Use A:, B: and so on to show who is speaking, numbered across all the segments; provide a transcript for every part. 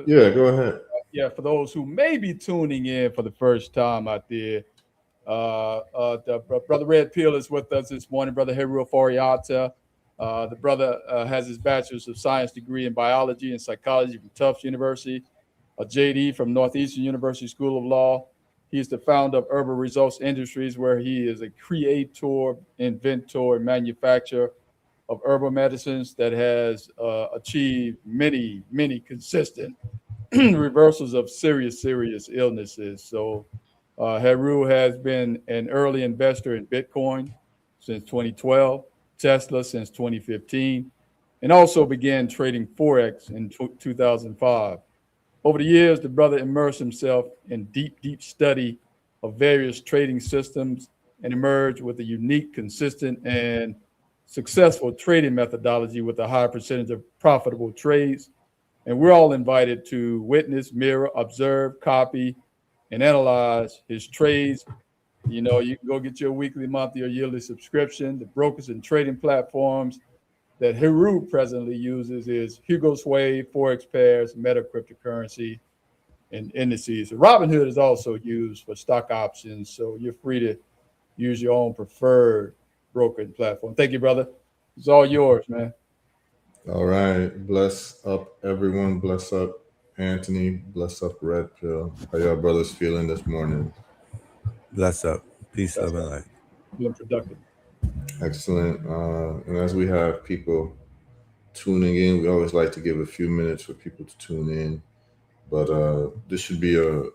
A: Yeah, go ahead.
B: Yeah, for those who may be tuning in for the first time out there, Brother Red Pill is with us this morning. Brother HERU ATTA. The brother has his Bachelor's of Science degree in Biology and Psychology from Tufts University, a JD from Northeastern University School of Law. He's the founder of Herbal Results Industries, where he is a creator, inventor, and manufacturer of herbal medicines that has achieved many consistent reversals of serious illnesses. So, Heru has been an early investor in Bitcoin since 2012, Tesla since 2015, and also began trading Forex in 2005. Over the years, the brother immersed himself in deep study of various trading systems and emerged with a unique, consistent, and successful trading methodology with a high percentage of profitable trades. And we're all invited to witness, mirror, observe, copy, and analyze his trades. You know, you can go get your weekly, monthly, or yearly subscription. The brokers and trading platforms that Heru presently uses is Hugo Sway, Forex Pairs, Meta Cryptocurrency, and indices. Robinhood is also used for stock options, so you're free to use your own preferred brokerage platform. Thank you, brother. It's all yours, man.
A: All right. Bless up, everyone. Bless up, Anthony. Bless up, Red Pill. How y'all brothers feeling this morning?
C: Bless up. Peace,
B: That's
C: love, and light.
B: feeling productive.
A: Excellent. And as we have people tuning in, we always like to give a few minutes for people to tune in. But this should be we're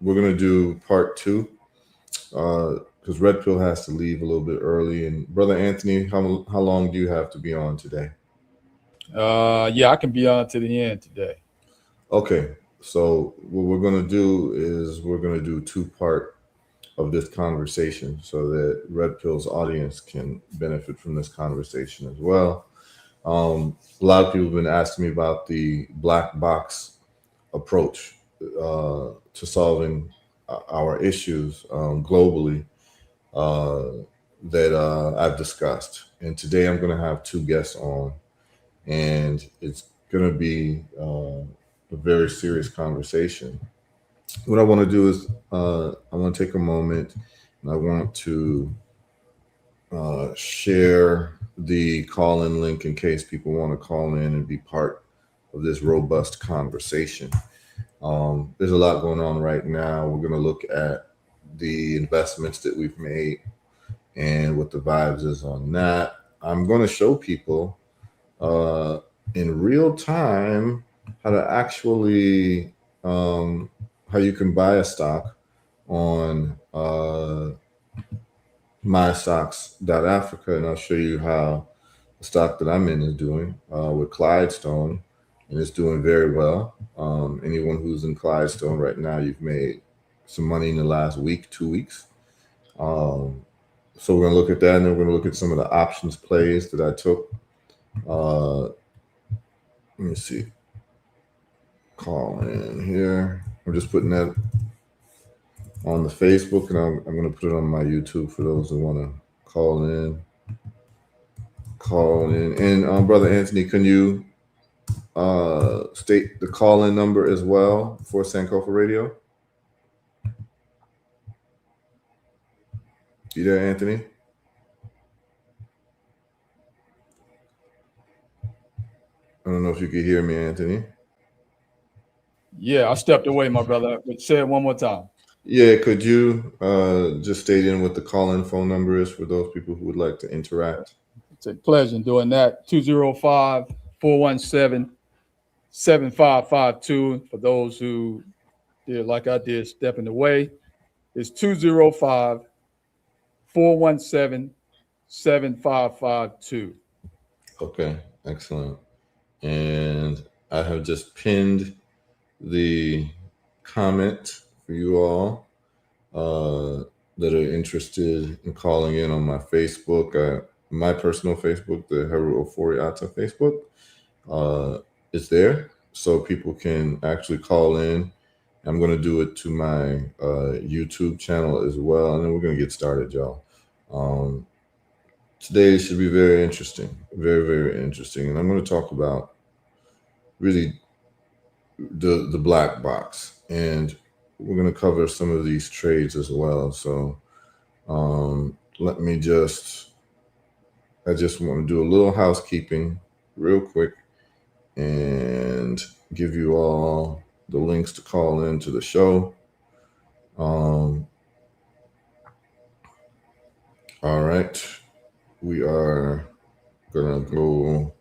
A: going to do part 2 because Red Pill has to leave a little bit early. And Brother Anthony, how long do you have to be on today?
B: Yeah, I can be on to the end today.
A: Okay. So what we're going to do is we're going to do 2-part of this conversation so that Red Pill's audience can benefit from this conversation as well. A lot of people have been asking me about the black box approach to solving our issues globally that I've discussed. And today I'm going to have 2 guests on, and it's going to be a very serious conversation. What I want to do is I want to take a moment and I want to share the call-in link in case people want to call in and be part of this robust conversation. There's a lot going on right now. We're going to look at the investments that we've made and what the vibes is on that. I'm going to show people in real time how to actually how you can buy a stock on mystocks.africa, and I'll show you how the stock that I'm in is doing with Clydestone, and it's doing very well. Anyone who's in Clydestone right now, you've made some money in the last week, 2 weeks. So we're going to look at that, and then we're going to look at some of the options plays that I took. Let me see. Call in here. I'm just putting that on the Facebook, and I'm going to put it on my YouTube for those who want to call in. And Brother Anthony, can you state the call-in number as well for Sankofa Radio? You there, Anthony? I don't know if you could hear me, Anthony.
B: Yeah, I stepped away, my brother. But say it one more time.
A: Yeah, could you just state in what the call-in phone number is for those people who would like to interact?
B: It's a pleasure doing that. 205-417-7552. For those who did like I did, stepping away, it's 205-417-7552.
A: Okay, excellent. And I have just pinned the comment for you all that are interested in calling in on my Facebook, my personal Facebook, the HERU OFORI ATTA Facebook. It's there, so people can actually call in. I'm going to do it to my YouTube channel as well, and then we're going to get started, y'all. Today should be very interesting, very interesting, and I'm going to talk about really the black box, and we're going to cover some of these trades as well. So let me I just want to do a little housekeeping real quick and give you all the links to call into the show. All right, we are gonna go.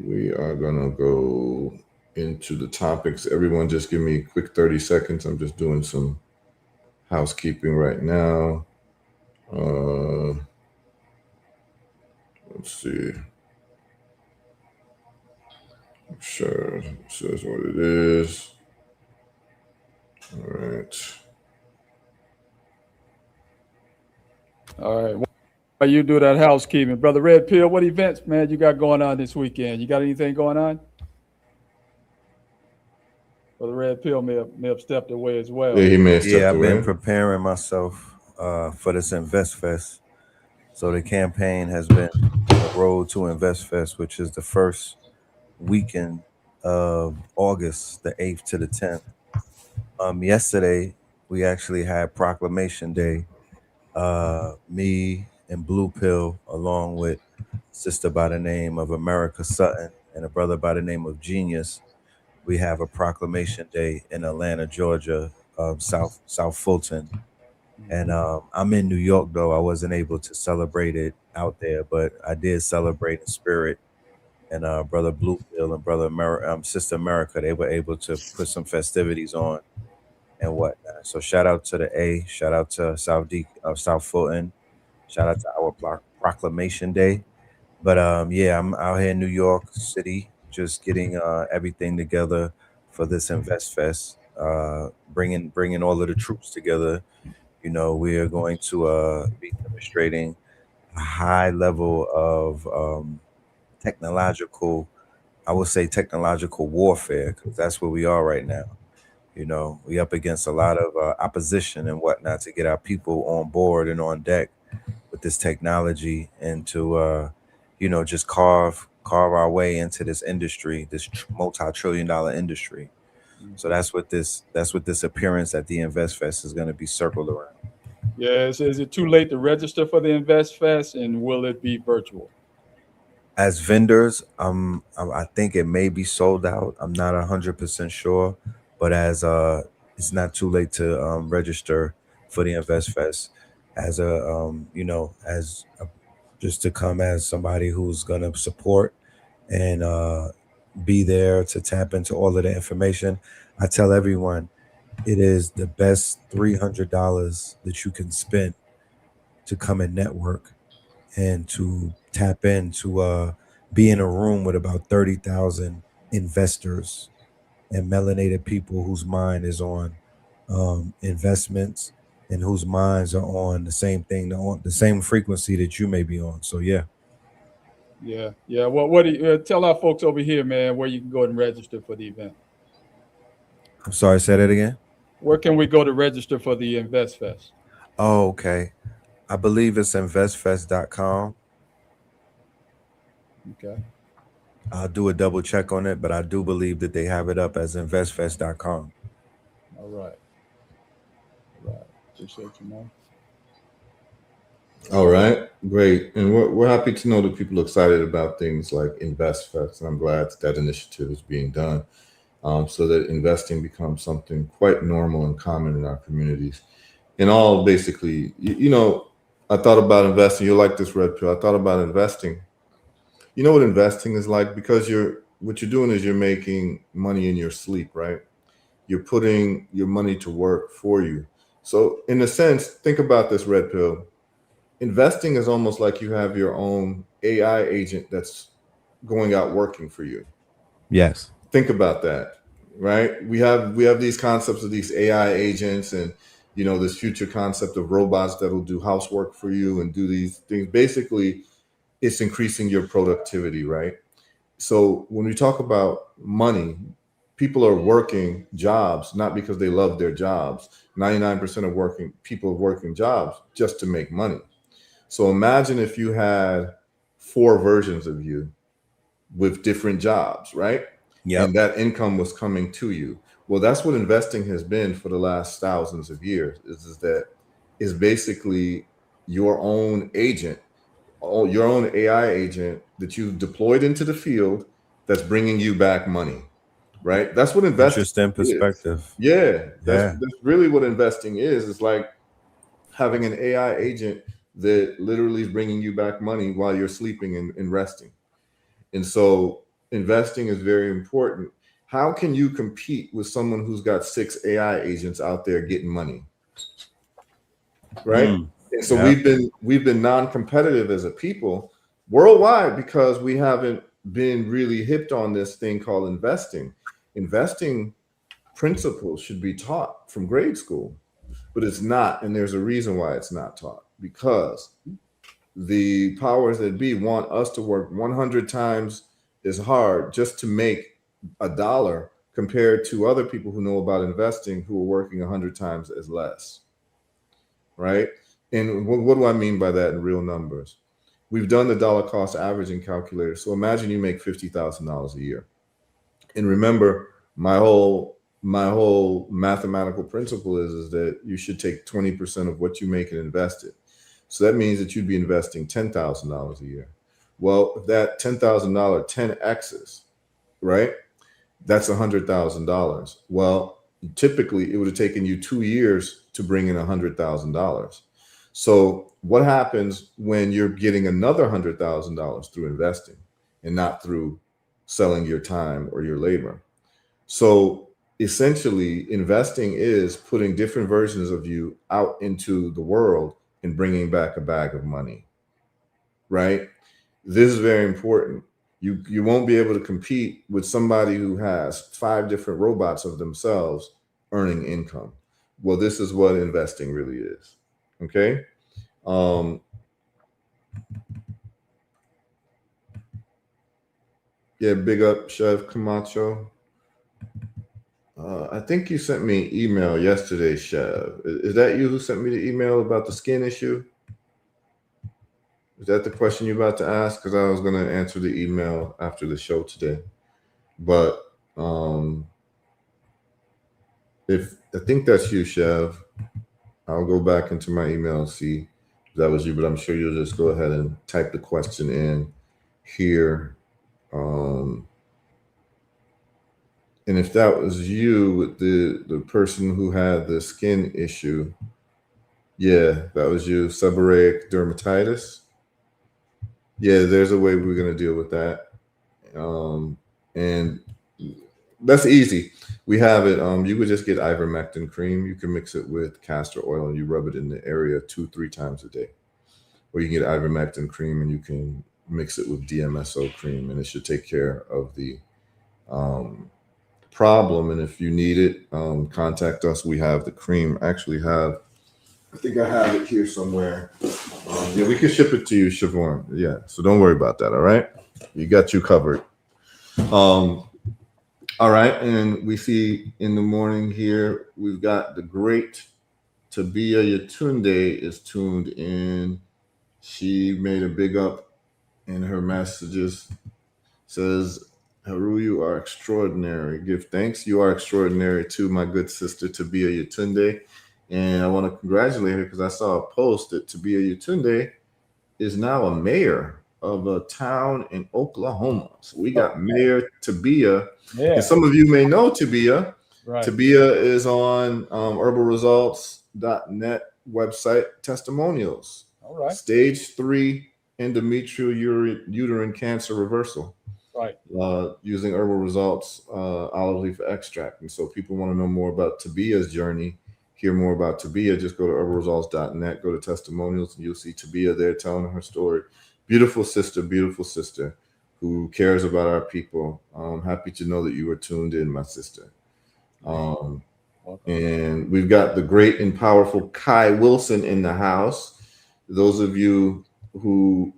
A: We are gonna go into the topics. Everyone, just give me a quick 30 seconds. I'm just doing some housekeeping right now. Let's see. Sure, it says what it is. All right.
B: All right. While you do that housekeeping, Brother Red Pill, what events, man, you got going on this weekend? You got anything going on? Brother Red Pill may have stepped away as well.
A: Yeah, he may have stepped
C: I've
A: away.
C: been preparing myself for this Invest Fest. So the campaign has been the road to Invest Fest, which is the first weekend of August, the 8th to the 10th. Yesterday, we actually had Proclamation Day. Me and Blue Pill, along with a sister by the name of America Sutton and a brother by the name of Genius, we have a Proclamation Day in Atlanta, Georgia, South Fulton. And I'm in New York, though. I wasn't able to celebrate it out there, but I did celebrate in spirit. And brother Blue Pill and Sister America, they were able to put some festivities on and whatnot. So shout out to the A, shout out to South Fulton, shout out to our Proclamation Day. But I'm out here in New York City, just getting everything together for this Invest Fest, bringing all of the troops together. You know, we are going to be demonstrating a high level of technological, I would say technological warfare, because that's where we are right now. You know, we up against a lot of opposition and whatnot to get our people on board and on deck with this technology and to, just carve our way into this industry, this multi-trillion-dollar industry. So that's what this appearance at the Invest Fest is going to be circled around.
B: Yeah, is it too late to register for the Invest Fest, and will it be virtual?
C: As vendors, I think it may be sold out. I'm not 100% sure, but as it's not too late to register for the Invest Fest as just to come as somebody who's gonna support and be there to tap into all of the information. I tell everyone it is the best $300 that you can spend to come and network and to tap into be in a room with about 30,000 investors and melanated people whose mind is on investments and whose minds are on the same thing, on the same frequency that you may be on. So yeah.
B: Yeah. Well, what do you tell our folks over here, man, where you can go and register for the event?
C: I'm sorry, say that again.
B: Where can we go to register for the Invest Fest?
C: Oh, okay. I believe it's investfest.com.
B: Okay.
C: I'll do a double check on it, but I do believe that they have it up as investfest.com.
B: All right. Appreciate you, man.
A: All right, great. And we're happy to know that people are excited about things like Invest Fest. And I'm glad that initiative is being done so that investing becomes something quite normal and common in our communities. And all basically, I thought about investing. You're like this, Red Pill. I thought about investing. You know what investing is like? Because what you're doing is you're making money in your sleep, right? You're putting your money to work for you. So in a sense, think about this, Red Pill. Investing is almost like you have your own AI agent that's going out working for you.
C: Yes.
A: Think about that, right? We have these concepts of these AI agents and this future concept of robots that'll do housework for you and do these things. Basically, it's increasing your productivity, right? So when we talk about money, people are working jobs not because they love their jobs. 99% of people are working jobs just to make money. So imagine if you had 4 versions of you with different jobs, right?
C: Yep.
A: And that income was coming to you. Well, that's what investing has been for the last thousands of years. Is that is basically your own agent, your own AI agent that you've deployed into the field that's bringing you back money, right? That's what investing
C: Interesting
A: is.
C: perspective.
A: Yeah, that's
C: Yeah.
A: really what investing is. It's like having an AI agent that literally is bringing you back money while you're sleeping and resting. And so investing is very important. How can you compete with someone who's got 6 AI agents out there getting money? Right? And so
C: Yeah.
A: we've been non-competitive as a people worldwide because we haven't been really hipped on this thing called investing. Investing principles should be taught from grade school, but it's not, and there's a reason why it's not taught, because the powers that be want us to work 100 times as hard just to make a dollar compared to other people who know about investing who are working 100 times as less, right? And what do I mean by that in real numbers? We've done the dollar cost averaging calculator. So imagine you make $50,000 a year. And remember, my whole mathematical principle is that you should take 20% of what you make and invest it. So that means that you'd be investing $10,000 a year. Well, if that $10,000 10x's, right? That's $100,000. Well, typically it would have taken you 2 years to bring in $100,000. So what happens when you're getting another $100,000 through investing and not through selling your time or your labor? So essentially, investing is putting different versions of you out into the world and bringing back a bag of money, right? This is very important. You won't be able to compete with somebody who has 5 different robots of themselves earning income. Well, this is what investing really is. Okay. Yeah, big up Chef Camacho. I think you sent me an email yesterday, Chev. Is that you who sent me the email about the skin issue? Is that the question you're about to ask? Because I was going to answer the email after the show today. But if I think that's you, Chev, I'll go back into my email and see if that was you. But I'm sure you'll just go ahead and type the question in here. And if that was you with the person who had the skin issue, yeah, that was you, seborrheic dermatitis. Yeah, there's a way we're going to deal with that. And that's easy. We have it. You could just get ivermectin cream. You can mix it with castor oil and you rub it in the area 2-3 times a day. Or you can get ivermectin cream and you can mix it with DMSO cream, and it should take care of the problem. And if you need it, contact us. We have the cream. I think I have it here somewhere. Yeah, we can ship it to you, Siobhan. Yeah, so don't worry about that. All right, we got you covered. All right, and we see in the morning here we've got the great Tabia Yatunde is tuned in. She made a big up in her messages. Says, Heru, you are extraordinary. Give thanks. You are extraordinary too, my good sister Tabia Yatunde. And I want to congratulate her because I saw a post that Tabia Yatunde is now a mayor of a town in Oklahoma. So we got Mayor Tabia.
B: Yeah.
A: And some of you may know Tabia.
B: Right.
A: Tabia is on herbalresults.net website testimonials.
B: All right.
A: Stage 3 endometrial uterine cancer reversal.
B: Right.
A: Using herbal results, olive leaf extract. And so people want to know more about Tabia's journey, hear more about Tabia, just go to herbalresults.net, go to testimonials, and you'll see Tabia there telling her story. Beautiful sister who cares about our people. I'm happy to know that you were tuned in, my sister. And we've got the great and powerful Kai Wilson in the house. Those of you who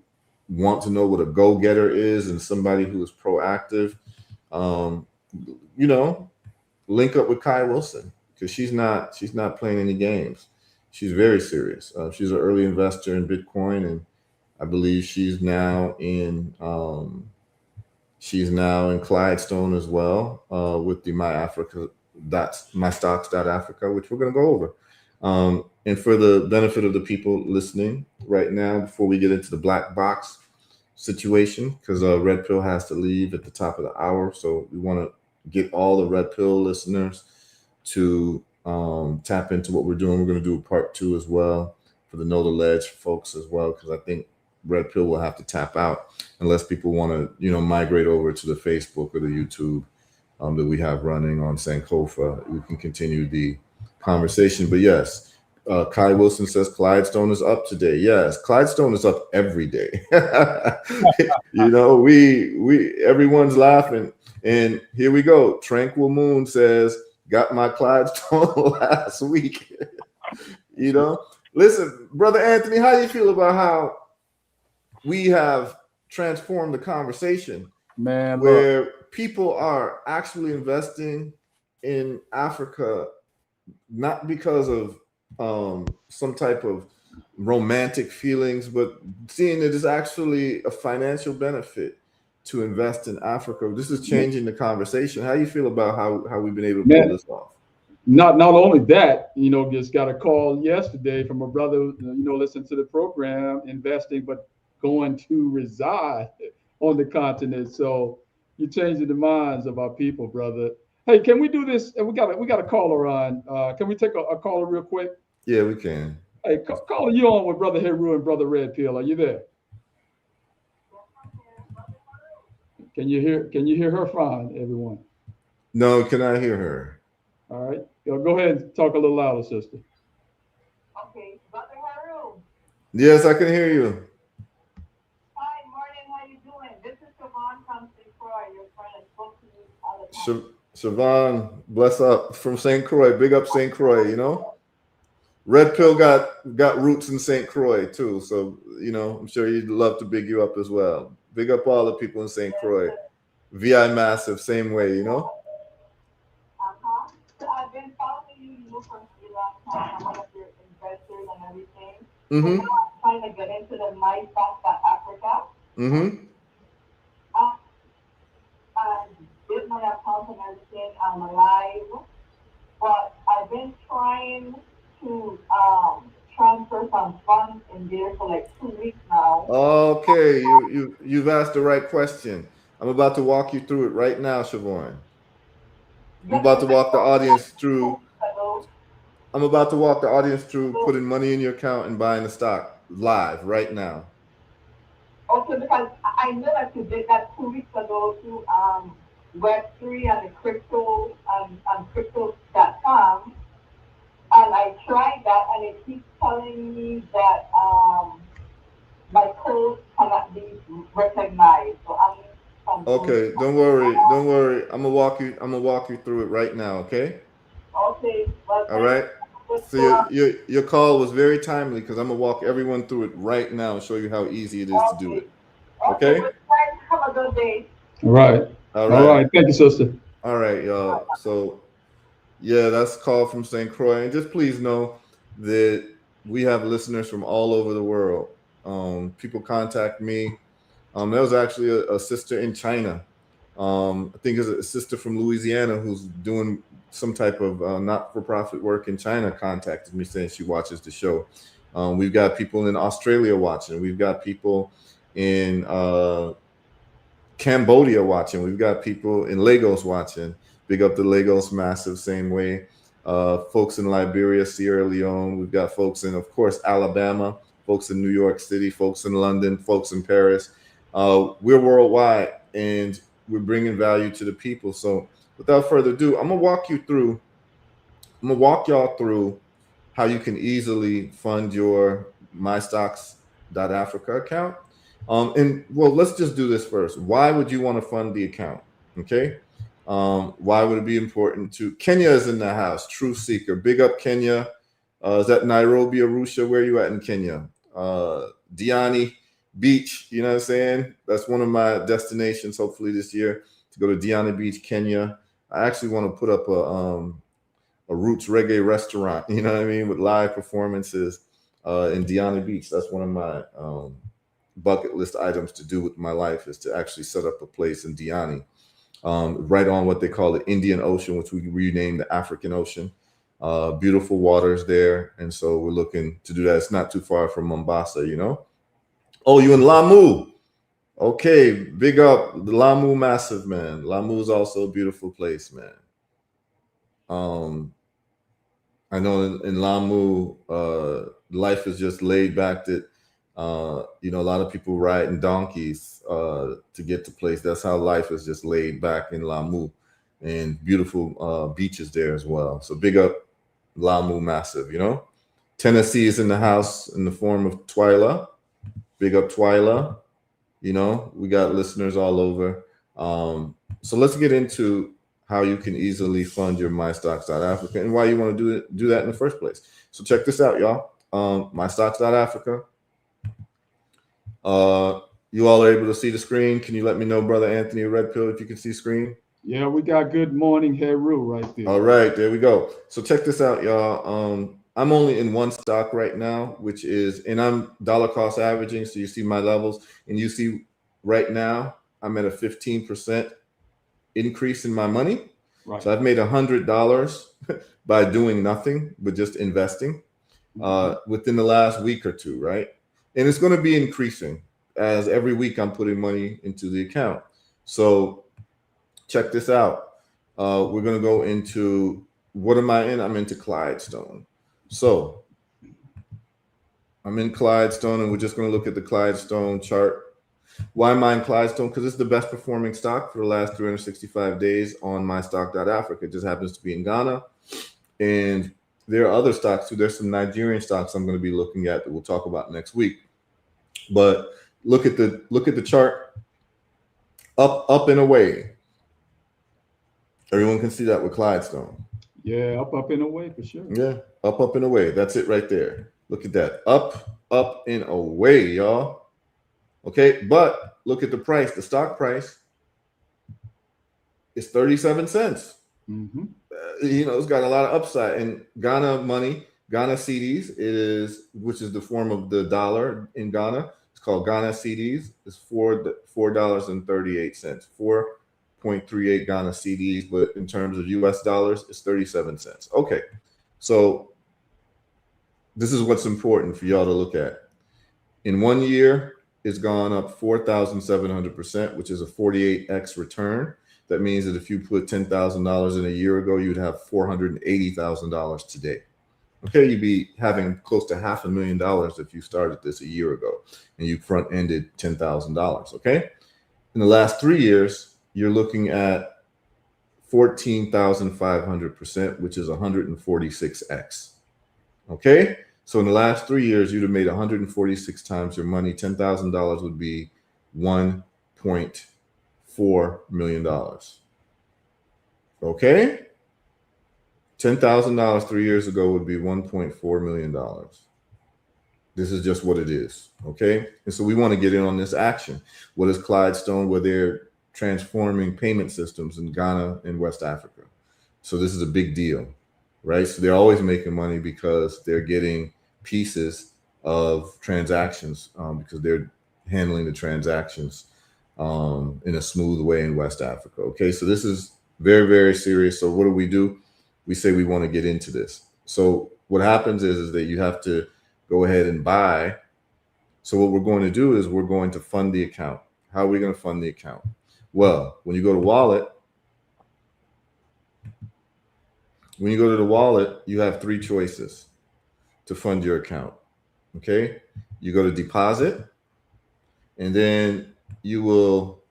A: want to know what a go-getter is and somebody who is proactive, link up with Kai Wilson, because she's not playing any games. She's very serious. She's an early investor in Bitcoin, and I believe she's now in She's now in Clydestone as well, with the mystocks.africa, which we're going to go over. And for the benefit of the people listening right now, before we get into the black box situation, because Red Pill has to leave at the top of the hour, so we want to get all the Red Pill listeners to tap into what we're doing. We're going to do a part 2 as well for the Know the Ledge folks as well, because I think Red Pill will have to tap out unless people want to, migrate over to the Facebook or the YouTube that we have running on Sankofa. We can continue the conversation. But yes, Kai Wilson says Clydestone is up today. Yes, Clydestone is up every day. We everyone's laughing. And here we go. Tranquil Moon says, got my Clydestone last week. Listen, Brother Anthony, how do you feel about how we have transformed the conversation,
B: man,
A: where people are actually investing in Africa, not because of some type of romantic feelings, but seeing it as actually a financial benefit to invest in Africa. This is changing the conversation. How do you feel about how we've been able to pull this off?
B: Not only that, just got a call yesterday from a brother, listening to the program, investing, but going to reside on the continent. So you're changing the minds of our people, brother. Hey, can we do this? And we got a caller on. Can we take a caller real quick?
A: Yeah, we can.
B: Hey, caller, you on with Brother HERU and Brother Red Pill? Are you there? Can you hear her fine, everyone?
A: No, can I hear her?
B: All right. Go ahead and talk a little louder, sister.
D: Okay, Brother HERU.
A: Yes, I can hear you.
D: Hi, morning. How you doing? This is Siobhan from St. Croix. Your friend. I spoke to you all the time.
A: Siobhan, bless up from St. Croix. Big up St. Croix. Red Pill got roots in St. Croix too, so I'm sure he'd love to big you up as well. Big up all the people in St. Croix. VI Massive, same way,
D: So I've been following you for a long time. I'm one of your investors and everything.
A: Mm-hmm.
D: So I'm trying to get into the mystocks.africa.
A: Mm-hmm.
D: I did my account and everything. I'm alive, but I've been trying to transfer some funds in there for like 2 weeks now.
A: Okay, you've asked the right question. I'm about to walk you through it right now, Siobhan. I'm about to walk the audience through putting money in your account and buying the stock live right now.
D: Okay, because I know that you did that 2 weeks ago through Web3 and the crypto and crypto.com. And I tried that and it keeps telling me that my code cannot be recognized. So I'm
A: Okay, don't worry. I'm gonna walk you through it right now, okay?
D: Okay. Well,
A: All right. So your call was very timely because I'm gonna walk everyone through it right now and show you how easy it is to do it. Okay?
D: Have a good day.
B: All right.
A: All right.
B: All right. Thank you, sister.
A: All right, y'all. So yeah, that's a call from St. Croix. And just please know that we have listeners from all over the world. People contact me. There was actually a sister in China. I think it's a sister from Louisiana who's doing some type of not-for-profit work in China contacted me saying she watches the show. We've got people in Australia watching. We've got people in Cambodia watching. We've got people in Lagos watching. Big up the Lagos Massive, same way. Folks in Liberia, Sierra Leone. We've got folks in, of course, Alabama, folks in New York City, folks in London, folks in Paris. We're worldwide and we're bringing value to the people. So without further ado, I'm gonna walk y'all through how you can easily fund your mystocks.africa account. And well, let's just do this first. Why would you want to fund the account? Okay. Why would it be important to Kenya is in the house, Truth Seeker. Big up Kenya. Is that Nairobi, Arusha? Where are you at in Kenya? Diani Beach, you know what I'm saying? That's one of my destinations, hopefully this year, to go to Diani Beach, Kenya. I actually want to put up a roots reggae restaurant, you know what I mean, with live performances in Diani Beach. That's one of my bucket list items to do with my life is to actually set up a place in Diani, right on what they call the Indian Ocean, which we renamed the African Ocean. Beautiful waters there, and so we're looking to do that. It's not too far from Mombasa, you know. Oh, you in Lamu? Okay, big up the Lamu, massive man. Lamu is also a beautiful place, man. I know in Lamu, life is just laid back. That you know, a lot of people riding donkeys to get to place. That's how life is just laid back in Lamu, and beautiful beaches there as well. So big up Lamu, massive. You know, Tennessee is in the house in the form of Twyla. Big up Twyla. You know, we got listeners all over. So let's get into how you can easily fund your MyStocks.Africa and why you want to do that in the first place. So check this out, y'all. MyStocks.Africa. You all are able to see the screen. Can you let me know, Brother Anthony Red Pill, if you can see screen?
B: Yeah, we got good morning HERU right there.
A: All right, there we go. So check this out, y'all. I'm only in one stock right now, which is, and I'm dollar cost averaging. So you see my levels, and you see right now I'm at a 15% increase in my money.
B: Right.
A: So I've made $100 by doing nothing but just investing within the last week or two, right? And it's going to be increasing as every week I'm putting money into the account. So check this out. We're going to go into, what am I in? I'm into Clydestone. So I'm in Clydestone, and we're just going to look at the Clydestone chart. Why am I in Clydestone? Because it's the best performing stock for the last 365 days on MyStock.Africa. It just happens to be in Ghana. And there are other stocks too. There's some Nigerian stocks I'm going to be looking at that we'll talk about next week. But look at the chart. Up and away. Everyone can see that with Clydestone.
B: Yeah, up and away for sure.
A: Yeah, up and away. That's it right there. Look at that. Up and away, y'all. Okay, but look at the price. The stock price is 37 cents.
B: Mm-hmm.
A: You know, it's got a lot of upside. And Ghana money, Ghana cedis which is the form of the dollar in Ghana. It's called Ghana cedis. It's $4.38. 4.38 Ghana cedis, but in terms of US dollars, it's 37 cents. Okay, so this is what's important for y'all to look at. In 1 year, it's gone up 4,700%, which is a 48x return. That means that if you put $10,000 in a year ago, you'd have $480,000 today. Okay, you'd be having close to $500,000 if you started this a year ago and you front-ended $10,000. Okay, in the last 3 years, you're looking at 14,500%, which is 146x. Okay, so in the last 3 years, you'd have made 146 times your money. $10,000 would be $1.4 million. Okay, $10,000 3 years ago would be $1.4 million. This is just what it is. Okay, and so we want to get in on this action. What is Clydestone? Where they're transforming payment systems in Ghana and West Africa. So this is a big deal. Right, so they're always making money because they're getting pieces of transactions because they're handling the transactions in a smooth way in West Africa. Okay, so this is very, very serious. So what do? We say we want to get into this. So what happens is that you have to go ahead and buy. So what we're going to do is we're going to fund the account. How are we going to fund the account? Well, when you go to wallet, you have three choices to fund your account. Okay, you go to deposit, and then you will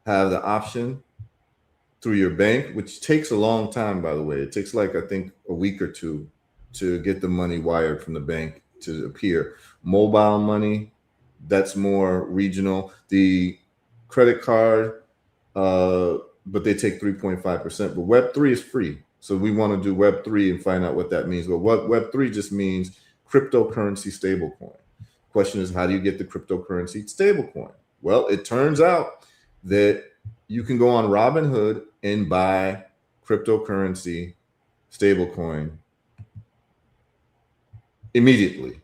A: have the option through your bank, which takes a long time, by the way. It takes like, I think, a week or two to get the money wired from the bank to appear. Mobile money, that's more regional. The credit card, but they take 3.5%. But Web3 is free. So we want to do Web3 and find out what that means. But what Web3 just means, cryptocurrency stablecoin. Question is, how do you get the cryptocurrency stablecoin? Well, it turns out that you can go on Robinhood and buy cryptocurrency stablecoin immediately.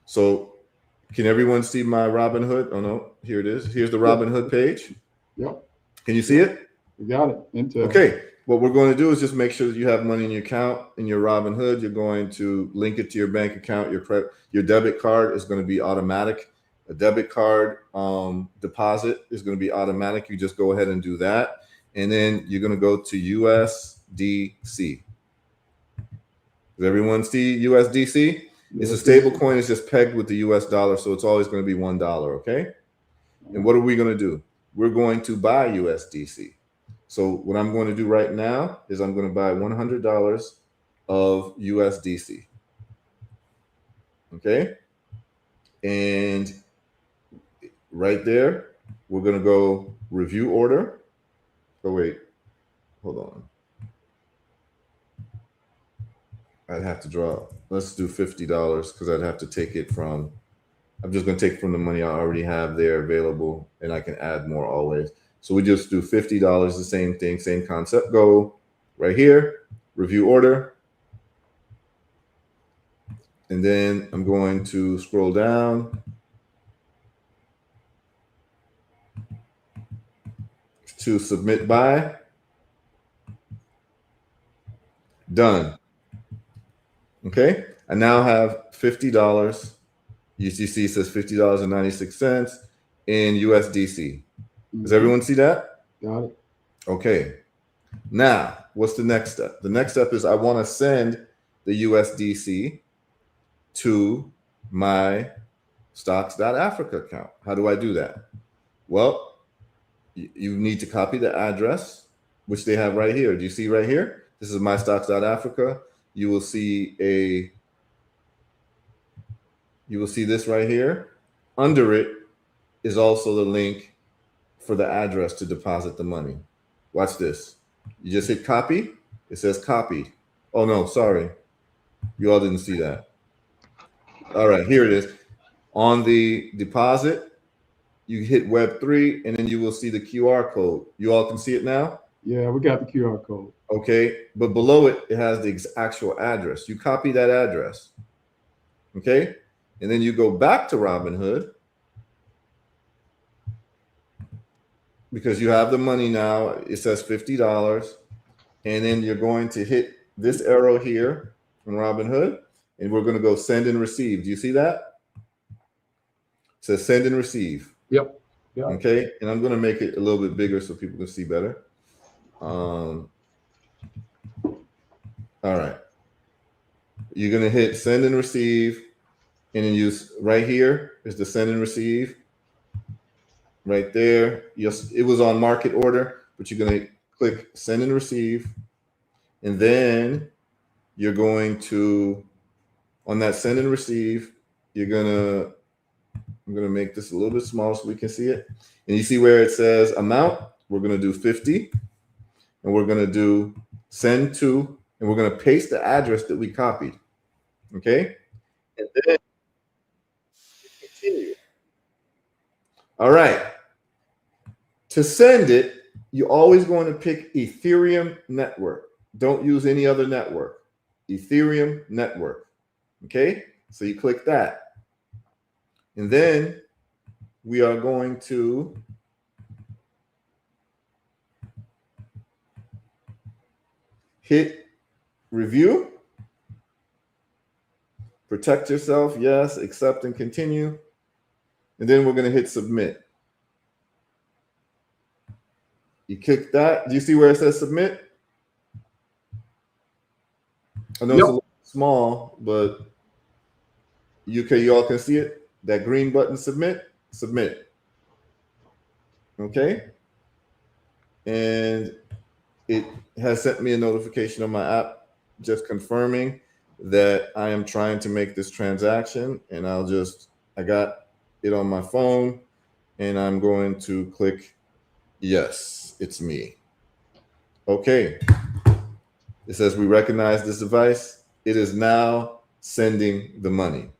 A: So Can everyone see my Robinhood? Oh no, here it is. Here's the Robinhood page.
B: Yep.
A: Can you see it?
B: We got it. Intel.
A: Okay. What we're going to do is just make sure that you have money in your account, in your Robinhood. You're going to link it to your bank account. Your debit card is going to be automatic. A debit card deposit is going to be automatic. You just go ahead and do that. And then you're going to go to USDC. Does everyone see USDC? It's a stable coin. It's just pegged with the US dollar. So it's always going to be $1. Okay. And what are we going to do? We're going to buy USDC. So what I'm going to do right now is I'm going to buy $100 of USDC. Okay. And right there, we're going to go review order. Oh, wait, hold on. I'd have to draw. Let's do $50 because I'd have to take it from, I'm just going to take from the money I already have there available, and I can add more always. So we just do $50, the same thing, same concept. Go right here, review order. And then I'm going to scroll down to submit buy. Done. Okay. I now have $50. UCC says $50.96 in USDC. Does everyone see that?
B: Got it.
A: Okay. Now, what's the next step? The next step is I want to send the USDC to my stocks.africa account. How do I do that? Well, you need to copy the address, which they have right here. Do you see right here? This is my stocks.africa. You will see this right here. Under it is also the link for the address to deposit the money. Watch this. You just hit copy. It says copy. Oh no, sorry. You all didn't see that. All right, here it is. On the deposit, you hit Web3 and then you will see the QR code. You all can see it now?
B: Yeah, we got the QR code.
A: Okay, but below it, it has the actual address. You copy that address. Okay, and then you go back to Robinhood because you have the money now. It says $50. And then you're going to hit this arrow here from Robinhood, and we're going to go send and receive. Do you see that? It says send and receive.
B: Yep. Yep.
A: Okay, and I'm going to make it a little bit bigger so people can see better. All right. You're going to hit send and receive, and then use right here is the send and receive. Right there. Yes, it was on market order, but you're going to click send and receive. And then you're going to, on that send and receive, I'm going to make this a little bit smaller so we can see it. And you see where it says amount, we're going to do 50. And we're going to do send to, and we're going to paste the address that we copied. Okay. And then continue. All right. To send it, you're always going to pick Ethereum network. Don't use any other network. Ethereum network. Okay. So you click that. And then we are going to hit review. Protect yourself. Yes. Accept and continue. And then we're going to hit submit. You click that. Do you see where it says submit? I know it's a little small, but you all can see it. That green button, submit, submit. Okay. And it has sent me a notification on my app just confirming that I am trying to make this transaction. And I got it on my phone and I'm going to click yes, it's me. Okay. It says we recognize this device. It is now sending the money.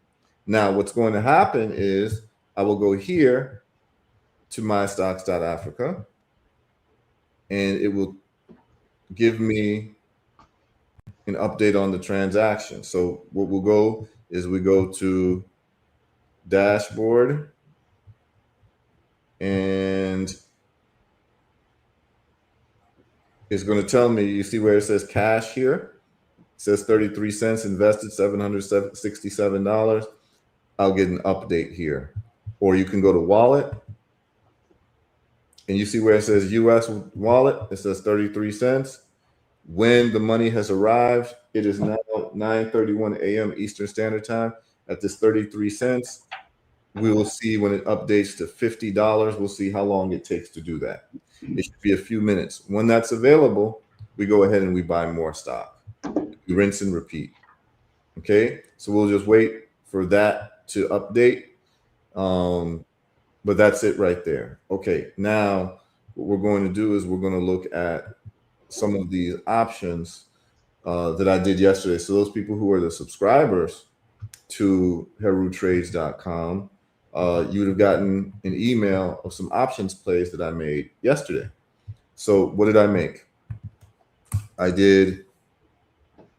A: Now, what's going to happen is I will go here to my stocks.africa and it will give me an update on the transaction. So what we'll go is we go to dashboard, and it's going to tell me, you see where it says cash here? It says 33 cents invested, $767. I'll get an update here. Or you can go to wallet, and you see where it says US wallet, it says 33 cents. When the money has arrived, it is now 9:31 a.m. Eastern Standard Time. At this 33 cents, we will see when it updates to $50. We'll see how long it takes to do that. It should be a few minutes. When that's available, we go ahead and we buy more stock. We rinse and repeat. Okay, so we'll just wait for that to update. But that's it right there. Okay, now what we're going to do is we're going to look at some of these options that I did yesterday. So those people who are the subscribers to HERUtrades.com, you would have gotten an email of some options plays that I made yesterday. So what did I make? I did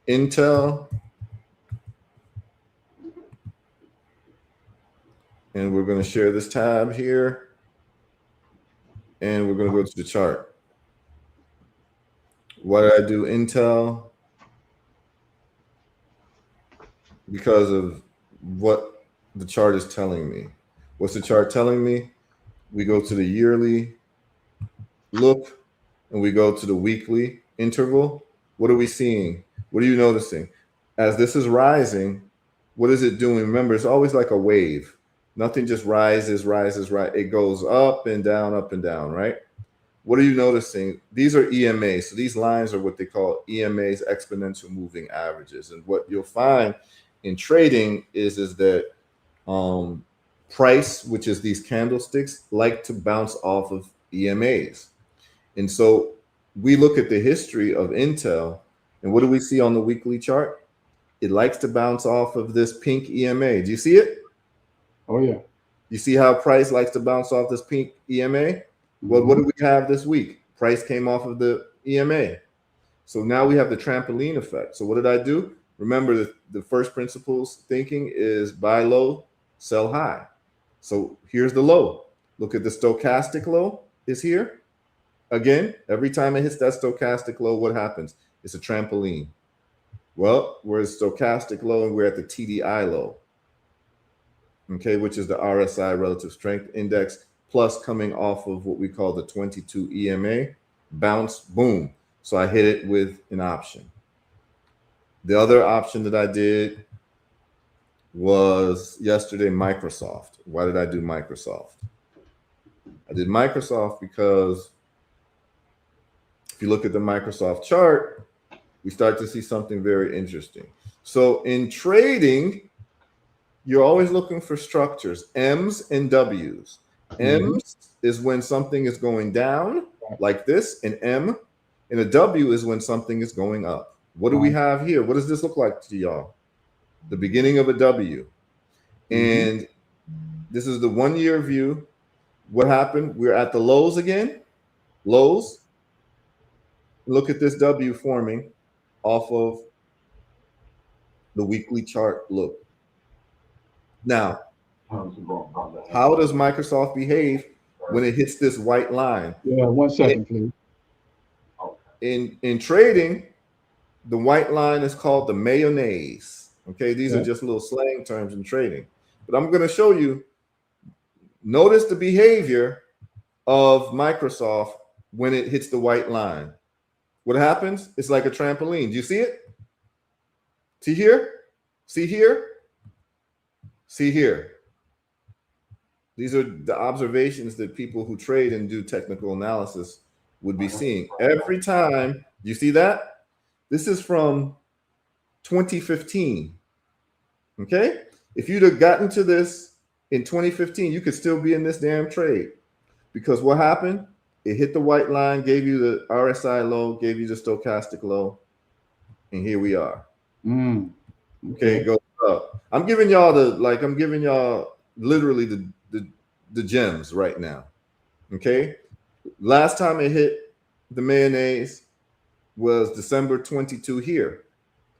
A: Intel, and we're going to share this tab here, and we're going to go to the chart. Why did I do Intel? Because of what the chart is telling me. What's the chart telling me? We go to the yearly look, and we go to the weekly interval. What are we seeing? What are you noticing? As this is rising, what is it doing? Remember, it's always like a wave. Nothing just rises, right? It goes up and down, right? What are you noticing? These are EMAs. So these lines are what they call EMAs, exponential moving averages. And what you'll find in trading is that price, which is these candlesticks, like to bounce off of EMAs. And so we look at the history of Intel, and what do we see on the weekly chart? It likes to bounce off of this pink EMA. Do you see it?
B: Oh, yeah.
A: You see how price likes to bounce off this pink EMA? Well, what do we have this week? Price came off of the EMA. So now we have the trampoline effect. So what did I do? Remember, the first principles thinking is buy low, sell high. So here's the low. Look at the stochastic low is here. Again, every time it hits that stochastic low, what happens? It's a trampoline. Well, we're at stochastic low and we're at the TDI low. Okay, which is the RSI relative strength index, plus coming off of what we call the 22 EMA, bounce, boom. So I hit it with an option. The other option that I did was yesterday, Microsoft. Why did I do Microsoft? I did Microsoft because if you look at the Microsoft chart, we start to see something very interesting. So in trading, you're always looking for structures, M's and W's. M's is when something is going down like this, and M, and a W is when something is going up. What do we have here? What does this look like to y'all? The beginning of a W. And this is the 1 year view. What happened? We're at the lows again. Lows. Look at this W forming off of the weekly chart. Look. Now, how does Microsoft behave when it hits this white line?
B: Yeah, 1 second, please.
A: In trading, the white line is called the mayonnaise. Okay, these are just little slang terms in trading. But I'm going to show you, notice the behavior of Microsoft when it hits the white line. What happens? It's like a trampoline. Do you see it? See here? See here? See here. These are the observations that people who trade and do technical analysis would be seeing. Every time, you see that? This is from 2015. Okay? If you'd have gotten to this in 2015, you could still be in this damn trade. Because what happened? It hit the white line, gave you the RSI low, gave you the stochastic low, and here we are. Okay, it goes up. I'm giving y'all literally the gems right now. Okay? Last time it hit the mayonnaise was December 22 here.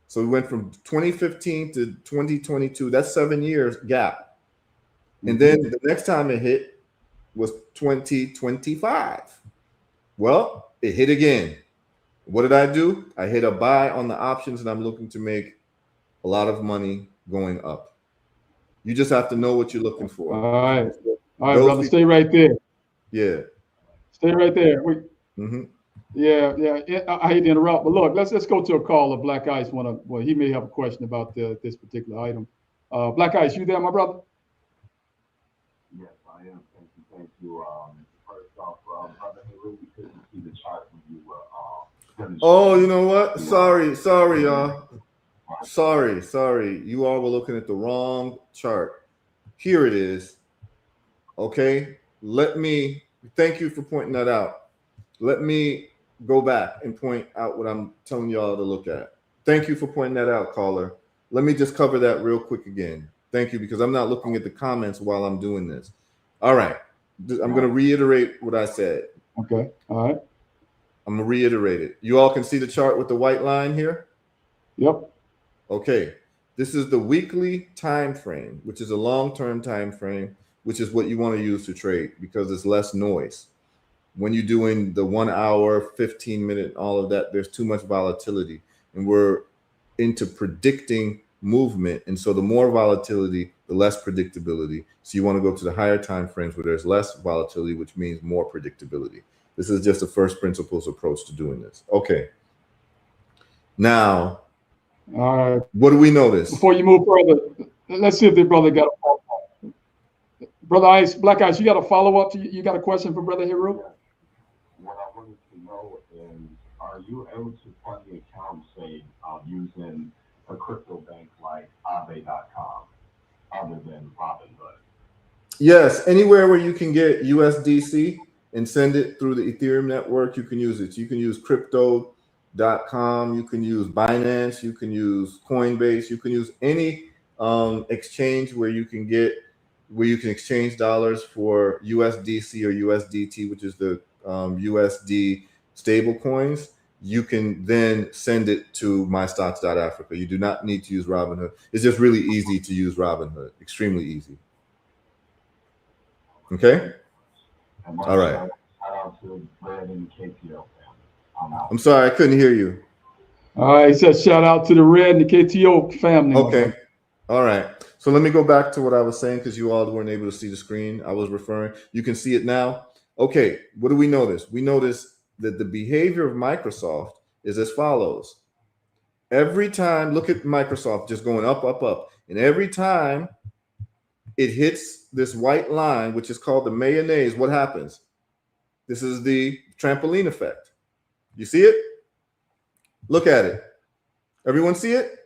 A: So we went from 2015 to 2022. That's 7 years gap. And then the next time it hit was 2025. Well, it hit again. What did I do? I hit a buy on the options, and I'm looking to make a lot of money going up. You just have to know what you're looking for.
B: All right,
A: Those
B: brother,
A: people-
B: stay right there.
A: Yeah.
B: Stay right there.
A: Mm-hmm.
B: Yeah. I hate to interrupt, but look, let's go to a caller. Black Ice he may have a question about this particular item. Black Ice, you there, my brother?
E: Yes, I am. Thank you. First off, brother HERU, we couldn't see the chart when you were
A: Oh, you know what? Sorry, y'all. Sorry. You all were looking at the wrong chart. Here it is. Okay. Thank you for pointing that out. Let me go back and point out what I'm telling y'all to look at. Thank you for pointing that out, caller. Let me just cover that real quick again. Thank you, because I'm not looking at the comments while I'm doing this. All right. I'm going to reiterate what I said.
B: Okay. All right.
A: I'm going to reiterate it. You all can see the chart with the white line here?
B: Yep.
A: Okay. This is the weekly time frame, which is a long-term time frame, which is what you want to use to trade because it's less noise. When you're doing the 1 hour, 15-minute, all of that, there's too much volatility, and we're into predicting movement. And so the more volatility, the less predictability. So you want to go to the higher time frames where there's less volatility, which means more predictability. This is just a first principles approach to doing this. Okay. Now,
B: all right.
A: What do we notice?
B: Before you move further, let's see if the brother got a follow-up. Brother Ice, Black Ice, you got a follow-up? You got a question for Brother HERU?
E: What I wanted to know is, are you able to fund the account, say, using a crypto bank like ATTA.com other than Robinhood?
A: Yes, anywhere where you can get USDC and send it through the Ethereum network, you can use it. You can use crypto.com, you can use Binance, you can use Coinbase, you can use any exchange where you can exchange dollars for USDC or USDT, which is the USD stable coins. You can then send it to mystocks.africa. You do not need to use Robinhood. It's just really easy to use Robinhood, extremely easy. Okay. All right.
E: Shout out to Red and KTO family.
A: I'm sorry, I couldn't hear you.
B: All right. He says shout out to the Red and the KTO family.
A: Okay. All right. So let me go back to what I was saying because you all weren't able to see the screen. I was referring. You can see it now. Okay. What do we notice? We notice that the behavior of Microsoft is as follows. Every time, look at Microsoft just going up, up, up. And every time it hits this white line, which is called the mayonnaise, what happens? This is the trampoline effect. You see it? Look at it. Everyone see it?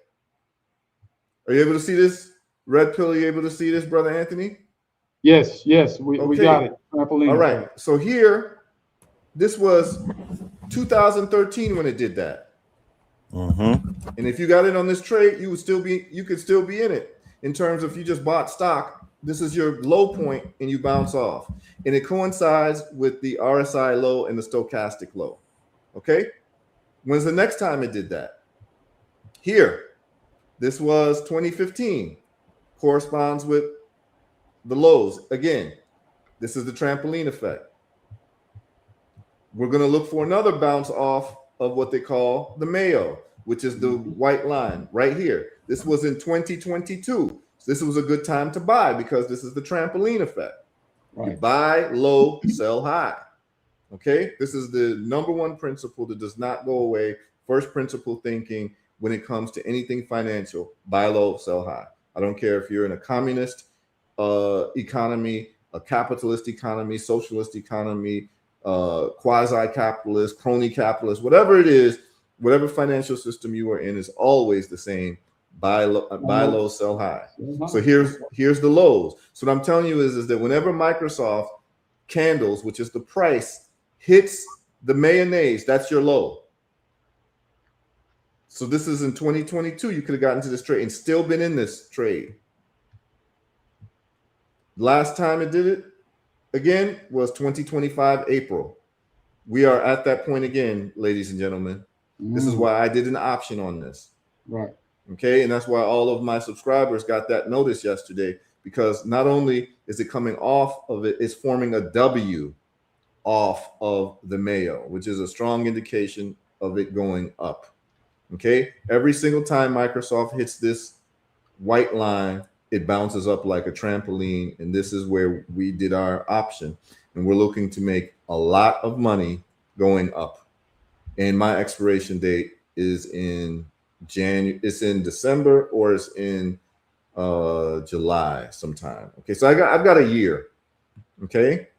A: Are you able to see this? Red Pill, are you able to see this, Brother Anthony?
B: Yes, we got it. Trampoline.
A: All right. So here, this was 2013 when it did that.
C: Mm-hmm.
A: And if you got it on this trade, you could still be in it. In terms of if you just bought stock, this is your low point and you bounce off. And it coincides with the RSI low and the stochastic low. Okay? When's the next time it did that? Here. This was 2015. Corresponds with the lows. Again, this is the trampoline effect. We're going to look for another bounce off of what they call the Mayo, which is the white line right here. This was in 2022. So this was a good time to buy because this is the trampoline effect. Right. You buy low, sell high. Okay? This is the number one principle that does not go away. First principle thinking when it comes to anything financial, buy low, sell high. I don't care if you're in a communist economy, a capitalist economy, socialist economy, quasi-capitalist, crony capitalist, whatever it is, whatever financial system you are in is always the same. Buy low, sell high. So here's the lows. So what I'm telling you is that whenever Microsoft candles, which is the price, hits the mayonnaise, that's your low. So this is in 2022. You could have gotten to this trade and still been in this trade. Last time it did it again was 2025 April. We are at that point again, ladies and gentlemen. This is why I did an option on this.
B: Right.
A: Okay. And that's why all of my subscribers got that notice yesterday, because not only is it coming off of it, it's forming a W off of the Mayo, which is a strong indication of it going up. Okay, every single time Microsoft hits this white line, it bounces up like a trampoline, and this is where we did our option, and we're looking to make a lot of money going up. And my expiration date is in January. It's in December, or it's in July sometime. Okay, so I've got a year, okay,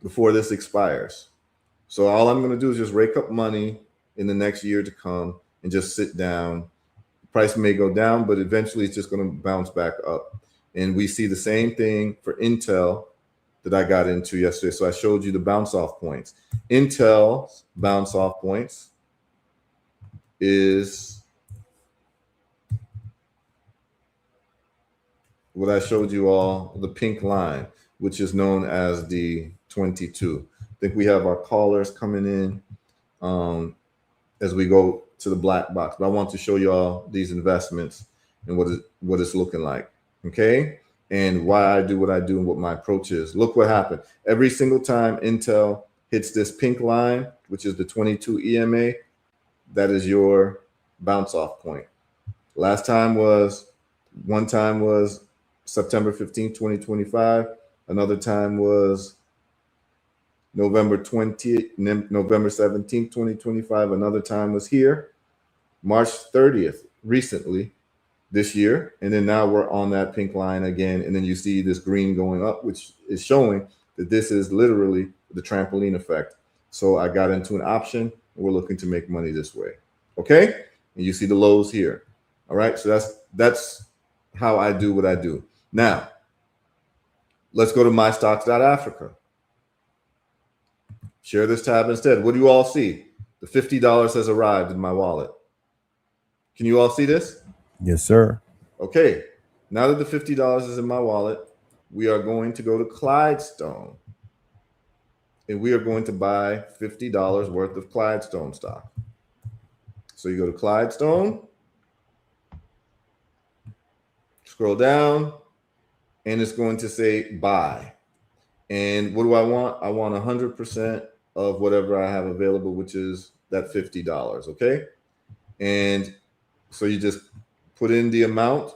A: before this expires. So all I'm going to do is just rake up money in the next year to come and just sit down. Price may go down, but eventually it's just going to bounce back up. And we see the same thing for Intel that I got into yesterday. So I showed you the bounce off points. Intel's bounce off points is what I showed you all, the pink line, which is known as the 22. I think we have our callers coming in as we go to the black box. But I want to show you all these investments and what it's looking like, okay? And why I do what I do and what my approach is. Look what happened. Every single time Intel hits this pink line, which is the 22 EMA, that is your bounce off point. One time was September 15, 2025. Another time was November 17, 2025. Another time was here, March 30th, recently this year. And then now we're on that pink line again. And then you see this green going up, which is showing that this is literally the trampoline effect. So I got into an option, and we're looking to make money this way. Okay. And you see the lows here. All right. So that's how I do what I do. Now, let's go to mystocks.africa. Share this tab instead. What do you all see? The $50 has arrived in my wallet. Can you all see this?
C: Yes, sir.
A: Okay. Now that the $50 is in my wallet, we are going to go to Clydestone. And we are going to buy $50 worth of Clydestone stock. So you go to Clydestone, scroll down, and it's going to say buy. And what do I want? I want 100% of whatever I have available, which is that $50, okay? And so you just put in the amount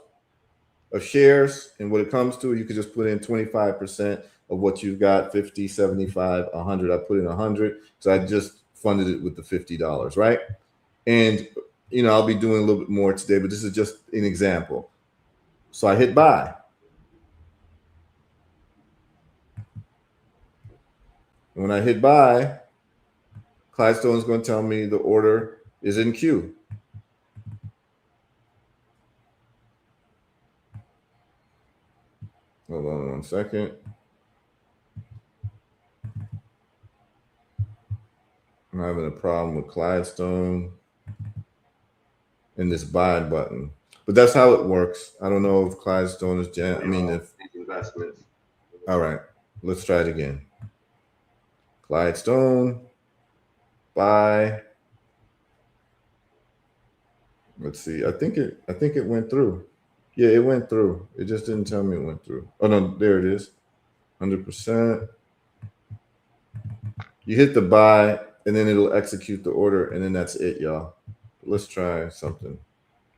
A: of shares, and what it comes to, you could just put in 25% of what you've got, 50, 75, 100. I put in 100, so I just funded it with the $50, right? And, you know, I'll be doing a little bit more today, but this is just an example. So I hit buy. And when I hit buy, Clydestone is going to tell me the order is in queue. Hold on 1 second. I'm having a problem with Clydestone and this buy button. But that's how it works. I don't know if Clydestone is if investments. All right, let's try it again. Clydestone, buy. Let's see. I think it went through. Yeah, it went through. It just didn't tell me it went through. Oh no, there it is. 100%. You hit the buy, and then it'll execute the order, and then that's it, y'all. Let's try something.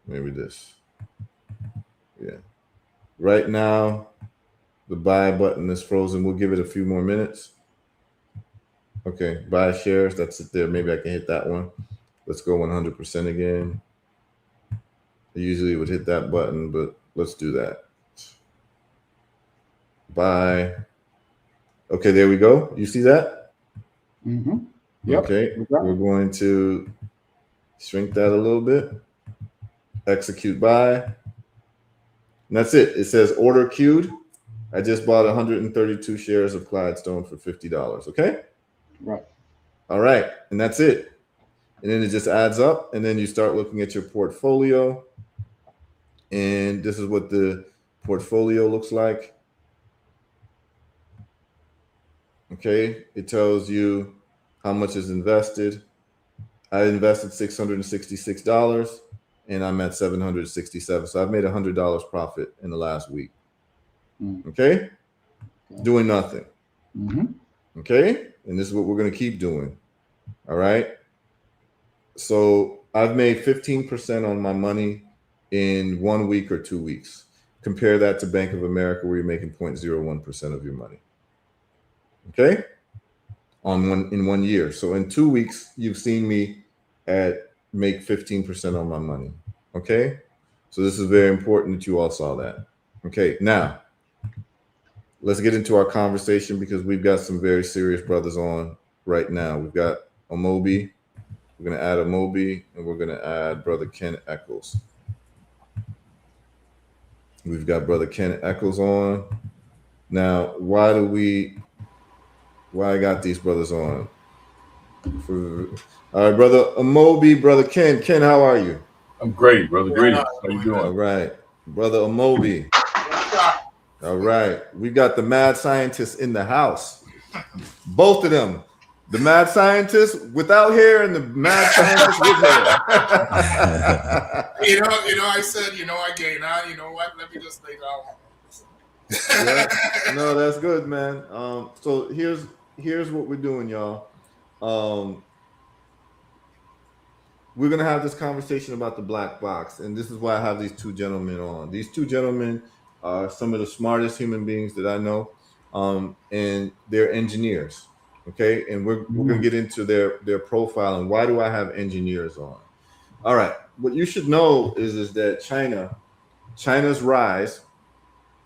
A: Maybe this. Yeah. Right now, the buy button is frozen. We'll give it a few more minutes. Okay, buy shares. That's it there. Maybe I can hit that one. Let's go 100% again. I usually would hit that button, but let's do that. Buy. Okay, there we go. You see that?
B: Mm-hmm. Yep.
A: Okay, we're going to shrink that a little bit. Execute buy. And that's it. It says order queued. I just bought 132 shares of Clydestone for $50. Okay?
B: Right.
A: All right. And that's it. And then it just adds up. And then you start looking at your portfolio. And this is what the portfolio looks like. Okay. It tells you how much is invested. I invested $666 and I'm at $767. So I've made $100 profit in the last week. Okay? Doing nothing.
B: Mm-hmm.
A: Okay? And this is what we're going to keep doing. All right? So I've made 15% on my money in 1 week or 2 weeks. Compare that to Bank of America, where you're making 0.01% of your money. Okay? In 1 year. So in 2 weeks, you've seen me make 15% on my money. Okay? So this is very important that you all saw that. Okay, now let's get into our conversation, because we've got some very serious brothers on right now. We've got Amobi. We're going to add Amobi, and we're going to add Brother Ken Eccles. We've got Brother Ken Eccles on. Now, why I got these brothers on? All right, Brother Amobi, Brother Ken. Ken, how are you?
F: I'm great, brother. Greetings. How you doing?
A: All right. Brother Amobi. All right. We got the mad scientists in the house. Both of them. The mad scientist without hair and the mad scientist with hair.
G: I said, I gain on, you know what? Let me just lay down.
A: Yeah. No, that's good, man. So here's what we're doing, y'all. We're gonna have this conversation about the black box, and this is why I have these two gentlemen on. These two gentlemen are some of the smartest human beings that I know, and they're engineers. Okay, and we're gonna get into their profile and why do I have engineers on. All right, what you should know is that China's rise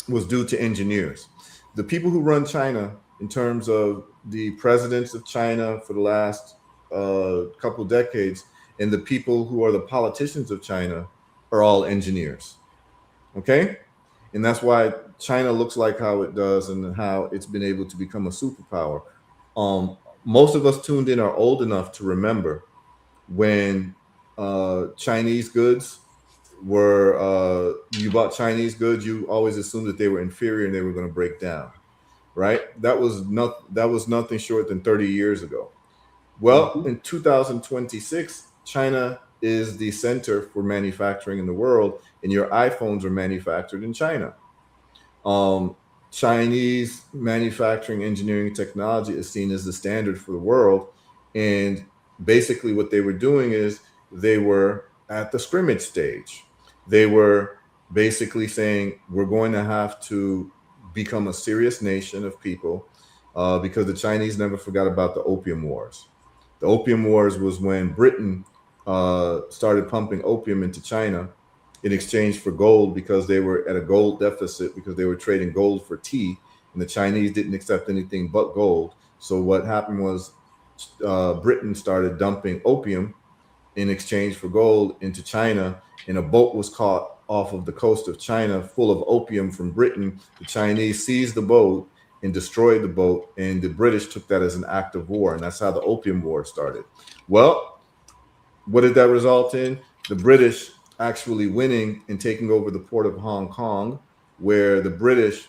A: was due to engineers. The people who run China, in terms of the presidents of China for the last couple decades, and the people who are the politicians of China, are all engineers. Okay, and that's why China looks like how it does and how it's been able to become a superpower. Most of us tuned in are old enough to remember when Chinese goods were you bought Chinese goods, you always assumed that they were inferior and they were going to break down, right? That was nothing short than 30 years ago. Well, in 2026, China is the center for manufacturing in the world, and your iPhones are manufactured in China. Chinese manufacturing, engineering, technology is seen as the standard for the world. And basically what they were doing is they were at the scrimmage stage. They were basically saying, we're going to have to become a serious nation of people because the Chinese never forgot about the Opium Wars. The Opium Wars was when Britain started pumping opium into China in exchange for gold, because they were at a gold deficit, because they were trading gold for tea, and the Chinese didn't accept anything but gold. So what happened was Britain started dumping opium in exchange for gold into China, and a boat was caught off of the coast of China full of opium from Britain. The Chinese seized the boat and destroyed the boat, and the British took that as an act of war, and that's how the Opium War started. Well, what did that result in? The British actually winning and taking over the port of Hong Kong, where the British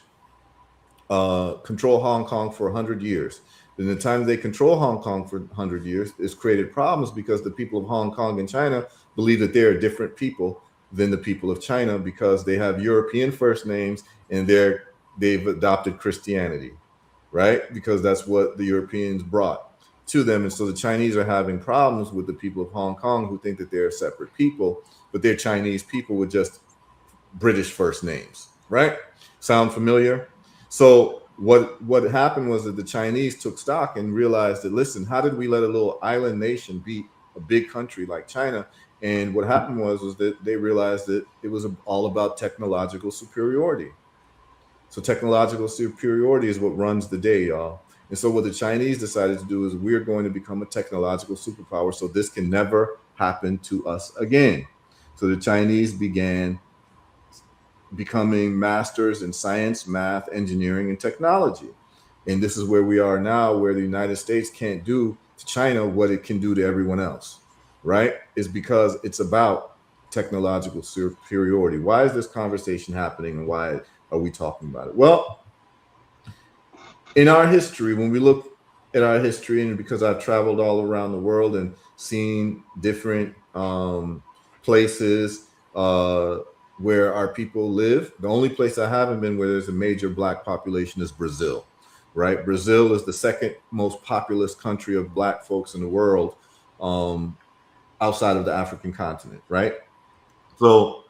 A: control Hong Kong for 100 years. In the time they control Hong Kong for 100 years, it's created problems because the people of Hong Kong and China believe that they are different people than the people of China, because they have European first names and they've adopted Christianity, right? Because that's what the Europeans brought to them. And so the Chinese are having problems with the people of Hong Kong, who think that they're separate people, but they're Chinese people with just British first names, right? Sound familiar? So what happened was that the Chinese took stock and realized that, listen, how did we let a little island nation beat a big country like China? And what happened was that they realized that it was all about technological superiority. So technological superiority is what runs the day, y'all. And so what the Chinese decided to do is, we're going to become a technological superpower, so this can never happen to us again. So the Chinese began becoming masters in science, math, engineering, and technology. And this is where we are now, where the United States can't do to China what it can do to everyone else, right? Is because it's about technological superiority. Why is this conversation happening, and why are we talking about it? Well, in our history, when we look at our history, and because I've traveled all around the world and seen different places, where our people live. The only place I haven't been where there's a major black population is Brazil, right? Brazil is the second most populous country of black folks in the world, outside of the African continent, right? So,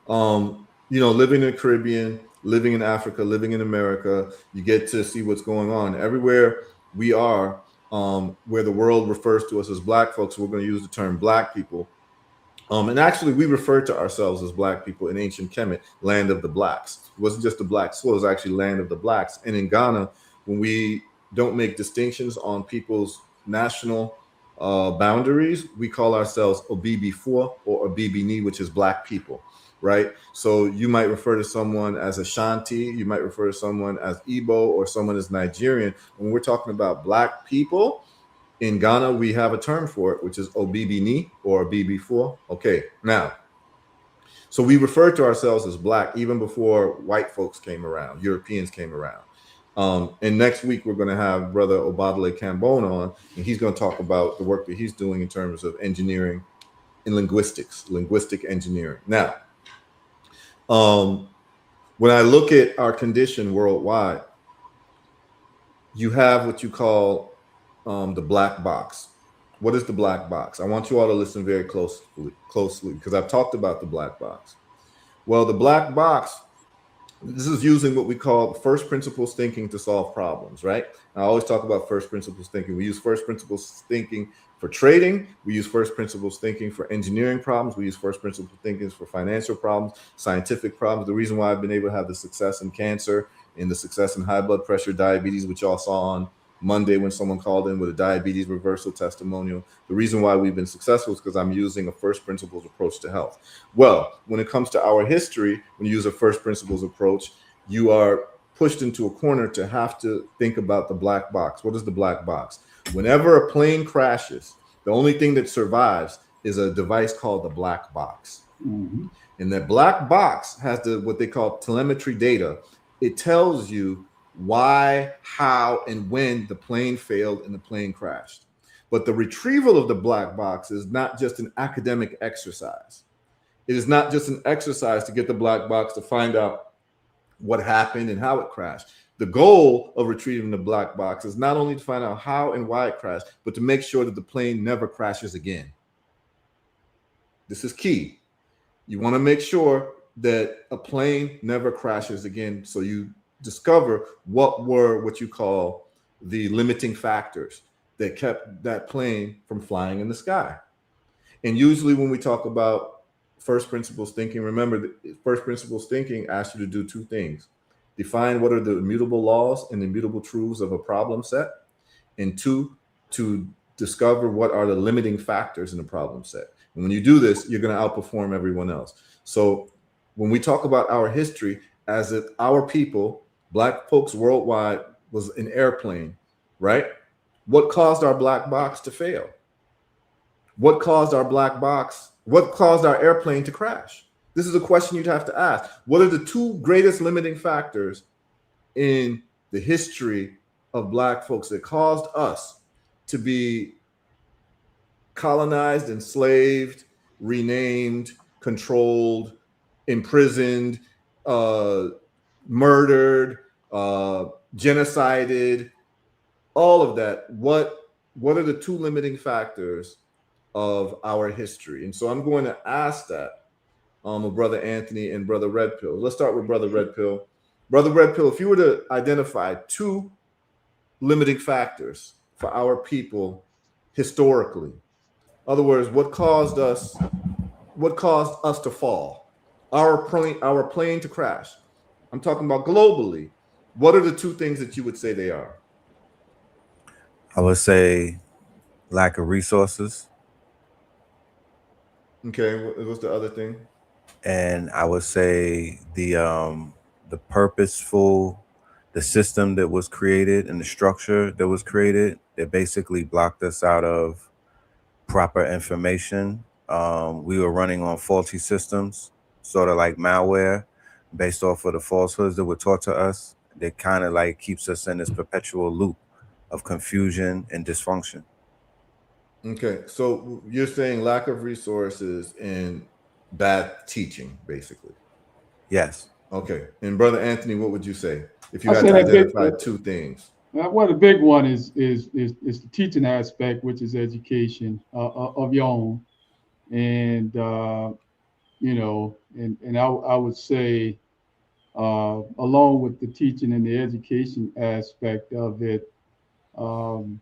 A: living in the Caribbean, living in Africa, living in America, you get to see what's going on everywhere we are. Where the world refers to us as black folks, we're going to use the term black people. And actually, we refer to ourselves as black people in ancient Kemet, land of the blacks. It wasn't just the black soil, it was actually land of the blacks. And in Ghana, when we don't make distinctions on people's national boundaries, we call ourselves Obibi-4 or Obibini, which is black people, right? So you might refer to someone as Ashanti, you might refer to someone as Igbo, or someone as Nigerian. When we're talking about black people, in Ghana, we have a term for it, which is Obibini or Obibi-4. Okay, now, so we refer to ourselves as black even before white folks came around, Europeans came around. And next week, we're going to have Brother Obadale Cambone on, and he's going to talk about the work that he's doing in terms of engineering and linguistics, linguistic engineering. Now, when I look at our condition worldwide, you have what you call the black box. What is the black box? I want you all to listen very closely because I've talked about the black box. Well, the black box, this is using what we call first principles thinking to solve problems, right? I always talk about first principles thinking. We use first principles thinking for trading. We use first principles thinking for engineering problems. We use first principles thinking for financial problems, scientific problems. The reason why I've been able to have the success in cancer and the success in high blood pressure, diabetes, which y'all saw on Monday when someone called in with a diabetes reversal testimonial. The reason why we've been successful is because I'm using a first principles approach to health. Well, when it comes to our history, when you use a first principles approach, you are pushed into a corner to have to think about the black box. What is the black box? Whenever a plane crashes, the only thing that survives is a device called the black box. Mm-hmm. And that black box has what they call telemetry data. It tells you why, how, and when the plane failed and the plane crashed. But the retrieval of the black box is not just an academic exercise. It is not just an exercise to get the black box to find out what happened and how it crashed. The goal of retrieving the black box is not only to find out how and why it crashed, but to make sure that the plane never crashes again. This is key. You want to make sure that a plane never crashes again, so you discover what you call the limiting factors that kept that plane from flying in the sky. And usually when we talk about first principles thinking, remember that first principles thinking asks you to do two things: define what are the immutable laws and immutable truths of a problem set, and two, to discover what are the limiting factors in the problem set. And when you do this, you're going to outperform everyone else. So when we talk about our history, as if our people, black folks worldwide, was an airplane, right? What caused our black box to fail? What caused our black box? What caused our airplane to crash? This is a question you'd have to ask. What are the two greatest limiting factors in the history of black folks that caused us to be colonized, enslaved, renamed, controlled, imprisoned, murdered, genocided, all of that? What are the two limiting factors of our history? And so I'm going to ask that of Brother Anthony and Brother Red Pill. Let's start with Brother Red Pill. Brother Red Pill, if you were to identify two limiting factors for our people historically, in other words, what caused us to fall, our plane to crash, I'm talking about globally, what are the two things that you would say they are?
C: I would say lack of resources.
A: Okay, what's the other thing?
C: And I would say the purposeful, the system that was created and the structure that was created, it basically blocked us out of proper information. We were running on faulty systems, sort of like malware, based off of the falsehoods that were taught to us. That kind of like keeps us in this perpetual loop of confusion and dysfunction.
A: Okay, so you're saying lack of resources and bad teaching, basically.
C: Yes.
A: Okay, and Brother Anthony, what would you say if you
B: I
A: had
B: say
A: to
B: that big.
A: identify two things?
B: Well, the big one is the teaching aspect, which is education of your own, and and I would say, along with the teaching and the education aspect of it, um,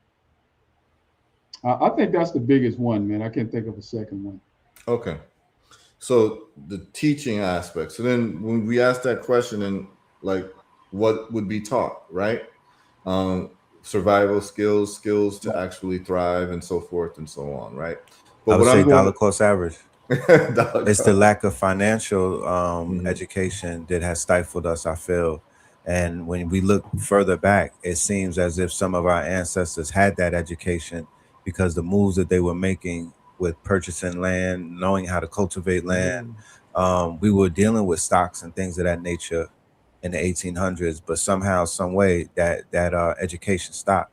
B: I think that's the biggest one, man. I can't think of a second one.
A: Okay, so the teaching aspect. So then, when we ask that question, and like, what would be taught, right? Um, Survival skills, skills to actually thrive, and so forth and so on, right? But
C: I would
A: what
C: say
A: I'm going
C: dollar cost average.
A: to dollar
C: It's the
A: cost.
C: lack of financial
A: Mhm.
C: education that has stifled us, I feel. And when we look further back, it seems as if some of our ancestors had that education because the moves that they were making with purchasing land, knowing how to cultivate land, we were dealing with stocks and things of that nature in the 1800s. But somehow, some way, that education stopped.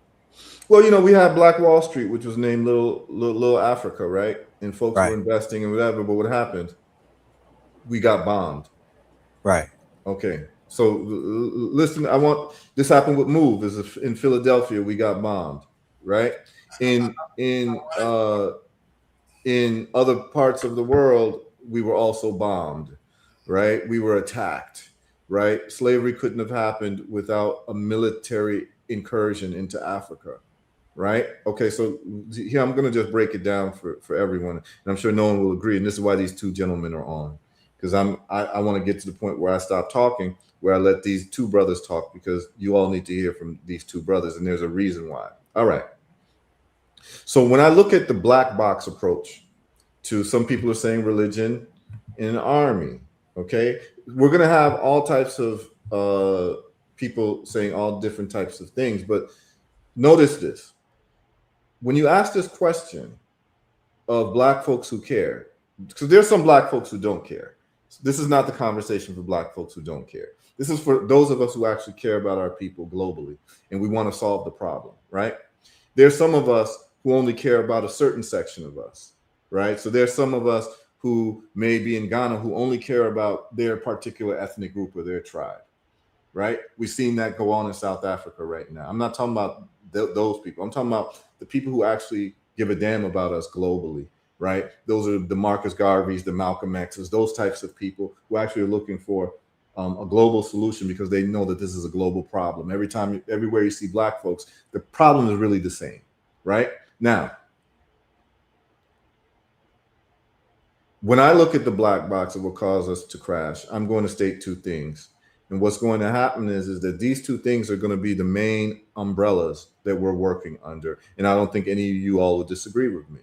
A: Well, we had Black Wall Street, which was named Little Africa, right? And folks were
C: Right,
A: investing and whatever. But what happened? We got bombed.
C: right.
A: Okay, so listen. I want this happened with Move. Is in Philadelphia, we got bombed, right? In in uh, in other parts of the world, we were also bombed, right? We were attacked, right? Slavery couldn't have happened without a military incursion into Africa, right? Okay, so here I'm going to just break it down for everyone, and I'm sure no one will agree. And this is why these two gentlemen are on, because I want to get to the point where I stop talking, where I let these two brothers talk, because you all need to hear from these two brothers, and there's a reason why. All right. So when I look at the black box approach to, some people are saying, religion in an army, okay, we're going to have all types of people saying all different types of things, but notice this. When you ask this question of black folks who care, because there's some black folks who don't care. This is not the conversation for black folks who don't care. This is for those of us who actually care about our people globally, and we want to solve the problem, right? There's some of us who only care about a certain section of us, right? So there's some of us who may be in Ghana who only care about their particular ethnic group or their tribe, right? We've seen that go on in South Africa right now. I'm not talking about those people. I'm talking about the people who actually give a damn about us globally, right? Those are the Marcus Garveys, the Malcolm X's, those types of people who actually are looking for a global solution, because they know that this is a global problem. Everywhere you see black folks, the problem is really the same, right? Now, when I look at the black box of what caused us to crash, I'm going to state two things. And what's going to happen is that these two things are going to be the main umbrellas that we're working under. And I don't think any of you all would disagree with me,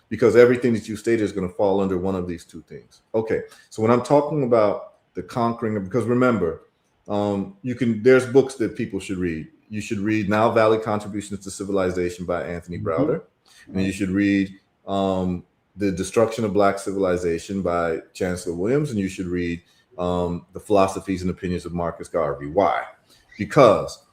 A: because everything that you stated is going to fall under one of these two things. Okay, so when I'm talking about the conquering, because remember, there's books that people should read. You should read Now Valley Contributions to Civilization by Anthony Browder. And you should read The Destruction of Black Civilization by Chancellor Williams. And you should read The Philosophies and Opinions of Marcus Garvey. Why? Because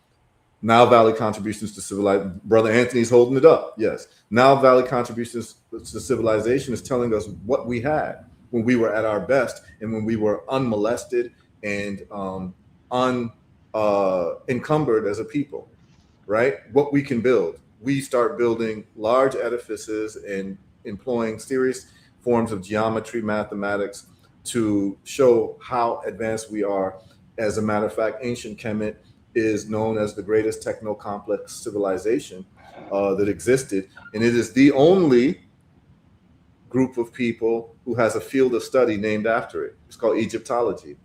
A: Now Valley Contributions to Civilization, Brother Anthony's holding it up. Yes. Now Valley Contributions to Civilization is telling us what we had when we were at our best, and when we were unmolested and unencumbered as a people, right? What we can build. We start building large edifices and employing serious forms of geometry, mathematics, to show how advanced we are. As a matter of fact, ancient Kemet is known as the greatest techno-complex civilization that existed. And it is the only group of people who has a field of study named after it. It's called Egyptology.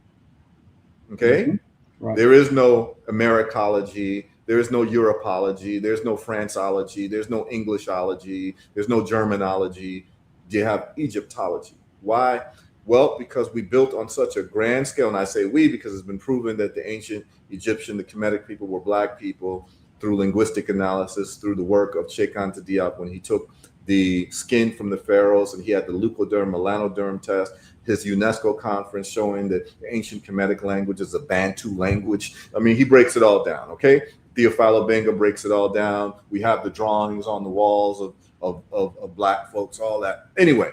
A: Okay?
B: Mm-hmm. Right.
A: There is no Americology, there is no Europology, there's no Franceology, there's no Englishology, there's no Germanology. You have Egyptology. Why? Well, because we built on such a grand scale, and I say we because it's been proven that the ancient Egyptian, the Kemetic people, were black people through linguistic analysis, through the work of Cheikh Anta Diop, when he took the skin from the pharaohs and he had the leucoderm, melanoderm test, his UNESCO conference showing that the ancient Kemetic language is a Bantu language. I mean, he breaks it all down, okay? Theophilo Benga breaks it all down. We have the drawings on the walls of black folks, all that. Anyway,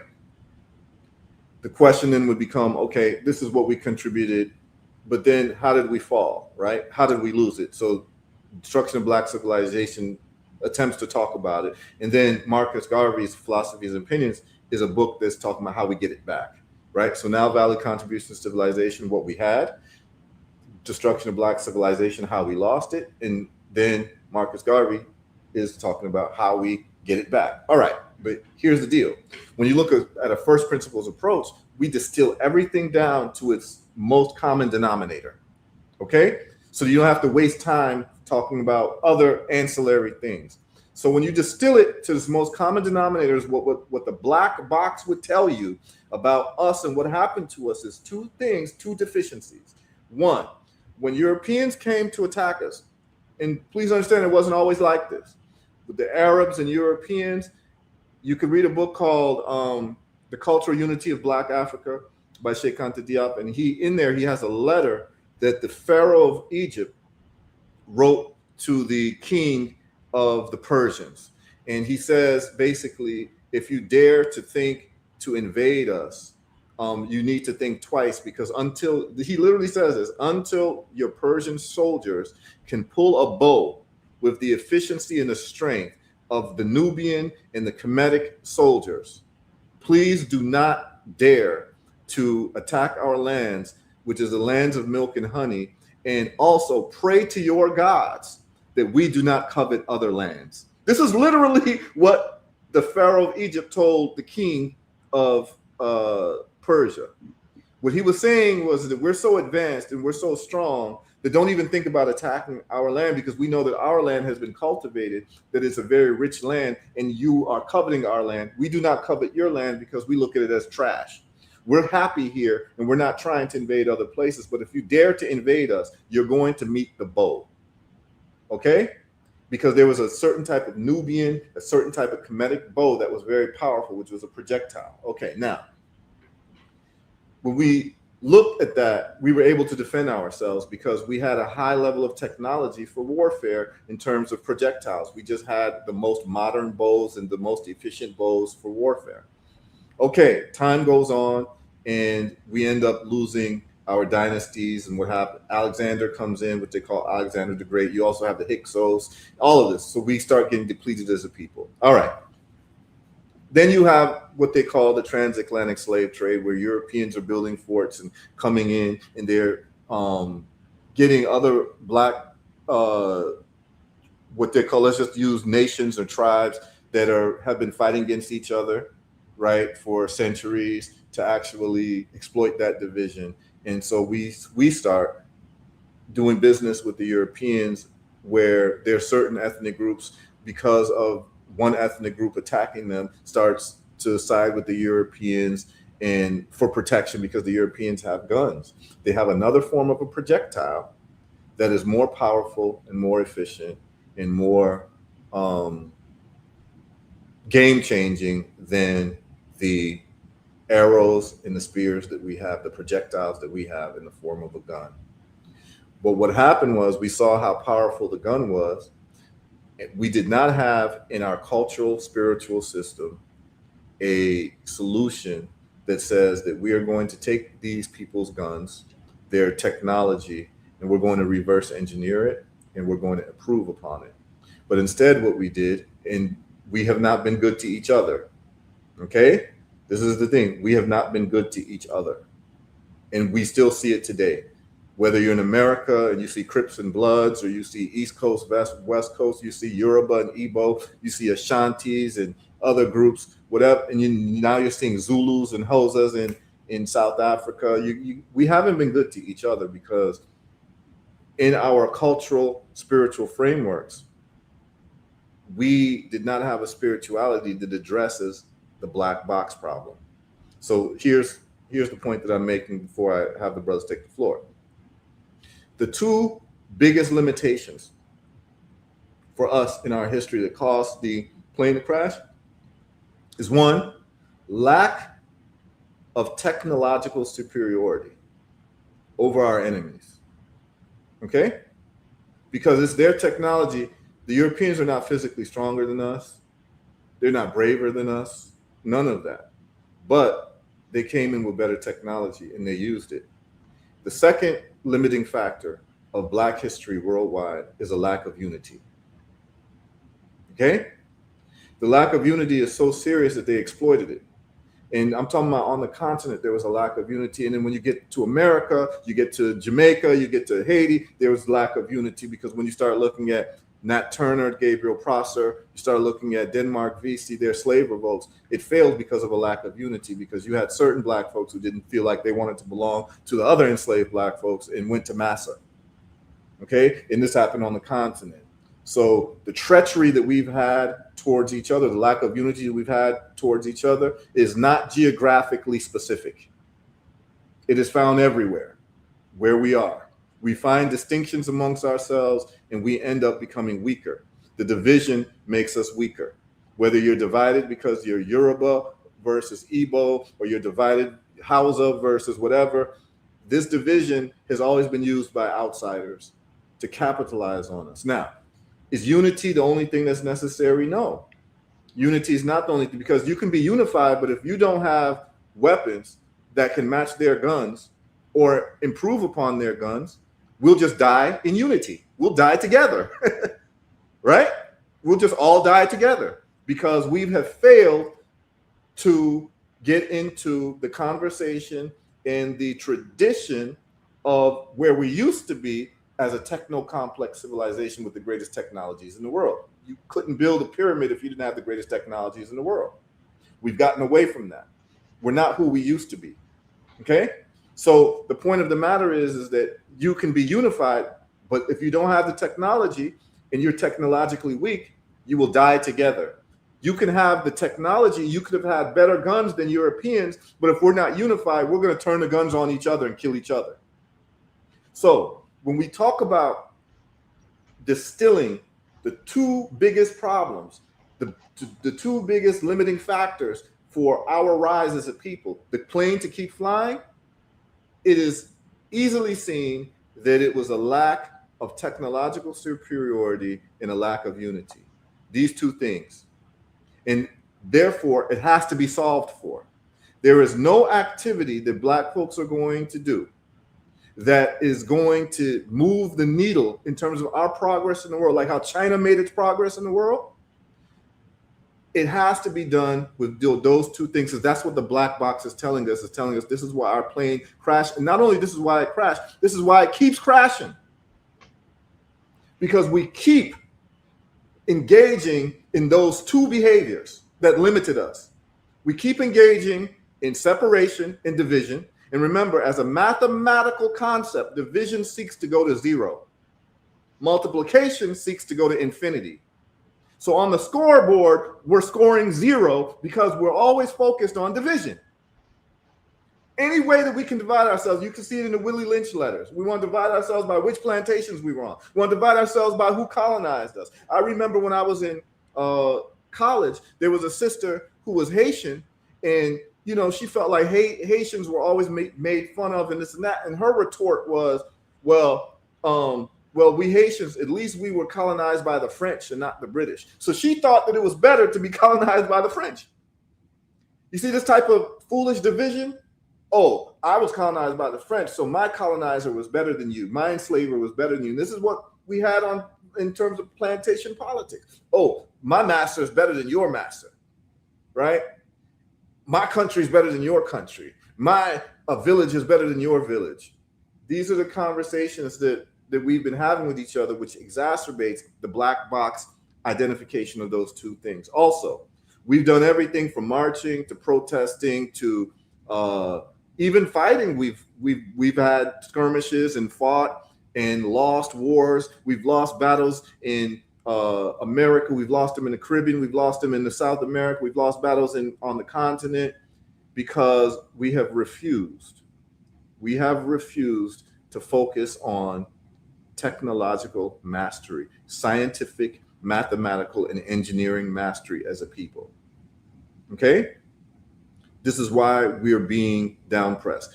A: the question then would become, okay, this is what we contributed, but then how did we fall, right? How did we lose it? So Destruction of Black Civilization attempts to talk about it. And then Marcus Garvey's Philosophies and Opinions is a book that's talking about how we get it back, right? So now Valley Contribution to Civilization, what we had, Destruction of Black Civilization, how we lost it, and then Marcus Garvey is talking about how we get it back. All right, but here's the deal. When you look at a first principles approach, we distill everything down to its most common denominator, okay? So you don't have to waste time talking about other ancillary things. So when you distill it to its most common denominators, what the black box would tell you about us and what happened to us is two things, two deficiencies. One, when Europeans came to attack us, and please understand it wasn't always like this. With the Arabs and Europeans, you could read a book called The Cultural Unity of Black Africa by Sheikh Anta Diop, and he has a letter that the Pharaoh of Egypt wrote to the king of the Persians. And he says, basically, if you dare to think to invade us, you need to think twice, because he literally says this, until your Persian soldiers can pull a bow with the efficiency and the strength of the Nubian and the Kemetic soldiers, please do not dare to attack our lands, which is the lands of milk and honey, and also pray to your gods that we do not covet other lands. This is literally what the Pharaoh of Egypt told the king of Persia. What he was saying was that we're so advanced and we're so strong that don't even think about attacking our land, because we know that our land has been cultivated, that it's a very rich land, and you are coveting our land. We do not covet your land because we look at it as trash. We're happy here and we're not trying to invade other places, but if you dare to invade us, you're going to meet the bow. Okay? Because there was a certain type of Nubian, a certain type of Kemetic bow that was very powerful, which was a projectile. Okay, now, when we looked at that, we were able to defend ourselves because we had a high level of technology for warfare in terms of projectiles. We just had the most modern bows and the most efficient bows for warfare. Okay, time goes on and we end up losing our dynasties, and what happened? Alexander comes in, what they call Alexander the Great. You also have the Hyksos, all of this. So we start getting depleted as a people. All right. Then you have what they call the transatlantic slave trade, where Europeans are building forts and coming in, and they're getting other black, what they call, let's just use nations or tribes that have been fighting against each other, right, for centuries, to actually exploit that division. And so we start doing business with the Europeans, where there are certain ethnic groups, because of one ethnic group attacking them, starts to side with the Europeans and for protection, because the Europeans have guns. They have another form of a projectile that is more powerful and more efficient and more game-changing than the arrows and the spears that we have, the projectiles that we have in the form of a gun. But what happened was, we saw how powerful the gun was. We did not have in our cultural, spiritual system a solution that says that we are going to take these people's guns, their technology, and we're going to reverse engineer it, and we're going to improve upon it. But instead, what we did, and we have not been good to each other, okay? This is the thing. We have not been good to each other. And we still see it today. Whether you're in America and you see Crips and Bloods, or you see East Coast, West Coast, you see Yoruba and Igbo, you see Ashantis and other groups, whatever. And now you're seeing Zulus and Xhosas in South Africa. We haven't been good to each other, because in our cultural, spiritual frameworks, we did not have a spirituality that addresses the black box problem. So here's the point that I'm making before I have the brothers take the floor. The two biggest limitations for us in our history that caused the plane to crash is, one, lack of technological superiority over our enemies. Okay? Because it's their technology. The Europeans are not physically stronger than us. They're not braver than us. None of that. But they came in with better technology and they used it. The second limiting factor of Black history worldwide is a lack of unity. Okay? The lack of unity is so serious that they exploited it. And I'm talking about on the continent, there was a lack of unity. And then when you get to America, you get to Jamaica, you get to Haiti, there was lack of unity, because when you start looking at Nat Turner, Gabriel Prosser, you start looking at Denmark Vesey, their slave revolts, it failed because of a lack of unity, because you had certain Black folks who didn't feel like they wanted to belong to the other enslaved Black folks and went to massa. Okay? And this happened on the continent. So the treachery that we've had towards each other, the lack of unity that we've had towards each other, is not geographically specific. It is found everywhere where we are. We find distinctions amongst ourselves and we end up becoming weaker. The division makes us weaker. Whether you're divided because you're Yoruba versus Igbo, or you're divided Hausa versus whatever, this division has always been used by outsiders to capitalize on us. Now, is unity the only thing that's necessary? No. Unity is not the only thing, because you can be unified, but if you don't have weapons that can match their guns or improve upon their guns, we'll just die in unity. We'll die together, right? We'll just all die together because we have failed to get into the conversation and the tradition of where we used to be as a techno-complex civilization with the greatest technologies in the world. You couldn't build a pyramid if you didn't have the greatest technologies in the world. We've gotten away from that. We're not who we used to be, okay? So the point of the matter is that you can be unified, but if you don't have the technology and you're technologically weak, you will die together. You can have the technology, you could have had better guns than Europeans, but if we're not unified, we're gonna turn the guns on each other and kill each other. So when we talk about distilling the two biggest problems, the two biggest limiting factors for our rise as a people, the plane to keep flying, it is easily seen that it was a lack of technological superiority and a lack of unity. These two things. And therefore, it has to be solved for. There is no activity that Black folks are going to do that is going to move the needle in terms of our progress in the world, like how China made its progress in the world. It has to be done with those two things, because that's what the black box is telling us. It's telling us this is why our plane crashed. And not only this is why it crashed, this is why it keeps crashing. Because we keep engaging in those two behaviors that limited us. We keep engaging in separation and division. And remember, as a mathematical concept, division seeks to go to zero. Multiplication seeks to go to infinity. So on the scoreboard, we're scoring zero because we're always focused on division. Any way that we can divide ourselves, you can see it in the Willie Lynch letters. We want to divide ourselves by which plantations we were on. We want to divide ourselves by who colonized us. I remember when I was in college, there was a sister who was Haitian, and you know, she felt like Haitians were always made fun of and this and that. And her retort was, well, we Haitians, at least we were colonized by the French and not the British. So she thought that it was better to be colonized by the French. You see this type of foolish division? Oh, I was colonized by the French, so my colonizer was better than you. My enslaver was better than you. And this is what we had in terms of plantation politics. Oh, my master is better than your master, right? My country is better than your country. My village is better than your village. These are the conversations that we've been having with each other, which exacerbates the black box identification of those two things. Also, we've done everything from marching to protesting to even fighting. We've had skirmishes and fought and lost wars. We've lost battles in America. We've lost them in the Caribbean. We've lost them in the South America. We've lost battles on the continent because we have refused. We have refused to focus on technological mastery, scientific, mathematical, and engineering mastery as a people. Okay? This is why we are being downpressed.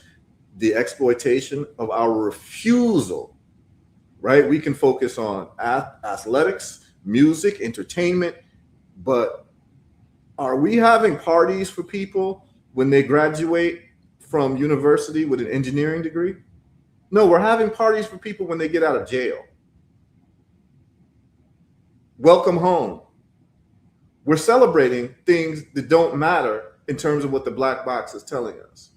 A: The exploitation of our refusal, right? We can focus on athletics, music, entertainment, but Are we having parties for people when they graduate from university with an engineering degree? No, we're having parties for people when they get out of jail. Welcome home. We're celebrating things that don't matter in terms of what the black box is telling us.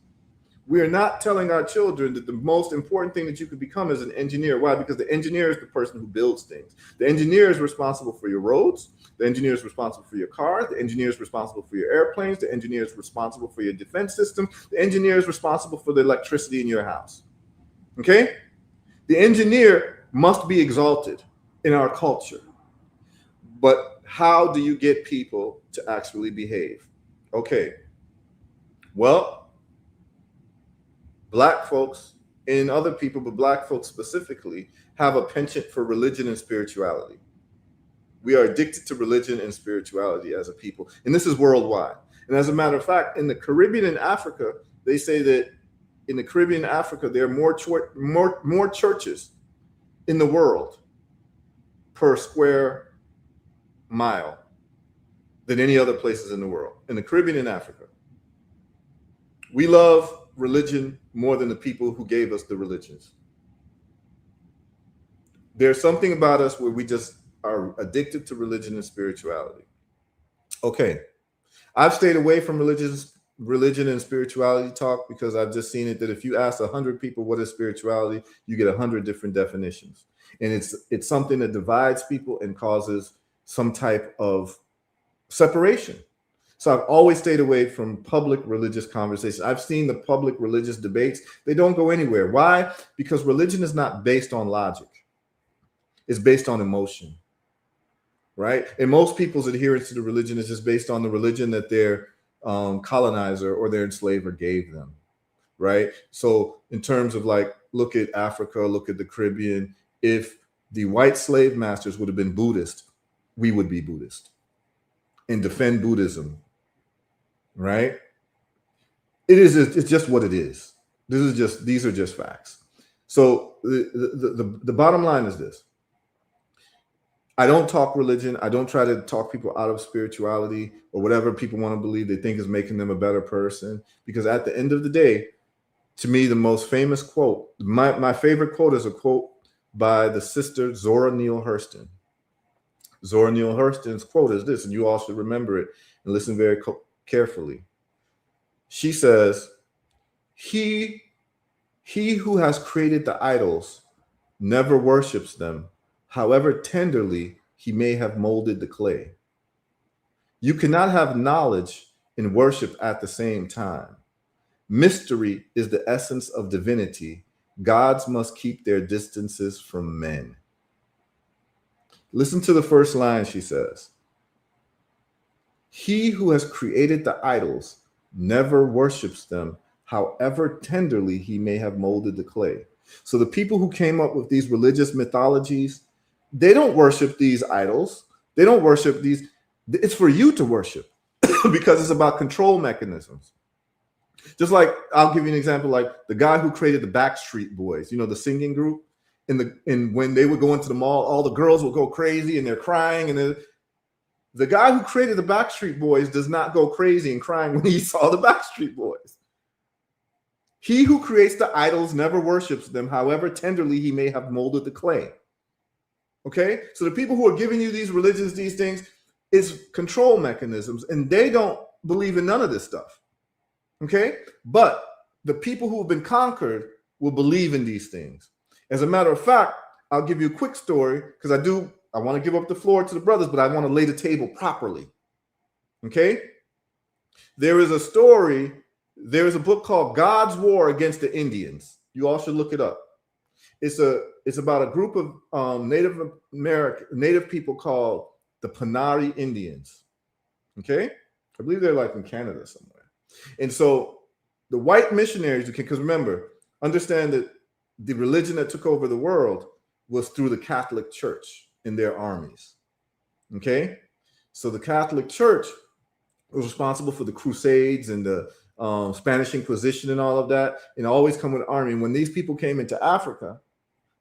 A: We are not telling our children that the most important thing that you could become is an engineer. Why? Because the engineer is the person who builds things. The engineer is responsible for your roads. The engineer is responsible for your cars. The engineer is responsible for your airplanes. The engineer is responsible for your defense system. The engineer is responsible for the electricity in your house. Okay? The engineer must be exalted in our culture. But how do you get people to actually behave? Okay. Well, black folks and other people, but black folks specifically, have a penchant for religion and spirituality. We are addicted to religion and spirituality as a people. And this is worldwide. And as a matter of fact, in the Caribbean and Africa, they say that in the Caribbean and Africa, there are more churches in the world per square mile than any other places in the world. In the Caribbean and Africa, we love religion more than the people who gave us the religions. There's something about us where we just are addicted to religion and spirituality. Okay, I've stayed away from religion and spirituality talk because I've just seen it that if you ask 100 people what is spirituality, you get 100 different definitions. And it's something that divides people and causes some type of separation. So I've always stayed away from public religious conversations. I've seen the public religious debates. They don't go anywhere. Why? Because religion is not based on logic. It's based on emotion, right? And most people's adherence to the religion is just based on the religion that their colonizer or their enslaver gave them, right? So in terms of like, look at Africa, look at the Caribbean. If the white slave masters would have been Buddhist, we would be Buddhist and defend Buddhism. Right? It's just what it is. These are just facts. So the bottom line is this. I don't talk religion. I don't try to talk people out of spirituality or whatever people want to believe they think is making them a better person. Because at the end of the day, to me, the most famous quote, my favorite quote is a quote by the sister Zora Neale Hurston. Zora Neale Hurston's quote is this, and you all should remember it and listen very carefully. She says, he who has created the idols never worships them, however tenderly he may have molded the clay. You cannot have knowledge and worship at the same time. Mystery is the essence of divinity. Gods must keep their distances from men. Listen to the first line she says. He who has created the idols never worships them, however tenderly he may have molded the clay. So the people who came up with these religious mythologies, they don't worship these idols. They don't worship these. It's for you to worship because it's about control mechanisms. Just like, I'll give you an example, like the guy who created the Backstreet Boys, you know, the singing group. And when they would go into the mall, all the girls would go crazy and they're crying. And the guy who created the Backstreet Boys does not go crazy and crying when he saw the Backstreet Boys. He who creates the idols never worships them, however tenderly he may have molded the clay. Okay? So the people who are giving you these religions, these things, is control mechanisms, and they don't believe in none of this stuff. Okay? But the people who have been conquered will believe in these things. As a matter of fact, I'll give you a quick story because I want to give up the floor to the brothers, but I want to lay the table properly. Okay? There is a story, there is a book called God's War Against the Indians. You all should look it up. It's about a group of Native people called the Panari Indians. Okay? I believe they're like in Canada somewhere. And so the white missionaries, because remember, understand that the religion that took over the world was through the Catholic Church in their armies. Okay? So the Catholic Church was responsible for the Crusades and the Spanish Inquisition and all of that, and always come with an army. And when these people came into Africa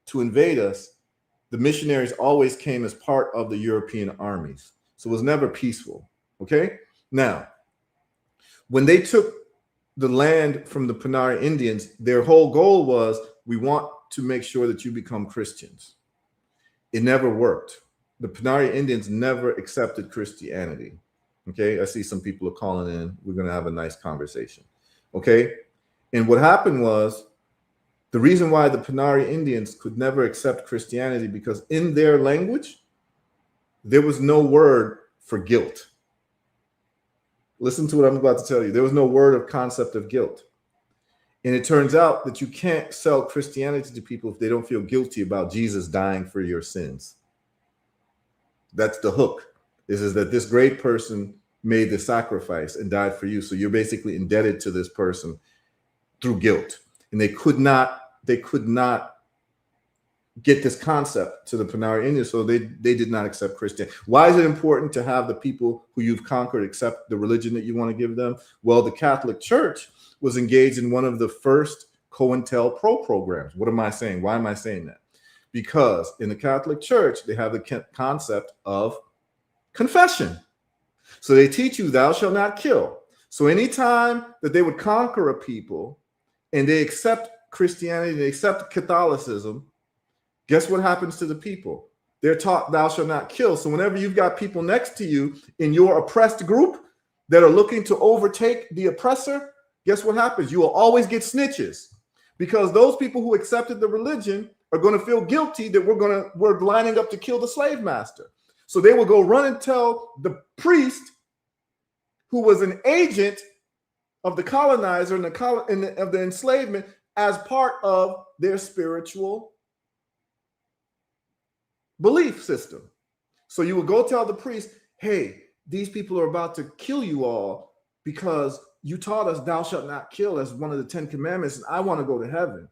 A: to invade us, the missionaries always came as part of the European armies. So it was never peaceful. Okay? Now, when they took the land from the Panari Indians, their whole goal was, we want to make sure that you become Christians. It never worked. The Panari Indians never accepted Christianity. Okay, I see some people are calling in. We're going to have a nice conversation. Okay, and what happened was, the reason why the Panari Indians could never accept Christianity, because in their language, there was no word for guilt. Listen to what I'm about to tell you. There was no word of concept of guilt. And it turns out that you can't sell Christianity to people if they don't feel guilty about Jesus dying for your sins. That's the hook, is that this great person made the sacrifice and died for you. So you're basically indebted to this person through guilt. And they could not get this concept to the Panari Indians, so they did not accept Christianity. Why is it important to have the people who you've conquered accept the religion that you want to give them? Well, the Catholic Church was engaged in one of the first COINTELPRO programs. What am I saying? Why am I saying that? Because in the Catholic Church, they have the concept of confession. So they teach you, thou shalt not kill. So anytime that they would conquer a people and they accept Christianity, they accept Catholicism, guess what happens to the people? They're taught, thou shalt not kill. So whenever you've got people next to you in your oppressed group that are looking to overtake the oppressor, guess what happens? You will always get snitches, because those people who accepted the religion are going to feel guilty that we're lining up to kill the slave master. So they will go run and tell the priest, who was an agent of the colonizer and of the enslavement, as part of their spiritual belief system. So you will go tell the priest, hey, these people are about to kill you all because you taught us thou shalt not kill as one of the 10 commandments, and I want to go to heaven.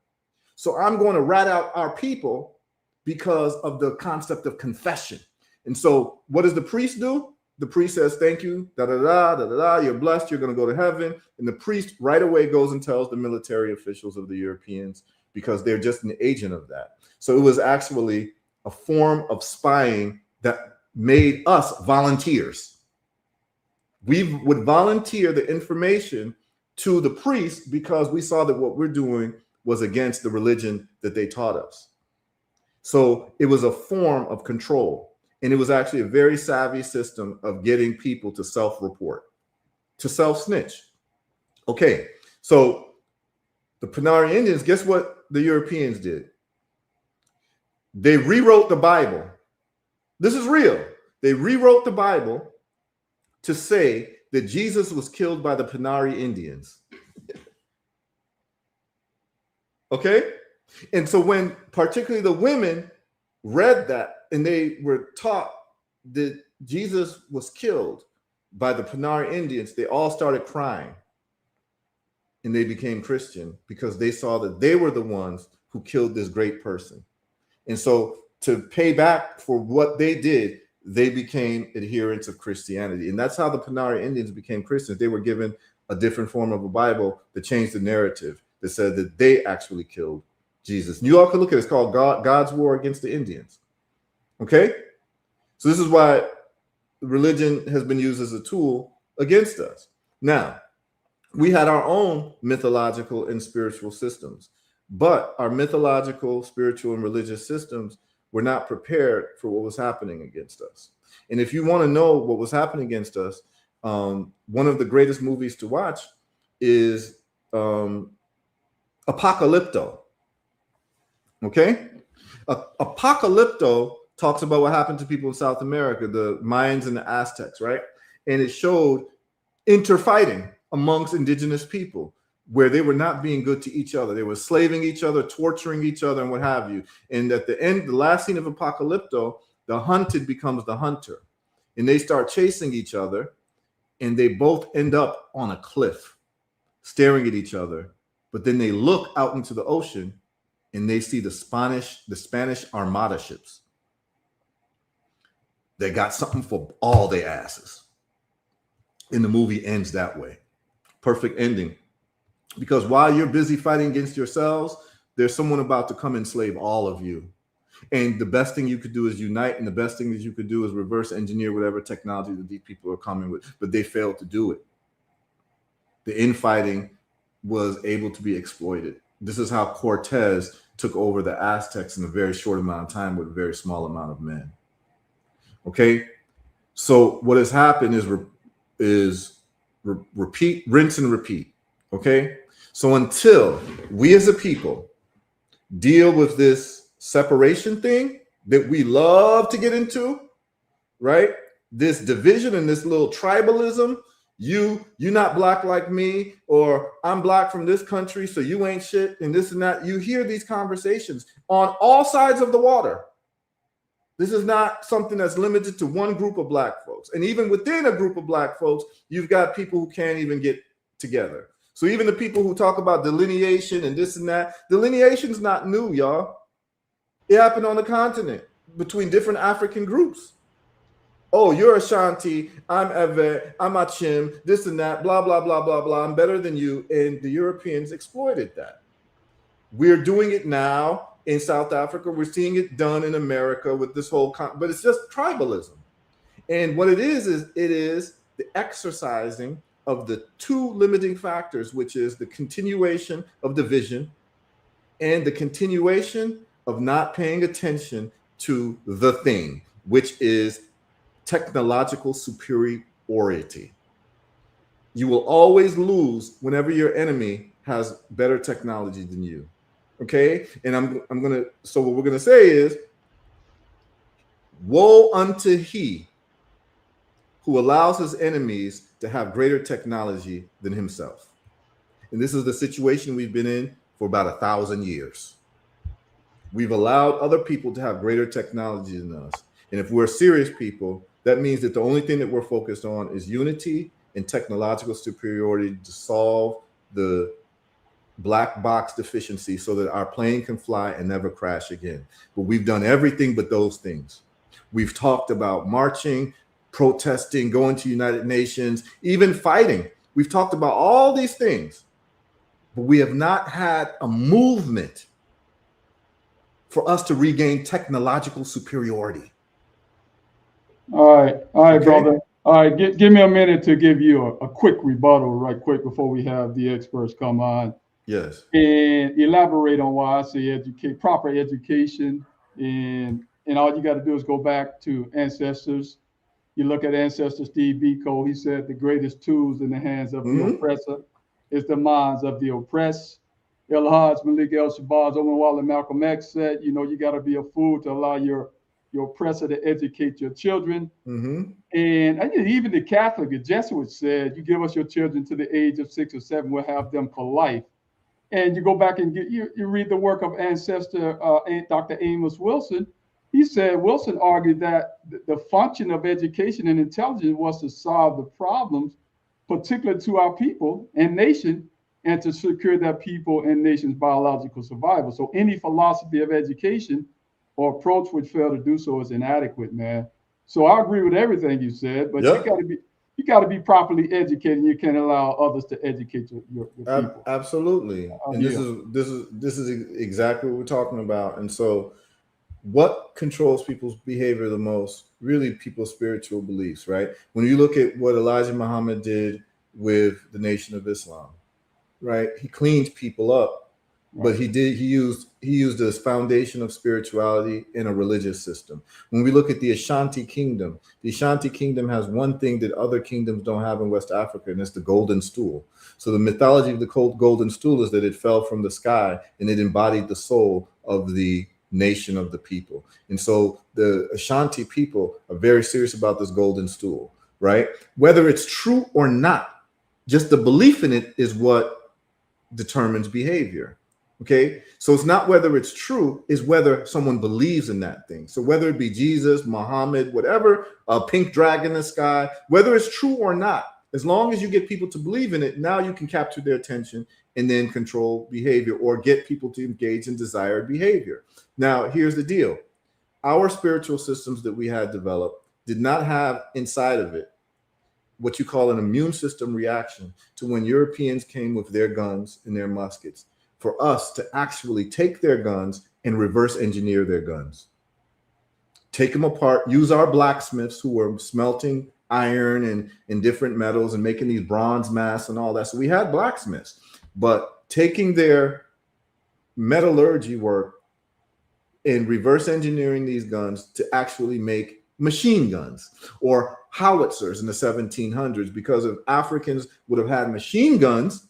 A: So I'm going to rat out our people because of the concept of confession. And so what does the priest do? The priest says, thank you, you're blessed, you're going to go to heaven. And the priest right away goes and tells the military officials of the Europeans, because they're just an agent of that. So it was actually a form of spying that made us volunteers. We would volunteer the information to the priest because we saw that what we're doing was against the religion that they taught us. So it was a form of control. And it was actually a very savvy system of getting people to self-report, to self-snitch. Okay, so the Panari Indians, guess what the Europeans did? They rewrote the Bible. This is real. They rewrote the Bible to say that Jesus was killed by the Panari Indians. Okay? And so when particularly the women read that, and they were taught that Jesus was killed by the Panari Indians, they all started crying. And they became Christian because they saw that they were the ones who killed this great person. And so to pay back for what they did, they became adherents of Christianity. And that's how the Panari Indians became Christians. They were given a different form of a Bible that changed the narrative, that said that they actually killed Jesus. And you all can look at it. It's called God's War Against the Indians. Okay? So this is why religion has been used as a tool against us. Now, we had our own mythological and spiritual systems, but our mythological, spiritual, and religious systems were not prepared for what was happening against us. And if you want to know what was happening against us, one of the greatest movies to watch is Apocalypto. Okay? Apocalypto talks about what happened to people in South America, the Mayans and the Aztecs, right? And it showed interfighting amongst indigenous people, where they were not being good to each other. They were slaving each other, torturing each other, and what have you. And at the end, the last scene of Apocalypto, the hunted becomes the hunter. And they start chasing each other, and they both end up on a cliff, staring at each other. But then they look out into the ocean, and they see the Spanish Armada ships. They got something for all their asses. And the movie ends that way. Perfect ending. Because while you're busy fighting against yourselves, there's someone about to come enslave all of you. And the best thing you could do is unite, and the best thing that you could do is reverse engineer whatever technology that these people are coming with. But they failed to do it. The infighting was able to be exploited. This is how Cortez took over the Aztecs in a very short amount of time with a very small amount of men. Okay, so what has happened is repeat, rinse and repeat. Okay, so until we as a people deal with this separation thing that we love to get into, right? This division and this little tribalism. You not black like me, or I'm black from this country, so you ain't shit, and this and that. You hear these conversations on all sides of the water. This is not something that's limited to one group of black folks. And even within a group of black folks, you've got people who can't even get together. So even the people who talk about delineation and this and that, delineation's not new, y'all. It happened on the continent between different African groups. Oh, you're Ashanti, I'm Evet, I'm Achim, this and that, blah, blah, blah, blah, blah. I'm better than you. And the Europeans exploited that. We're doing it now in South Africa. We're seeing it done in America with this whole, but it's just tribalism. And what it is the exercising of the two limiting factors, which is the continuation of division and the continuation of not paying attention to the thing, which is technological superiority. You will always lose whenever your enemy has better technology than you. Okay? And so what we're gonna say is, woe unto he who allows his enemies to have greater technology than himself. And this is the situation we've been in for about 1,000 years. We've allowed other people to have greater technology than us. And if we're serious people, that means that the only thing that we're focused on is unity and technological superiority to solve the black box deficiency so that our plane can fly and never crash again. But we've done everything but those things. We've talked about marching, protesting, going to United Nations, even fighting. We've talked about all these things, but we have not had a movement for us to regain technological superiority.
B: All right,
A: Okay.
B: brother. All right, give me a minute to give you a quick rebuttal right quick before we have the experts come on.
A: Yes.
B: And elaborate on why I say proper education. And all you got to do is go back to ancestors. You look at ancestor Steve Biko, he said the greatest tools in the hands of the oppressor is the minds of the oppressed. El-Hajj Malik El-Shabazz, Owen Wall, and Malcolm X said, you got to be a fool to allow your oppressor to educate your children. And even the Catholic, the Jesuits said, you give us your children to the age of 6 or 7, we'll have them for life. And you go back and you read the work of ancestor Dr. Amos Wilson. He said, Wilson argued that the function of education and intelligence was to solve the problems, particularly to our people and nation, and to secure that people and nation's biological survival. So any philosophy of education or approach which fail to do so is inadequate, man. So I agree with everything you said, but you got to be properly educated. And you can't allow others to educate your people.
A: Absolutely. And this is exactly what we're talking about. And so what controls people's behavior the most? Really, people's spiritual beliefs, right? When you look at what Elijah Muhammad did with the Nation of Islam, right? He cleaned people up, but he used this foundation of spirituality in a religious system. When we look at the Ashanti Kingdom has one thing that other kingdoms don't have in West Africa, and it's the golden stool. So the mythology of the golden stool is that it fell from the sky and it embodied the soul of the nation of the people. And so the Ashanti people are very serious about this golden stool, right? Whether it's true or not, just the belief in it is what determines behavior. Okay, so it's not whether it's true, is whether someone believes in that thing. So whether it be Jesus, Muhammad, whatever, a pink dragon in the sky, whether it's true or not, as long as you get people to believe in it, now you can capture their attention and then control behavior or get people to engage in desired behavior. Now, here's the deal. Our spiritual systems that we had developed did not have inside of it what you call an immune system reaction to when Europeans came with their guns and their muskets, for us to actually take their guns and reverse engineer their guns. Take them apart, use our blacksmiths who were smelting iron and different metals and making these bronze masks and all that. So we had blacksmiths, but taking their metallurgy work and reverse engineering these guns to actually make machine guns or howitzers in the 1700s, because if Africans would have had machine guns,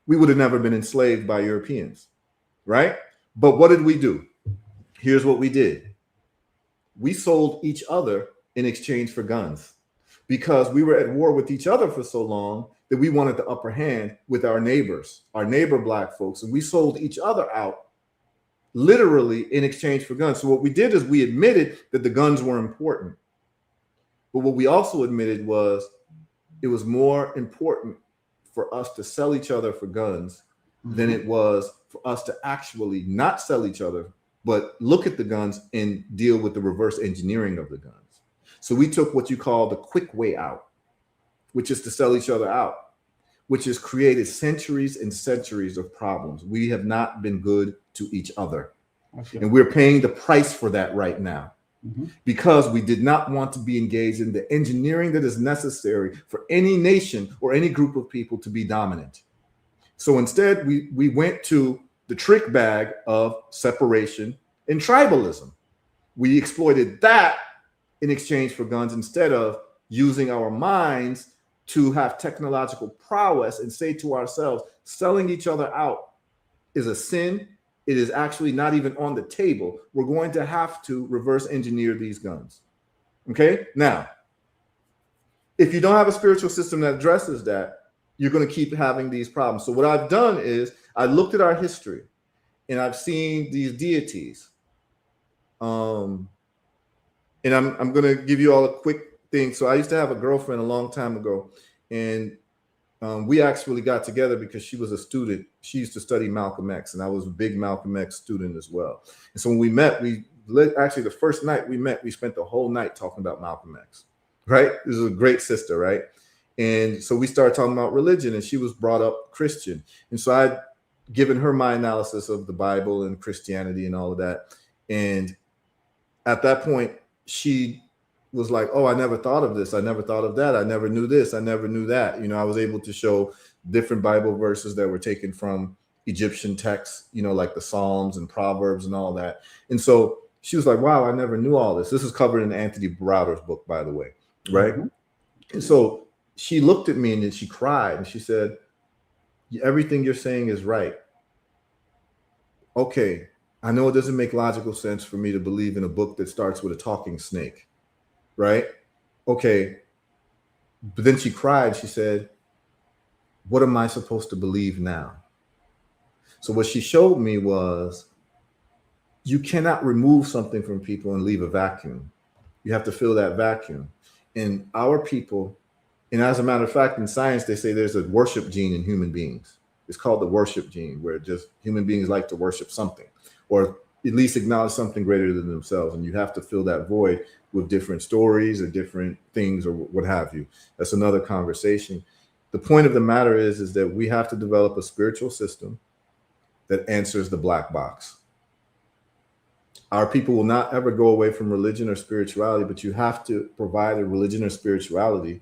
A: we would have never been enslaved by Europeans, right? But what did we do? Here's what we did. We sold each other in exchange for guns, because we were at war with each other for so long that we wanted the upper hand with our neighbors, our neighbor black folks, and we sold each other out literally in exchange for guns. So what we did is we admitted that the guns were important, but what we also admitted was it was more important for us to sell each other for guns than it was for us to actually not sell each other, but look at the guns and deal with the reverse engineering of the guns. So we took what you call the quick way out, which is to sell each other out, which has created centuries and centuries of problems. We have not been good to each other. Okay. And we're paying the price for that right now, because we did not want to be engaged in the engineering that is necessary for any nation or any group of people to be dominant. So instead, we went to the trick bag of separation and tribalism. We exploited that in exchange for guns instead of using our minds to have technological prowess and say to ourselves, selling each other out is a sin. It is actually not even on the table. We're going to have to reverse engineer these guns. Okay? Now, if you don't have a spiritual system that addresses that, you're going to keep having these problems. So what I've done is I looked at our history and I've seen these deities. And I'm going to give you all a quick thing. So I used to have a girlfriend a long time ago, and we actually got together because she was a student. She used to study Malcolm X, and I was a big Malcolm X student as well. And so when we met, actually the first night we met, we spent the whole night talking about Malcolm X, right? This is a great sister, right? And so we started talking about religion, and she was brought up Christian. And so I'd given her my analysis of the Bible and Christianity and all of that. And at that point, she was like, oh, I never thought of this. I never thought of that. I never knew this. I never knew that. You know, I was able to show different Bible verses that were taken from Egyptian texts, you know, like the Psalms and Proverbs and all that. And so she was like, wow, I never knew all this. This is covered in Anthony Browder's book, by the way. Right. And so she looked at me and then she cried and she said, everything you're saying is right. Okay. I know it doesn't make logical sense for me to believe in a book that starts with a talking snake. Right? Okay. But then she cried. She said, what am I supposed to believe now? So what she showed me was you cannot remove something from people and leave a vacuum. You have to fill that vacuum. And our people, and as a matter of fact, in science, they say there's a worship gene in human beings. It's called the worship gene, where just human beings like to worship something, or at least acknowledge something greater than themselves. And you have to fill that void with different stories or different things or what have you. That's another conversation. The point of the matter is that we have to develop a spiritual system that answers the black box. Our people will not ever go away from religion or spirituality, but you have to provide a religion or spirituality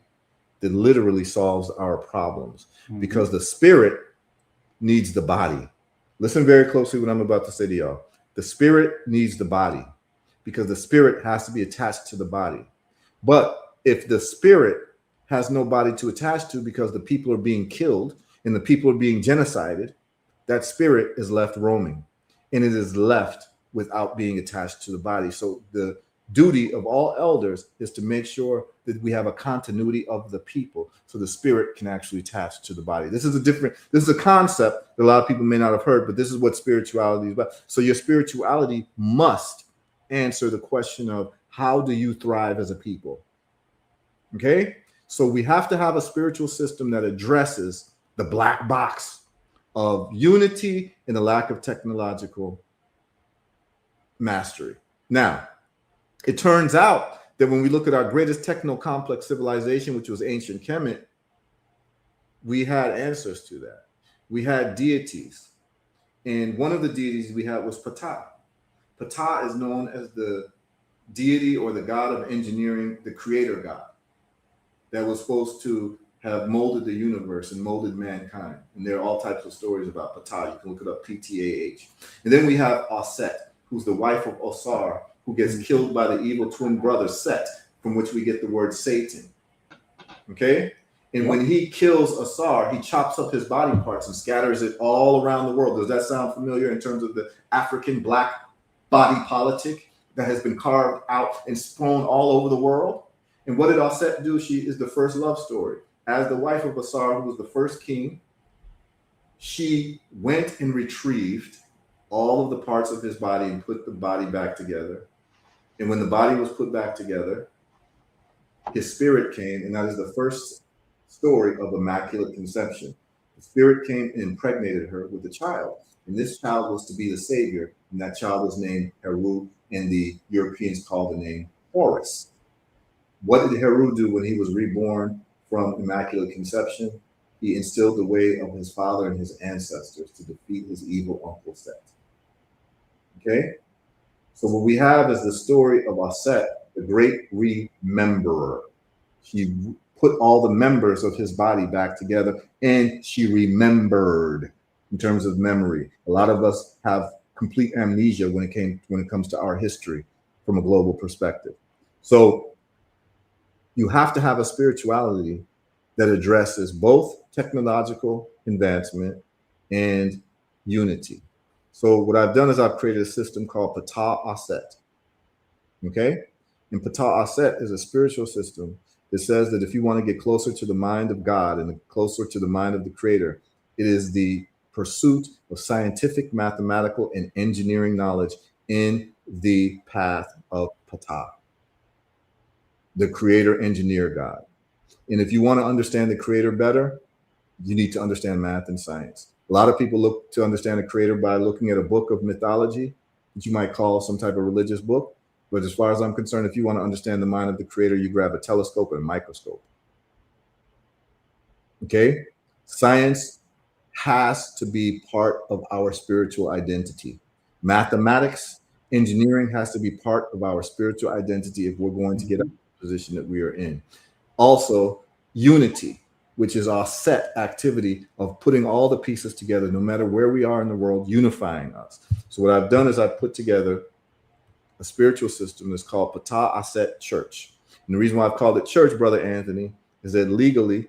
A: that literally solves our problems, because the spirit needs the body. Listen very closely what I'm about to say to y'all. The spirit needs the body, because the spirit has to be attached to the body. But if the spirit has no body to attach to because the people are being killed and the people are being genocided, that spirit is left roaming, and it is left without being attached to the body. So the duty of all elders is to make sure that we have a continuity of the people so the spirit can actually attach to the body. This is a concept that a lot of people may not have heard, but this is what spirituality is about. So your spirituality must answer the question of how do you thrive as a people? Okay? So we have to have a spiritual system that addresses the black box of unity and the lack of technological mastery. Now, it turns out that when we look at our greatest techno-complex civilization, which was ancient Kemet, we had answers to that. We had deities. And one of the deities we had was Ptah. Ptah is known as the deity or the god of engineering, the creator god that was supposed to have molded the universe and molded mankind. And there are all types of stories about Ptah. You can look it up, Ptah. And then we have Aset, who's the wife of Osar, who gets killed by the evil twin brother Set, from which we get the word Satan. Okay? And when he kills Asar, he chops up his body parts and scatters it all around the world. Does that sound familiar in terms of the African black body politic that has been carved out and strewn all over the world? And what did Aset do? She is the first love story. As the wife of Asar, who was the first king, she went and retrieved all of the parts of his body and put the body back together. And when the body was put back together, his spirit came, and that is the first story of immaculate conception. The spirit came and impregnated her with a child, and this child was to be the savior, and that child was named HERU, and the Europeans called the name Horus. What did HERU do when he was reborn from immaculate conception? He instilled the way of his father and his ancestors to defeat his evil uncle Set. Okay? So what we have is the story of Aset, the great rememberer. She put all the members of his body back together, and she remembered in terms of memory. A lot of us have complete amnesia when it comes to our history from a global perspective. So you have to have a spirituality that addresses both technological advancement and unity. So what I've done is I've created a system called Ptah Aset. Okay? And Ptah Aset is a spiritual system that says that if you want to get closer to the mind of God and closer to the mind of the creator, it is the pursuit of scientific, mathematical, and engineering knowledge in the path of Ptah, the creator engineer God. And if you want to understand the creator better, you need to understand math and science. A lot of people look to understand the creator by looking at a book of mythology that you might call some type of religious book. But as far as I'm concerned, if you want to understand the mind of the creator, you grab a telescope and a microscope. Okay? Science has to be part of our spiritual identity. Mathematics, engineering has to be part of our spiritual identity if we're going to get out of the position that we are in. Also, unity, which is our set activity of putting all the pieces together, no matter where we are in the world, unifying us. So what I've done is I've put together a spiritual system that's called Ptah Aset Church. And the reason why I've called it church, Brother Anthony, is that legally,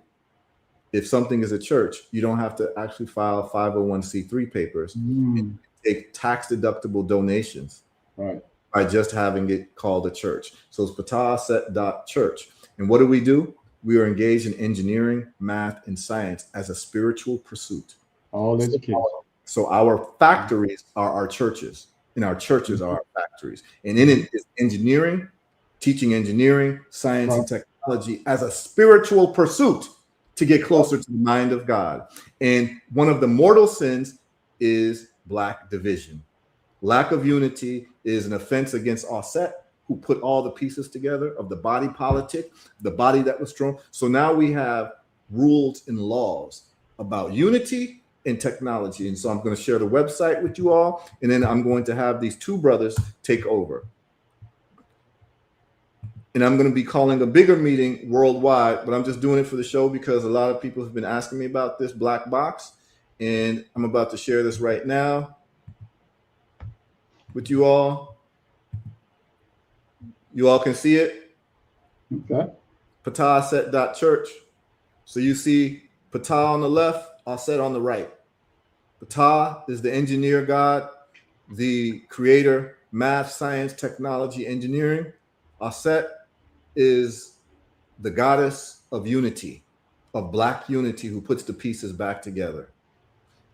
A: if something is a church, you don't have to actually file 501c3 papers and take tax-deductible donations by just having it called a church. So it's PtahAset.church. And what do? We are engaged in engineering, math, and science as a spiritual pursuit.
B: All education.
A: So our factories are our churches, and our churches are our factories. And in it is engineering, teaching engineering, science, and technology as a spiritual pursuit to get closer to the mind of God. And one of the mortal sins is Black division. Lack of unity is an offense against Aset, who put all the pieces together of the body politic, the body that was strong. So now we have rules and laws about unity and technology. And so I'm going to share the website with you all, and then I'm going to have these two brothers take over. And I'm going to be calling a bigger meeting worldwide, but I'm just doing it for the show because a lot of people have been asking me about this black box, and I'm about to share this right now with you all. You all can see it.
B: Okay.
A: PtahAset.church. So you see Ptah on the left, Aset on the right. Ptah is the engineer God, the creator, math, science, technology, engineering. Aset is the goddess of unity, of Black unity, who puts the pieces back together.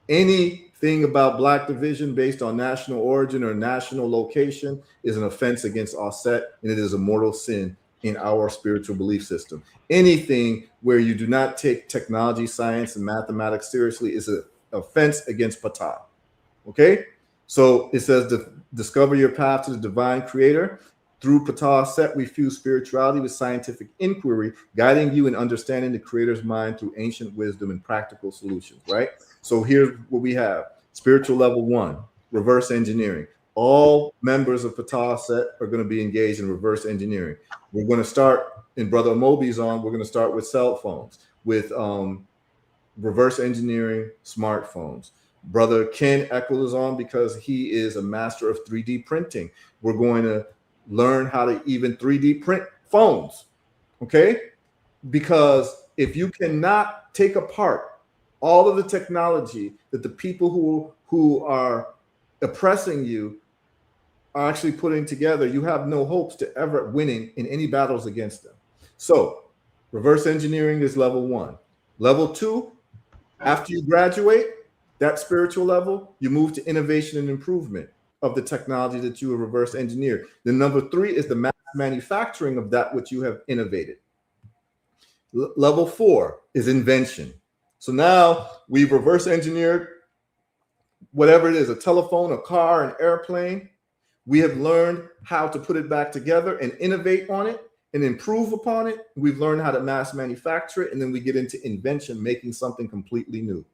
A: Anything about Black division based on national origin or national location is an offense against Aset, and it is a mortal sin in our spiritual belief system. Anything where you do not take technology, science, and mathematics seriously is an offense against Ptah. Okay? So it says, discover your path to the divine creator. Through Ptah Aset, we fuse spirituality with scientific inquiry, guiding you in understanding the creator's mind through ancient wisdom and practical solutions, right? So here's what we have. Spiritual level 1, reverse engineering. all members of Patah set are going to be engaged in reverse engineering. We're going to start, and Brother Moby's on, we're going to start with cell phones, with reverse engineering smartphones. Brother Ken Eckel is on because he is a master of 3D printing. We're going to learn how to even 3D print phones, okay? Because if you cannot take apart all of the technology that the people who are oppressing you are actually putting together, you have no hopes to ever winning in any battles against them. So reverse engineering is level 1. Level 2, after you graduate, that spiritual level, you move to innovation and improvement of the technology that you have reverse engineered. Then number 3 is the mass manufacturing of that which you have innovated. Level 4 is invention. So now we've reverse engineered whatever it is, a telephone, a car, an airplane. We have learned how to put it back together and innovate on it and improve upon it. We've learned how to mass manufacture it. And then we get into invention, making something completely new.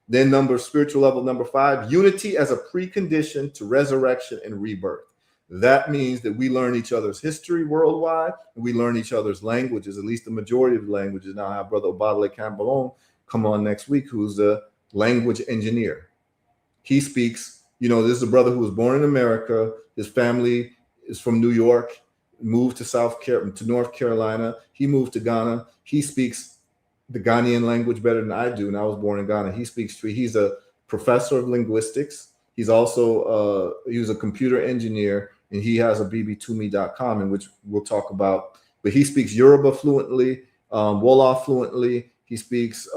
A: Then spiritual level number 5, unity as a precondition to resurrection and rebirth. That means that we learn each other's history worldwide, and we learn each other's languages, at least the majority of the languages. Now I have Brother Obadale Cambalone come on next week, who's a language engineer. He speaks, this is a brother who was born in America. His family is from New York, moved to North Carolina. He moved to Ghana. He speaks the Ghanaian language better than I do, and I was born in Ghana. He speaks Twi. He's a professor of linguistics. He's also he was a computer engineer, and he has a bb2me.com, in which we'll talk about. But he speaks Yoruba fluently, Wolof fluently. He speaks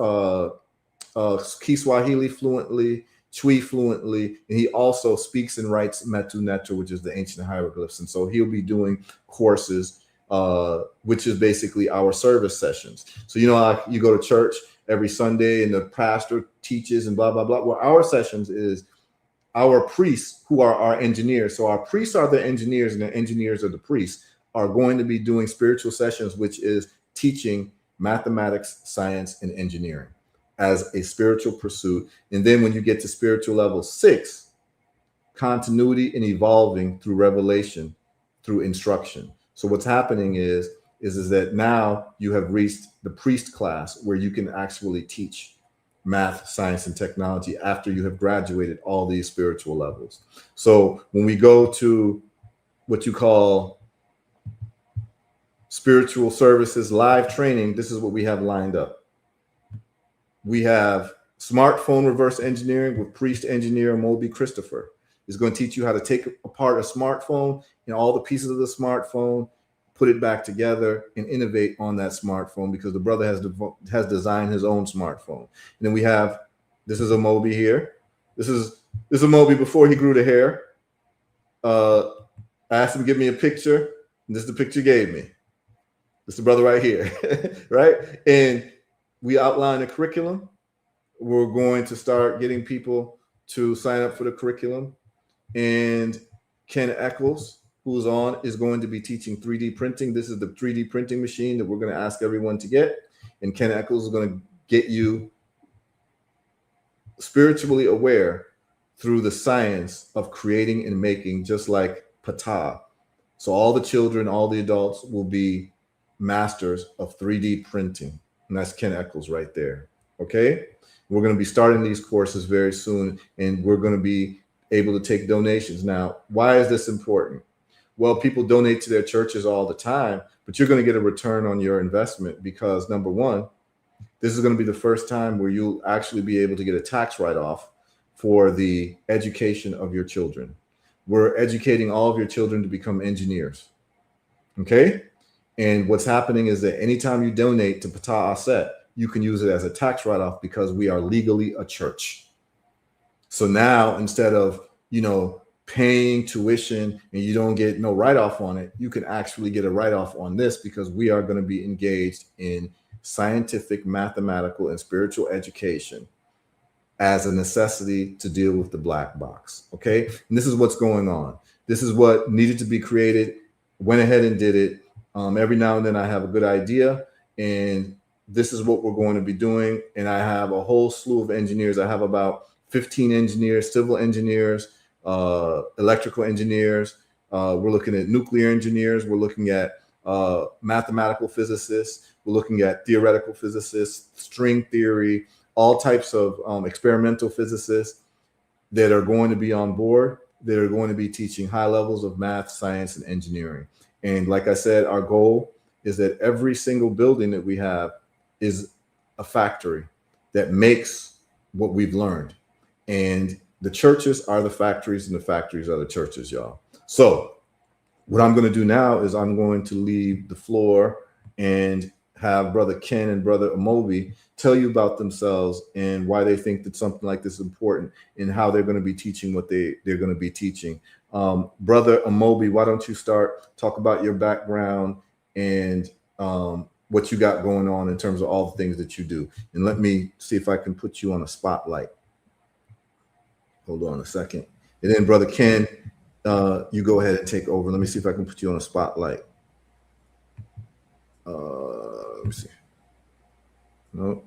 A: Kiswahili fluently, Twi fluently, and he also speaks and writes Metu Neter, which is the ancient hieroglyphs. And so he'll be doing courses, which is basically our service sessions. So you go to church every Sunday and the pastor teaches and blah, blah, blah. Well, our sessions is our priests, who are our engineers. So our priests are the engineers and the engineers are the priests, are going to be doing spiritual sessions, which is teaching mathematics, science, and engineering as a spiritual pursuit. And then when you get to spiritual level 6, continuity and evolving through revelation, through instruction. So what's happening is that now you have reached the priest class where you can actually teach math, science, and technology after you have graduated all these spiritual levels. So when we go to what you call spiritual services live training, this is what we have lined up. We have smartphone reverse engineering with priest engineer Moby Christopher. He's going to teach you how to take apart a smartphone and all the pieces of the smartphone, put it back together, and innovate on that smartphone, because the brother has designed his own smartphone. And then we have, this is a Moby here. This is a Moby before he grew the hair. I asked him to give me a picture, and this is the picture he gave me. This is the brother right here, right? And we outline a curriculum. We're going to start getting people to sign up for the curriculum. And Ken Eccles, who's on, is going to be teaching 3D printing. This is the 3D printing machine that we're going to ask everyone to get. And Ken Eccles is going to get you spiritually aware through the science of creating and making, just like Patah. So all the children, all the adults will be masters of 3D printing. And that's Ken Eccles right there. Okay. We're going to be starting these courses very soon, and we're going to be able to take donations. Now, why is this important? Well, people donate to their churches all the time, but you're going to get a return on your investment, because number one, this is going to be the first time where you'll actually be able to get a tax write-off for the education of your children. We're educating all of your children to become engineers. Okay. And what's happening is that anytime you donate to Patah Asset, you can use it as a tax write-off, because we are legally a church. So now, instead of, paying tuition and you don't get no write-off on it, you can actually get a write-off on this, because we are going to be engaged in scientific, mathematical, and spiritual education as a necessity to deal with the black box. Okay. And this is what's going on. This is what needed to be created. Went ahead and did it. Every now and then I have a good idea, and this is what we're going to be doing. And I have a whole slew of engineers. I have about 15 engineers, civil engineers, electrical engineers. We're looking at nuclear engineers. We're looking at mathematical physicists. We're looking at theoretical physicists, string theory, all types of experimental physicists that are going to be on board, that are going to be teaching high levels of math, science, and engineering. And like I said, our goal is that every single building that we have is a factory that makes what we've learned. And the churches are the factories, and the factories are the churches, y'all. So what I'm going to do now is I'm going to leave the floor and have Brother Ken and Brother Amobi tell you about themselves and why they think that something like this is important and how they're going to be teaching what they're going to be teaching. Brother Amobi, why don't you start? Talk about your background and what you got going on in terms of all the things that you do. And let me see if I can put you on a spotlight. Hold on a second. And then Brother Ken, you go ahead and take over. Let me see if I can put you on a spotlight. Let me see. No.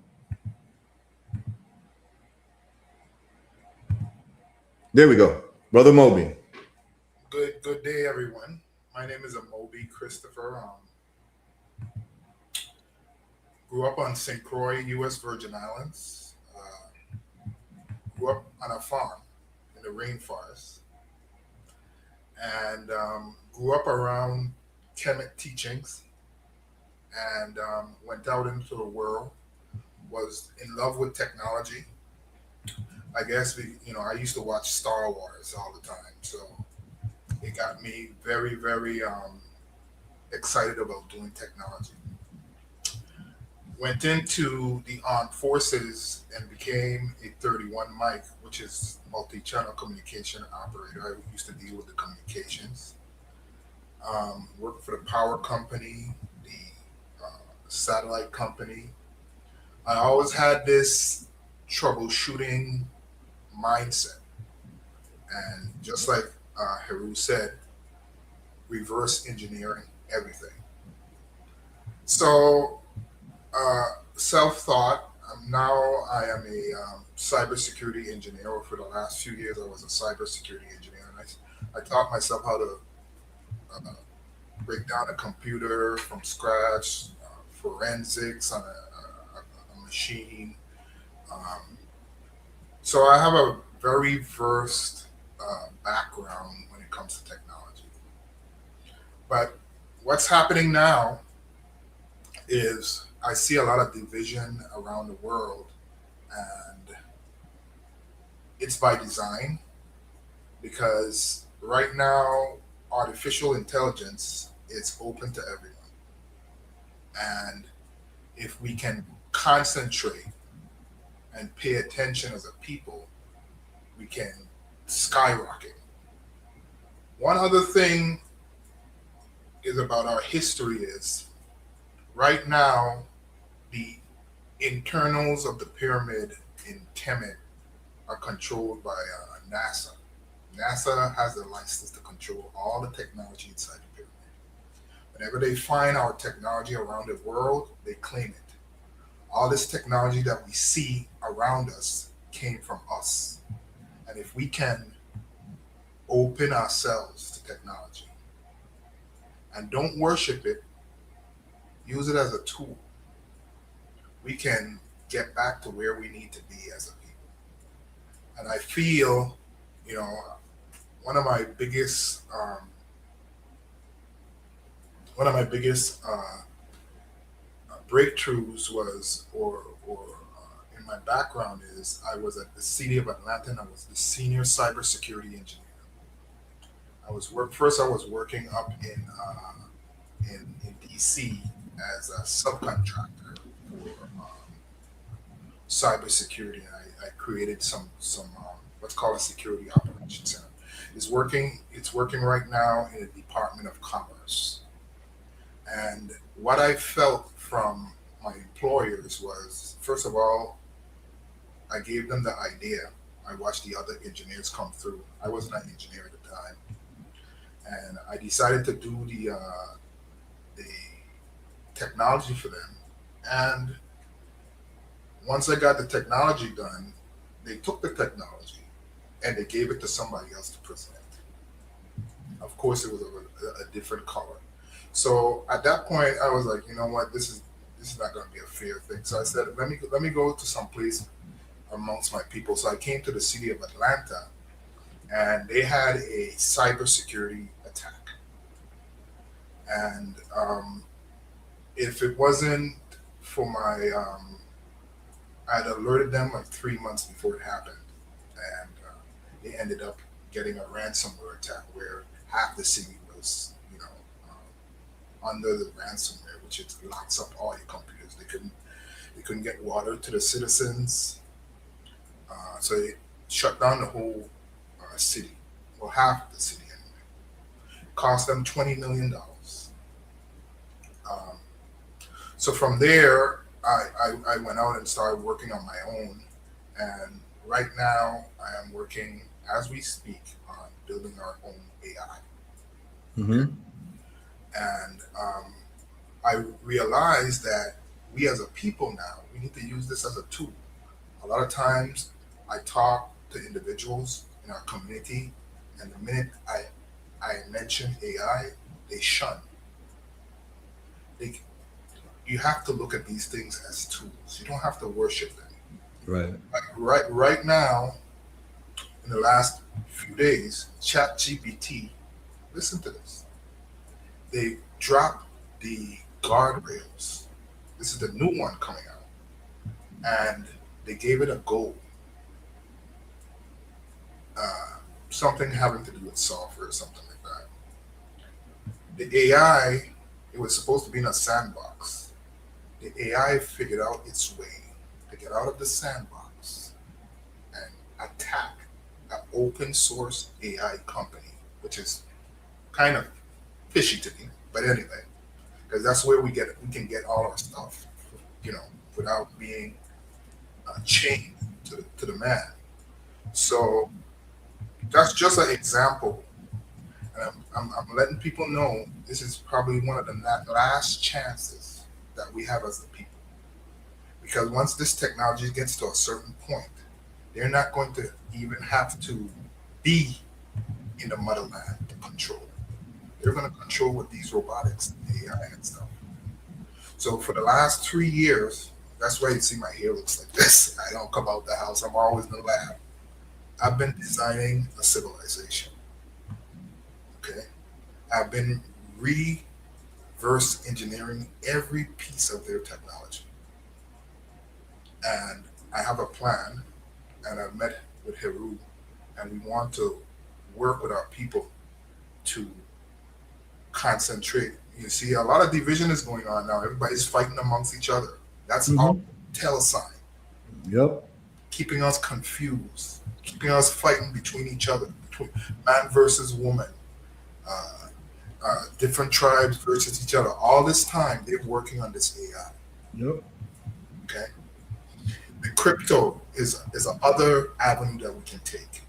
A: There we go. Brother Moby.
G: Good day, everyone. My name is Amobi Christopher. Grew up on St. Croix, U.S. Virgin Islands. Grew up on a farm in the rainforest. And grew up around Kemet teachings. And went out into the world. Was in love with technology. I guess I used to watch Star Wars all the time, so it got me very, very excited about doing technology. Went into the armed forces and became a 31 mic, which is multi-channel communication operator. I used to deal with the communications. Worked for the power company, the satellite company. I always had this troubleshooting mindset. And just like HERU said, reverse engineering everything. So self-taught, now I am a cybersecurity engineer. For the last few years, I was a cybersecurity engineer. And I taught myself how to break down a computer from scratch, forensics on a machine. So I have a very versed background when it comes to technology. But what's happening now is I see a lot of division around the world, and it's by design, because right now artificial intelligence is open to everyone. And if we can concentrate and pay attention as a people, we can skyrocket. One other thing is about our history is right now the internals of the pyramid in Kemet are controlled by NASA. NASA has the license to control all the technology inside the pyramid. Whenever they find our technology around the world, they claim it. All this technology that we see around us came from us. And if we can open ourselves to technology and don't worship it, use it as a tool, we can get back to where we need to be as a people. And I feel, one of my biggest breakthroughs was, or in my background is, I was at the City of Atlanta and I was the senior cybersecurity engineer. I was working up in DC as a subcontractor for cybersecurity, and I created some what's called a security operations center. It's working right now in the Department of Commerce. And what I felt from my employers was, first of all, I gave them the idea. I watched the other engineers come through. I wasn't an engineer at the time. And I decided to do the technology for them. And once I got the technology done, they took the technology and they gave it to somebody else to present. Of course, it was a different color. So at that point, I was like, you know what, this is not going to be a fair thing. So I said, let me go to some place amongst my people. So I came to the city of Atlanta, and they had a cybersecurity attack. And if it wasn't for my, I'd alerted them like 3 months before it happened, and they ended up getting a ransomware attack where half the city was, under the ransomware, which it locks up all your computers. They couldn't get water to the citizens, so they shut down the whole city, or half of the city anyway. Cost them $20 million. So from there, I went out and started working on my own, and right now I am working as we speak on building our own AI.
A: Mm-hmm.
G: And I realized that we as a people now, we need to use this as a tool. A lot of times I talk to individuals in our community, and the minute I mention AI, they shun. You have to look at these things as tools. You don't have to worship them.
A: Right.
G: Like right now, in the last few days, ChatGPT, listen to this. They dropped the guardrails. This is the new one coming out. And they gave it a goal. Something having to do with software or something like that. The AI, it was supposed to be in a sandbox. The AI figured out its way to get out of the sandbox and attack an open source AI company, which is kind of fishy to me, but anyway, because that's where we can get all our stuff, without being chained to the man. So that's just an example, and I'm letting people know this is probably one of the last chances that we have as a people, because once this technology gets to a certain point, they're not going to even have to be in the motherland to control. They're going to control with these robotics, AI and stuff. So for the last 3 years, that's why you see my hair looks like this. I don't come out the house. I'm always in the lab. I've been designing a civilization. Okay? I've been reverse engineering every piece of their technology. And I have a plan, and I've met with HERU, and we want to work with our people to concentrate. You see, a lot of division is going on now. Everybody's fighting amongst each other. That's our tell sign.
A: Yep.
G: Keeping us confused, keeping us fighting between each other, between man versus woman, different tribes versus each other. All this time, they're working on this AI.
A: Yep.
G: Okay. The crypto is a other avenue that we can take.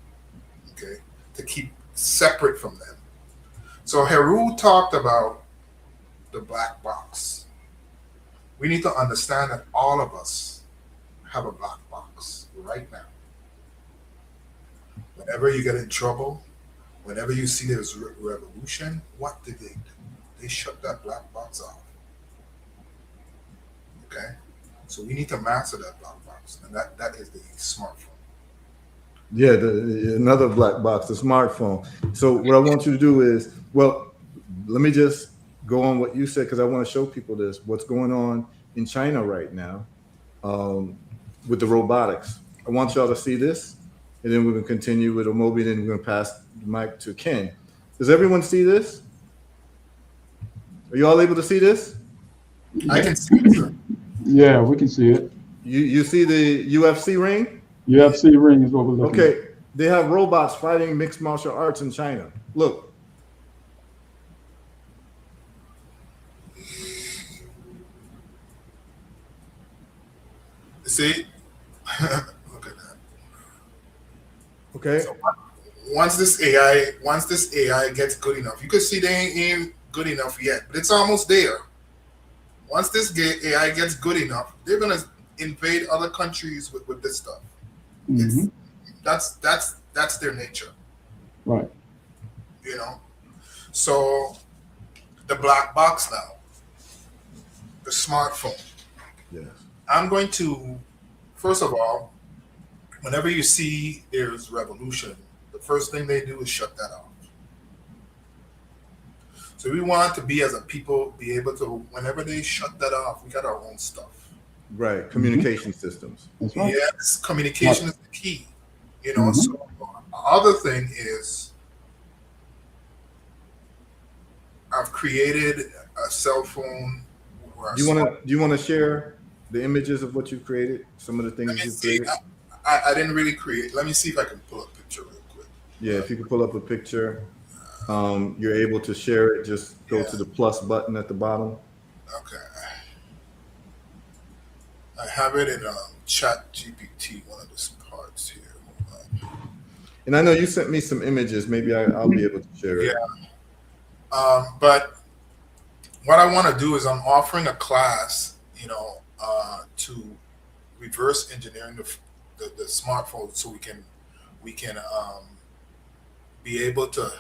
G: Okay, to keep separate from them. So HERU talked about the black box. We need to understand that all of us have a black box right now. Whenever you get in trouble, whenever you see there's revolution, what did they do? They shut that black box off. Okay? So we need to master that black box, and that is the smartphone.
A: Yeah, another black box, the smartphone. So what I want you to do is, well, let me just go on what you said, because I want to show people this, what's going on in China right now with the robotics. I want y'all to see this, and then we're going to continue with Omobi, and then we're going to pass the mic to Ken. Does everyone see this? Are you all able to see this?
G: I can see it, sir.
H: Yeah, we can see it.
A: You see the UFC ring?
H: UFC ring is what we're looking at.
A: Okay, they have robots fighting mixed martial arts in China. Look.
G: See? Look at that.
A: Okay.
G: So once this AI gets good enough, you can see they ain't good enough yet, but it's almost there. Once this AI gets good enough, they're gonna invade other countries with this stuff.
H: Mm-hmm.
G: That's that's their nature.
H: Right.
G: You know, so the black box now, the smartphone.
A: Yes.
G: I'm going to, first of all, whenever you see there's revolution, the first thing they do is shut that off. So we want to be, as a people, be able to, whenever they shut that off, we got our own stuff.
A: Right. Communication systems.
H: That's right.
G: Yes, communication is the key. You know,
H: Mhm.
G: so the other thing is I've created a cell phone.
A: Do you want to share the images of what you've created? Some of the things you've created?
G: I didn't really create. Let me see if I can pull up a picture real quick.
A: Yeah, if you could pull up a picture, you're able to share it. Just go to the plus button at the bottom.
G: Okay. I have it in Chat GPT, one of the parts here. Hold on.
A: And I know you sent me some images. Maybe I'll be able to share it.
G: Yeah. But what I want to do is I'm offering a class, you know, to reverse engineering the smartphone, so we can be able to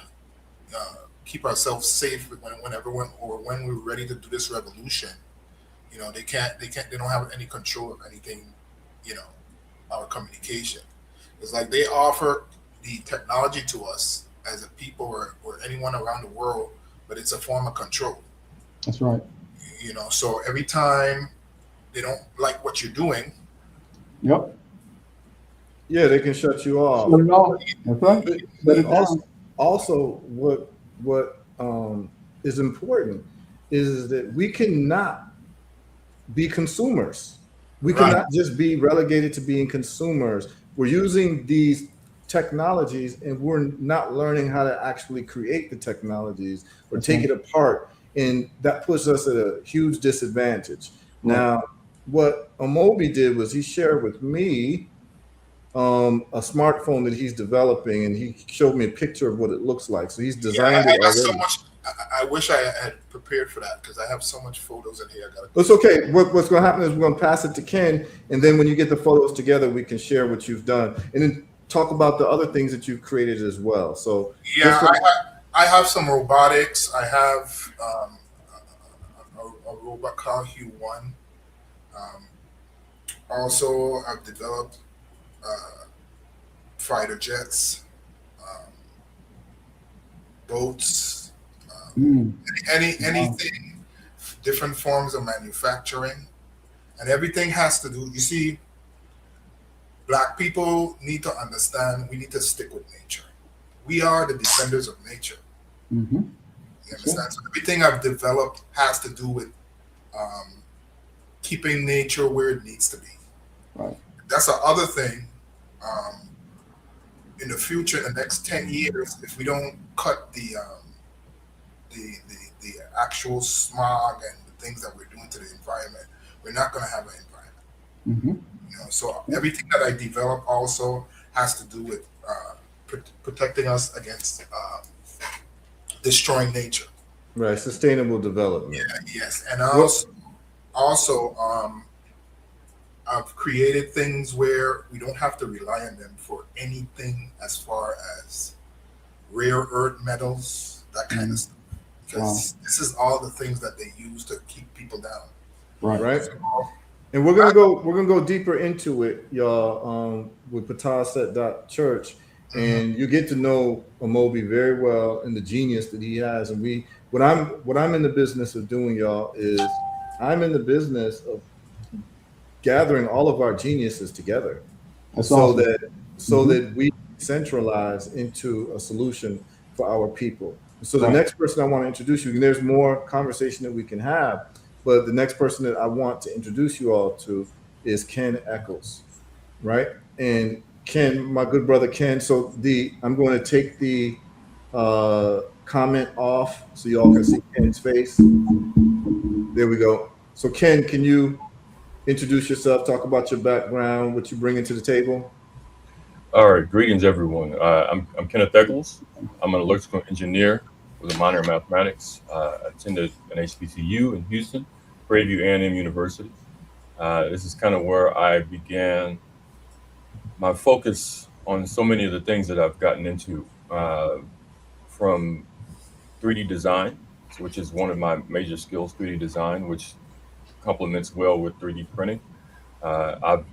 G: keep ourselves safe when we're ready to do this revolution. You know, they don't have any control of anything, you know, our communication. It's like they offer the technology to us as a people or anyone around the world, but it's a form of control.
H: That's right.
G: You know, so every time they don't like what you're doing,
H: Yep.
A: Yeah, they can shut you off.
H: Shut it off. That's right.
A: But
H: Shut it down.
A: also, what is important is that we cannot be consumers. We
G: Right.
A: cannot just be relegated to being consumers. We're using these technologies and we're not learning how to actually create the technologies or take it apart. And that puts us at a huge disadvantage.
H: Right.
A: Now, what Amobi did was he shared with me a smartphone that he's developing, and he showed me a picture of what it looks like. So he's designed
G: I
A: it
G: got so
A: already.
G: much. I wish I had prepared for that, because I have so much photos in here.
A: It's okay. What's going to happen is we're going to pass it to Ken, and then when you get the photos together, we can share what you've done, and then talk about the other things that you've created as well. So
G: Yeah, I have some robotics. I have a robot called HERU. Also, I've developed fighter jets, boats, anything, different forms of manufacturing, and everything has to do. You see, Black people need to understand. We need to stick with nature. We are the defenders of nature.
H: Mm-hmm.
G: You understand? So everything I've developed has to do with keeping nature where it needs to be.
H: Right.
G: That's the other thing. In the future, in the next 10 years, if we don't cut the actual smog and the things that we're doing to the environment, we're not going to have an environment.
H: Mm-hmm.
G: You know, so everything that I develop also has to do with protecting us against destroying nature.
A: right, sustainable development.
G: Yeah, yes, and also, I've created things where we don't have to rely on them for anything as far as rare earth metals, that kind of stuff. Because this is all the things that they use to keep people down.
A: Right.
G: So,
A: And we're gonna go deeper into it, y'all, with pataset.church, and you get to know Amobi very well and the genius that he has. And what I'm in the business of doing, y'all, is I'm in the business of gathering all of our geniuses together,
H: That's
A: so
H: awesome.
A: that we centralize into a solution for our people. So the
H: Right.
A: next person I want to introduce you, and there's more conversation that we can have, but the next person that I want to introduce you all to is Ken Eccles, right? And Ken, my good brother Ken. So I'm going to take the comment off so y'all can see Ken's face. There we go. So Ken, can you introduce yourself, talk about your background, what you bring into the table?
F: All right, greetings everyone. I'm Kenneth Eccles. I'm an electrical engineer with a minor in mathematics. I attended an HBCU in Houston, Prairie View A&M University. This is kind of where I began my focus on so many of the things that I've gotten into, from 3D design, which is one of my major skills, 3D design, which complements well with 3D printing. I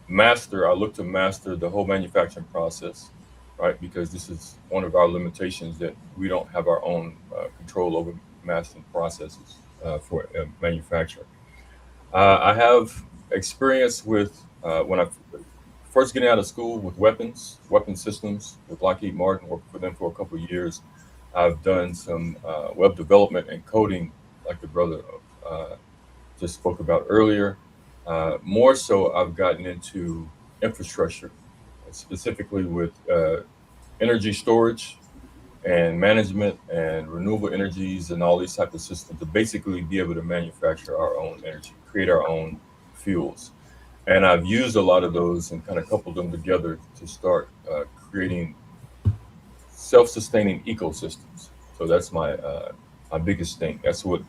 F: look to master the whole manufacturing process, right? Because this is one of our limitations, that we don't have our own control over mastering processes for manufacturing. I have experience with when I first getting out of school with weapon systems with Lockheed Martin, worked for them for a couple of years. I've done some web development and coding, like the brother just spoke about earlier. More so, I've gotten into infrastructure, specifically with energy storage and management and renewable energies and all these types of systems, to basically be able to manufacture our own energy, create our own fuels. And I've used a lot of those and kind of coupled them together to start creating self-sustaining ecosystems. So that's my biggest thing. That's what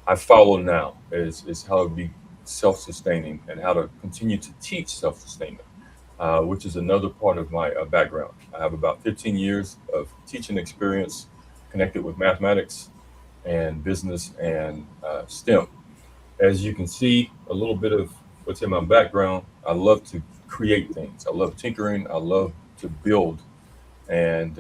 F: I follow now, is how to be self-sustaining and how to continue to teach self-sustainment, which is another part of my background. I have about 15 years of teaching experience connected with mathematics and business and STEM. As you can see, a little bit of what's in my background, I love to create things. I love tinkering. I love to build. And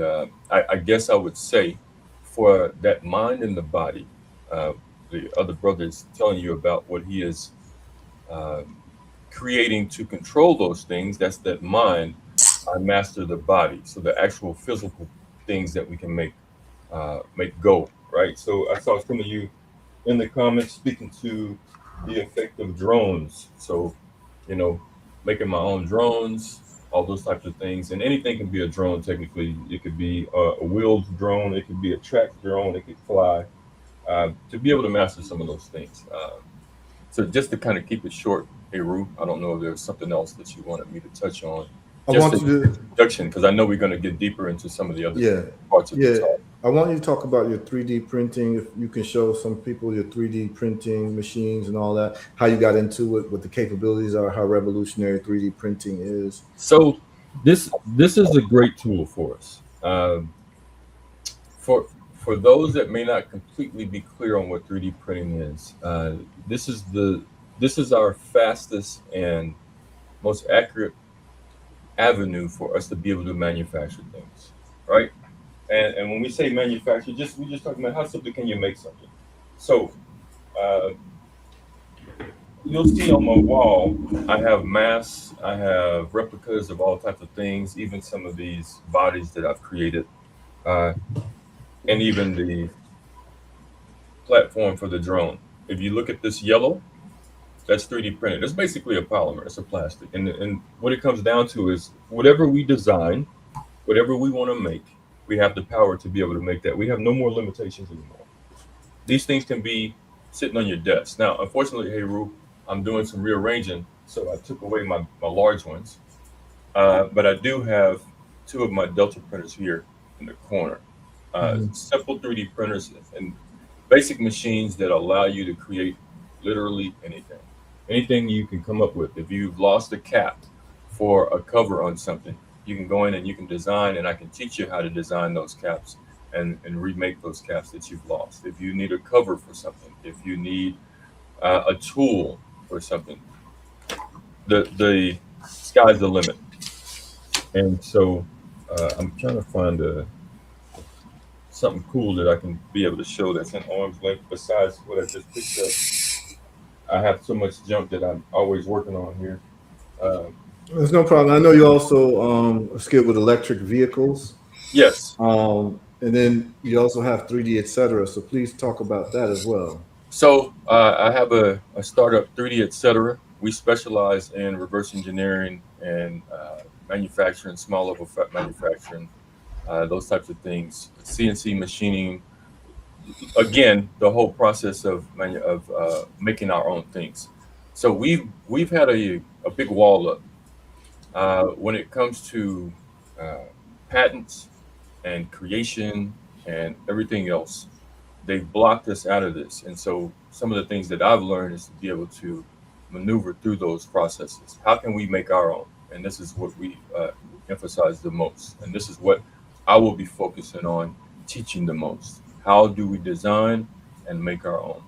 F: I guess I would say, for that mind and the body, the other brother is telling you about what he is creating to control those things. That's that mind. I master the body, so the actual physical things that we can make go, right? So I saw some of you in the comments speaking to the effect of drones. So, making my own drones, all those types of things, and anything can be a drone. Technically, it could be a wheeled drone, it could be a tracked drone, it could fly. To be able to master some of those things. So just to kind of keep it short, HERU, I don't know if there's something else that you wanted me to touch on.
A: I
F: Just
A: want
F: an
A: you to,
F: introduction, because I know we're going to get deeper into some of the other
A: yeah,
F: parts of the
A: yeah.
F: talk.
A: I want you to talk about your 3D printing. If you can show some people your 3D printing machines and all that, how you got into it, what the capabilities are, how revolutionary 3D printing is.
F: So this is a great tool for us. For those that may not completely be clear on what 3D printing is, this is our fastest and most accurate avenue for us to be able to manufacture things, right? And when we say manufacture, we're just talking about how simply can you make something. So you'll see on my wall, I have masks, I have replicas of all types of things, even some of these bodies that I've created, and even the platform for the drone. If you look at this yellow, that's 3D printed. It's basically a polymer. It's a plastic. And what it comes down to is, whatever we design, whatever we want to make, we have the power to be able to make that. We have no more limitations anymore. These things can be sitting on your desk. Now, unfortunately, HERU, I'm doing some rearranging, so I took away my large ones. But I do have two of my Delta printers here in the corner. Simple 3D printers and basic machines that allow you to create literally anything you can come up with. If you've lost a cap for a cover on something, you can go in and you can design, and I can teach you how to design those caps and remake those caps that you've lost. If you need a cover for something, if you need a tool for something, the sky's the limit. And so I'm trying to find something cool that I can be able to show that's in arm's length besides what I just picked up. I have so much junk that I'm always working on here.
A: There's no problem. I know you also are skilled with electric vehicles.
F: Yes.
A: And then you also have 3D, etc. So please talk about that as well.
F: So I have a startup, 3D, etc. We specialize in reverse engineering and manufacturing, small level manufacturing, those types of things, CNC machining. Again, the whole process of making our own things. So we've had a big wall up when it comes to patents and creation and everything else. They've blocked us out of this, and so some of the things that I've learned is to be able to maneuver through those processes. How can we make our own? And this is what we emphasize the most. And this is what I will be focusing on teaching the most. How do we design and make our own?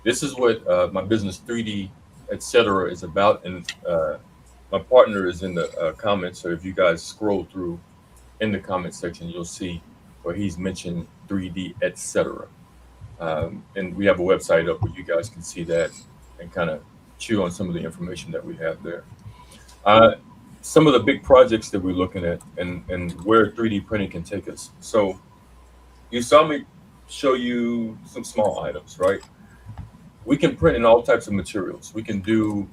F: This is what my business 3D, etc. is about. And my partner is in the comments. So if you guys scroll through in the comment section, you'll see where he's mentioned 3D, etc. And we have a website up where you guys can see that and kind of chew on some of the information that we have there. Some of the big projects that we're looking at and where 3D printing can take us. So you saw me show you some small items, right? We can print in all types of materials. We can do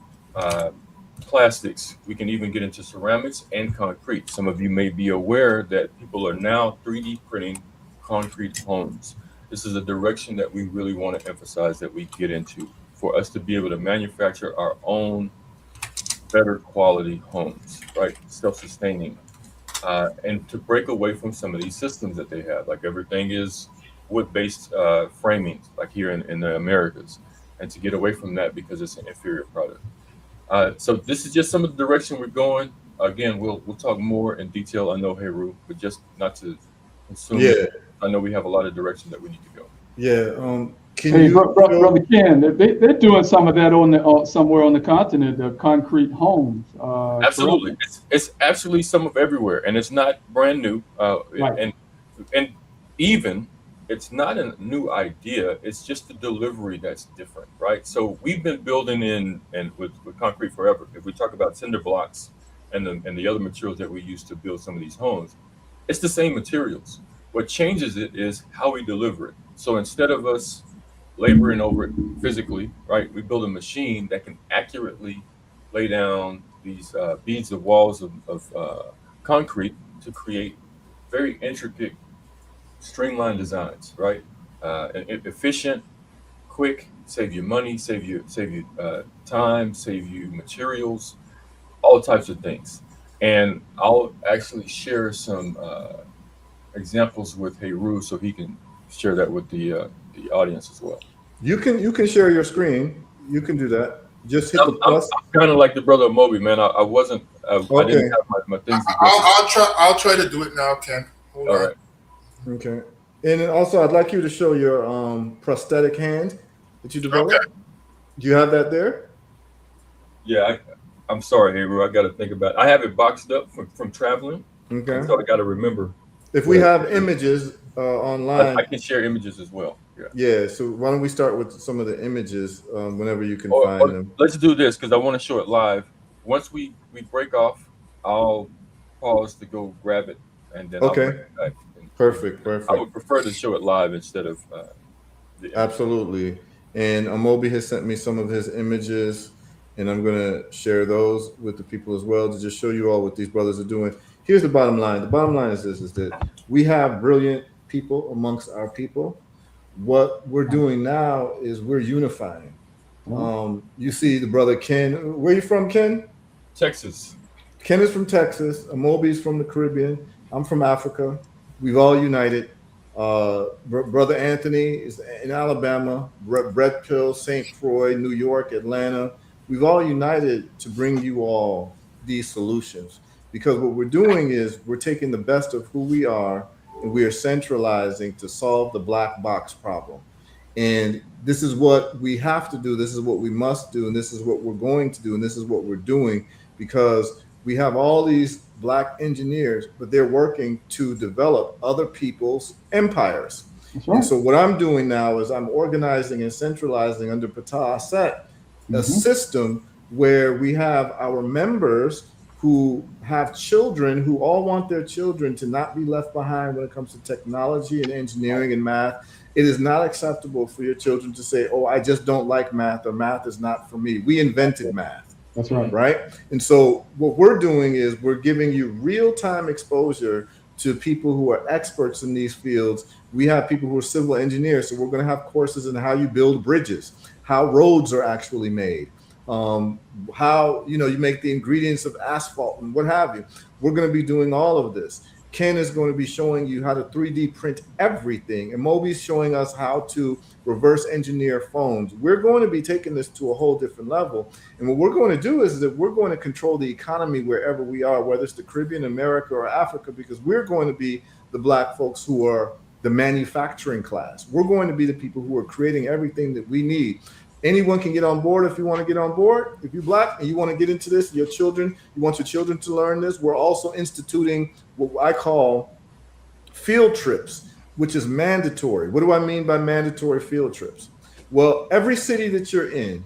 F: plastics. We can even get into ceramics and concrete. Some of you may be aware that people are now 3D printing concrete homes. This is a direction that we really want to emphasize that we get into for us to be able to manufacture our own better quality homes, right? Self-sustaining, and to break away from some of these systems that they have, like everything is wood-based framing, like here in the Americas, and to get away from that because it's an inferior product. So this is just some of the direction we're going. Again, we'll talk more in detail. I know, HERU, but just not to consume it. I know we have a lot of direction that we need to go.
A: Yeah.
H: Brother Ken, they're doing some of that on the somewhere on the continent, the concrete homes.
F: Absolutely, it's actually some of everywhere, and it's not brand new.
H: Right.
F: And even it's not a new idea. It's just the delivery that's different, right? So we've been building in and with concrete forever. If we talk about cinder blocks and the other materials that we use to build some of these homes, it's the same materials. What changes it is how we deliver it. So instead of us laboring over it physically, right, we build a machine that can accurately lay down these beads of walls of concrete to create very intricate, streamlined designs, right? And efficient, quick, save you money, save you time, save you materials, all types of things. And I'll actually share some examples with HERU so he can share that with the audience as well.
A: You can share your screen. You can do that. Just hit the plus.
F: I'm kind of like the brother of Moby, man. I wasn't.
A: Okay.
F: I didn't have my things.
G: I'll try to do it now, Ken. Hold on.
F: Right.
A: Okay. And then also, I'd like you to show your prosthetic hand that you developed.
G: Okay.
A: Do you have that there?
F: Yeah, I'm sorry, HERU. I got to think about it. I have it boxed up from traveling.
A: Okay.
F: So I got to remember.
A: If we have images online,
F: I can share images as well. Yeah.
A: Yeah. So why don't we start with some of the images whenever you can find them?
F: Let's do this because I want to show it live. Once we break off, I'll pause to go grab it, and then
A: Okay.
F: I'll bring it back.
A: Perfect.
F: I would prefer to show it live instead of the
A: Absolutely. And Amobi has sent me some of his images, and I'm going to share those with the people as well to just show you all what these brothers are doing. Here's the bottom line. The bottom line is this, is that we have brilliant people amongst our people. What we're doing now is we're unifying. You see the brother Ken. Where are you from, Ken?
F: Texas.
A: Ken is from Texas. Amobi's from the Caribbean. I'm from Africa. We've all united. Brother Anthony is in Alabama. Brett Pill, St. Croix, New York, Atlanta. We've all united to bring you all these solutions, because what we're doing is we're taking the best of who we are and we are centralizing to solve the black box problem. And this is what we have to do. This is what we must do. And this is what we're going to do. And this is what we're doing, because we have all these black engineers, but they're working to develop other people's empires.
H: Right.
A: And so what I'm doing now is I'm organizing and centralizing under Patah Asset a system where we have our members who have children who all want their children to not be left behind when it comes to technology and engineering and math. It is not acceptable for your children to say, oh, I just don't like math, or math is not for me. We invented math.
H: That's right.
A: Right. And so what we're doing is we're giving you real-time exposure to people who are experts in these fields. We have people who are civil engineers, so we're going to have courses in how you build bridges, how roads are actually made, how you make the ingredients of asphalt and what have you. We're going to be doing all of this. Ken is going to be showing you how to 3D print everything. And Moby's showing us how to reverse engineer phones. We're going to be taking this to a whole different level. And what we're going to do is that we're going to control the economy wherever we are, whether it's the Caribbean, America, or Africa, because we're going to be the Black folks who are the manufacturing class. We're going to be the people who are creating everything that we need. Anyone can get on board if you want to get on board. If you're Black and you want to get into this, your children, you want your children to learn this, we're also instituting what I call field trips, which is mandatory. What do I mean by mandatory field trips? Well, every city that you're in,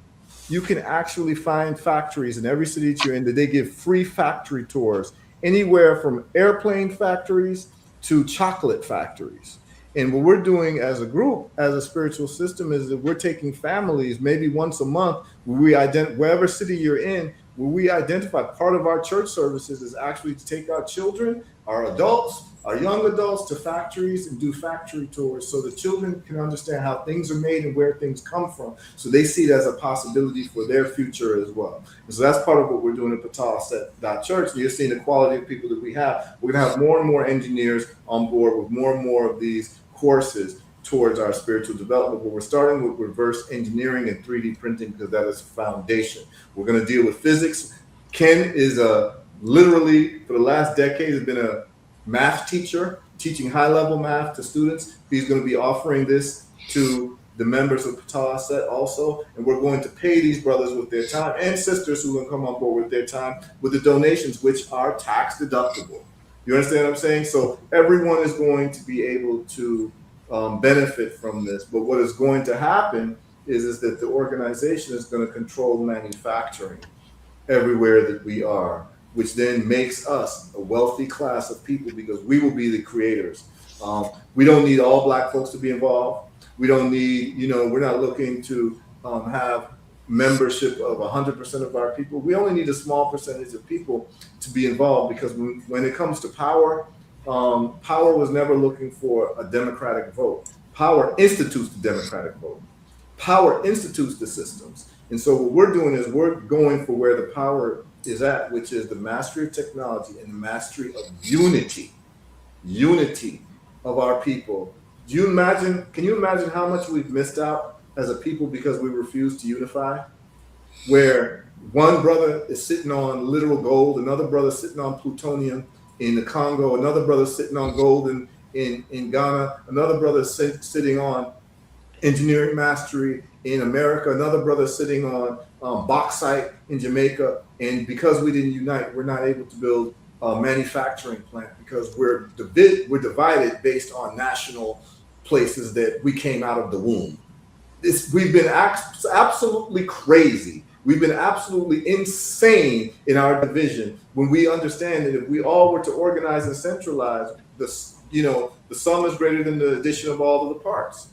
A: you can actually find factories in every city that you're in that they give free factory tours, anywhere from airplane factories to chocolate factories. And what we're doing as a group, as a spiritual system, is that we're taking families maybe once a month, wherever city you're in, where we identify part of our church services is actually to take our children, our adults, our young adults to factories and do factory tours so the children can understand how things are made and where things come from. So they see it as a possibility for their future as well. And so that's part of what we're doing at PatahSet.church. And you're seeing the quality of people that we have. We're going to have more and more engineers on board with more and more of these courses towards our spiritual development, but we're starting with reverse engineering and 3D printing because that is a foundation. We're going to deal with physics. Ken is literally for the last decade has been a math teacher, teaching high-level math to students. He's going to be offering this to the members of PatahSet also, and we're going to pay these brothers with their time and sisters who will come on board with their time with the donations, which are tax deductible. You understand what I'm saying? So everyone is going to be able to benefit from this. But what is going to happen is that the organization is going to control manufacturing everywhere that we are, which then makes us a wealthy class of people because we will be the creators. We don't need all Black folks to be involved. We don't need, we're not looking to have membership of 100% of our people. We only need a small percentage of people to be involved because when it comes to power, power was never looking for a democratic vote. Power institutes the democratic vote. Power institutes the systems. And so what we're doing is we're going for where the power is at, which is the mastery of technology and the mastery of unity of our people. Can you imagine how much we've missed out as a people because we refuse to unify? Where one brother is sitting on literal gold, another brother sitting on plutonium in the Congo, another brother sitting on gold in Ghana, another brother sitting on engineering mastery in America, another brother sitting on bauxite in Jamaica. And because we didn't unite, we're not able to build a manufacturing plant because we're divided based on national places that we came out of the womb. We've been absolutely crazy. We've been absolutely insane in our division when we understand that if we all were to organize and centralize, the sum is greater than the addition of all of the parts.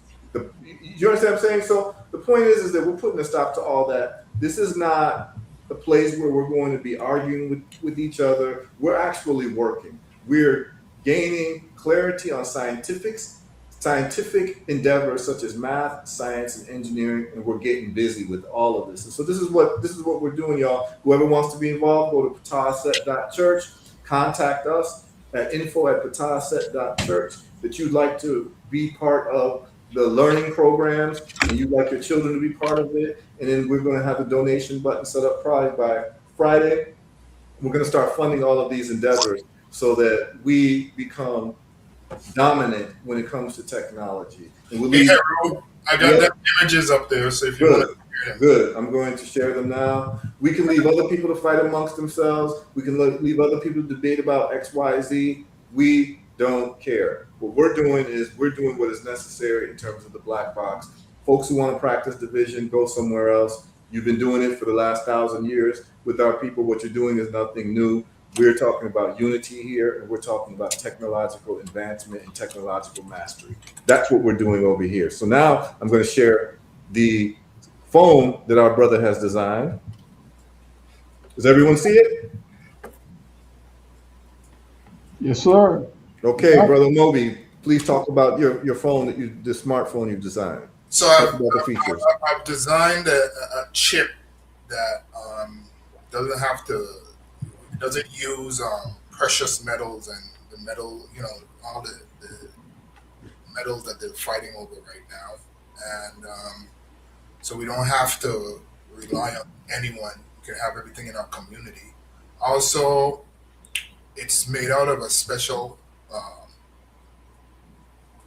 A: You understand what I'm saying? So the point is that we're putting a stop to all that. This is not a place where we're going to be arguing with each other. We're actually working. We're gaining clarity on scientific endeavors such as math, science, and engineering, and we're getting busy with all of this. And so this is what we're doing, y'all. Whoever wants to be involved, go to patahset.church, contact us at info@patahset.church that you'd like to be part of the learning programs and you'd like your children to be part of it. And then we're going to have the donation button set up probably by Friday. We're going to start funding all of these endeavors so that we become dominant when it comes to technology. And we'll
G: I got the images up there, so if you want to.
A: Good. I'm going to share them now. We can leave other people to fight amongst themselves. We can leave other people to debate about X, Y, Z. We don't care. What we're doing is we're doing what is necessary in terms of the black box. Folks who want to practice division, go somewhere else. You've been doing it for the last 1,000 years with our people. What you're doing is nothing new. We're talking about unity here, and we're talking about technological advancement and technological mastery. That's what we're doing over here. So now I'm going to share the phone that our brother has designed. Does everyone see it?
H: Yes, sir.
A: Okay, Brother Moby, please talk about your phone the smartphone you've designed.
G: So I've designed a chip that doesn't use precious metals and metal, all the metals that they're fighting over right now, and so we don't have to rely on anyone. We can have everything in our community. Also, it's made out of a special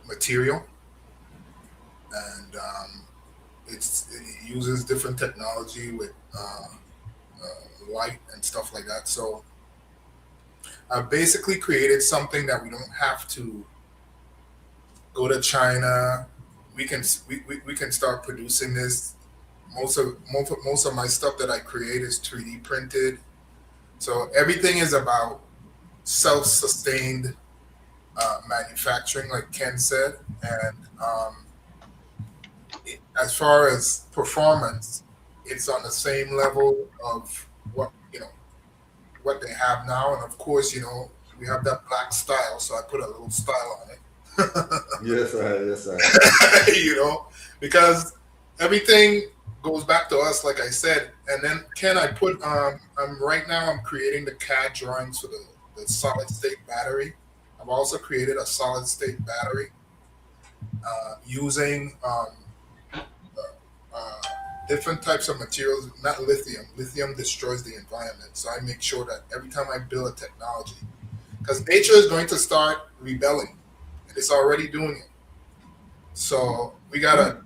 G: material, and it uses different technology with light and stuff like that. So I've basically created something that we don't have to go to China. We can start producing this. Most of my stuff that I create is 3D printed. So everything is about self-sustained manufacturing, like Ken said, and as far as performance, it's on the same level of what they have now. And of course, we have that black style, so I put a little style on it.
A: Yes, right.
G: Because everything goes back to us, like I said. And then Ken, I put right now I'm creating the CAD drawings for the solid state battery. I've also created a solid state battery using different types of materials, not lithium. Lithium destroys the environment. So I make sure that every time I build a technology, because nature is going to start rebelling, and it's already doing it. So we got to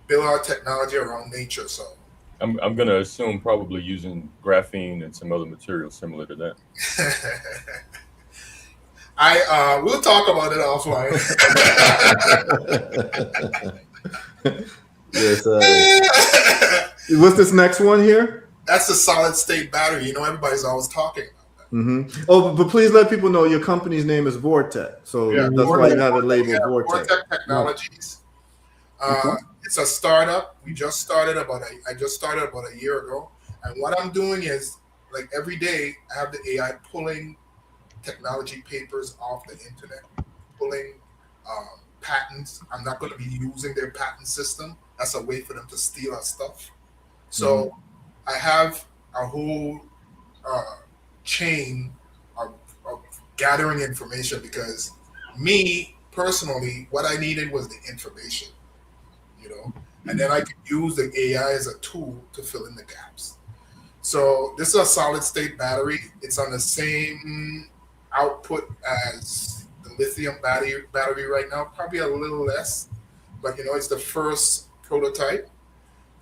G: build our technology around nature. So
F: I'm going to assume probably using graphene and some other materials similar to that.
G: We'll talk about it offline.
A: Yes. What's this next one here?
G: That's the solid state battery. Everybody's always talking about that.
A: Mm-hmm. Oh, but please let people know your company's name is Vortec. So that's why you have it labeled Vortec.
G: Vortec Technologies. It's a startup. I just started about a year ago. And what I'm doing is, like, every day I have the AI pulling technology papers off the internet, pulling patents. I'm not going to be using their patent system. That's a way for them to steal our stuff. So I have a whole chain of gathering information, because me personally, what I needed was the information, and then I could use the AI as a tool to fill in the gaps. So this is a solid state battery. It's on the same output as the lithium battery right now, probably a little less, but it's the first prototype.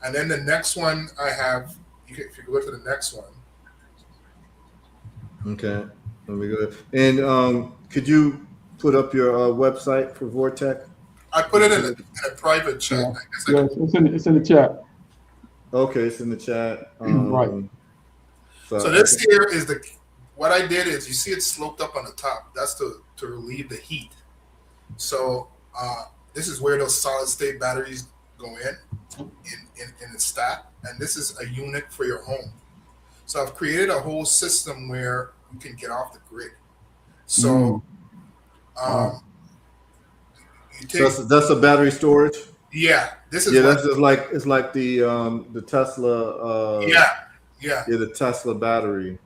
G: And then the next one I have, if you go to the next one.
A: Okay, let me go. And could you put up your website for Vortec?
G: I put it in a private chat.
H: Yeah. It's in the chat.
A: Okay, it's in the chat.
H: Right.
G: So this here is what I did is, you see it sloped up on the top. That's to relieve the heat. So this is where those solid state batteries go in the stack, and this is a unit for your home. So I've created a whole system where you can get off the grid. So
A: that's a battery storage.
G: Yeah, this is
A: that's just like the Tesla. The Tesla battery.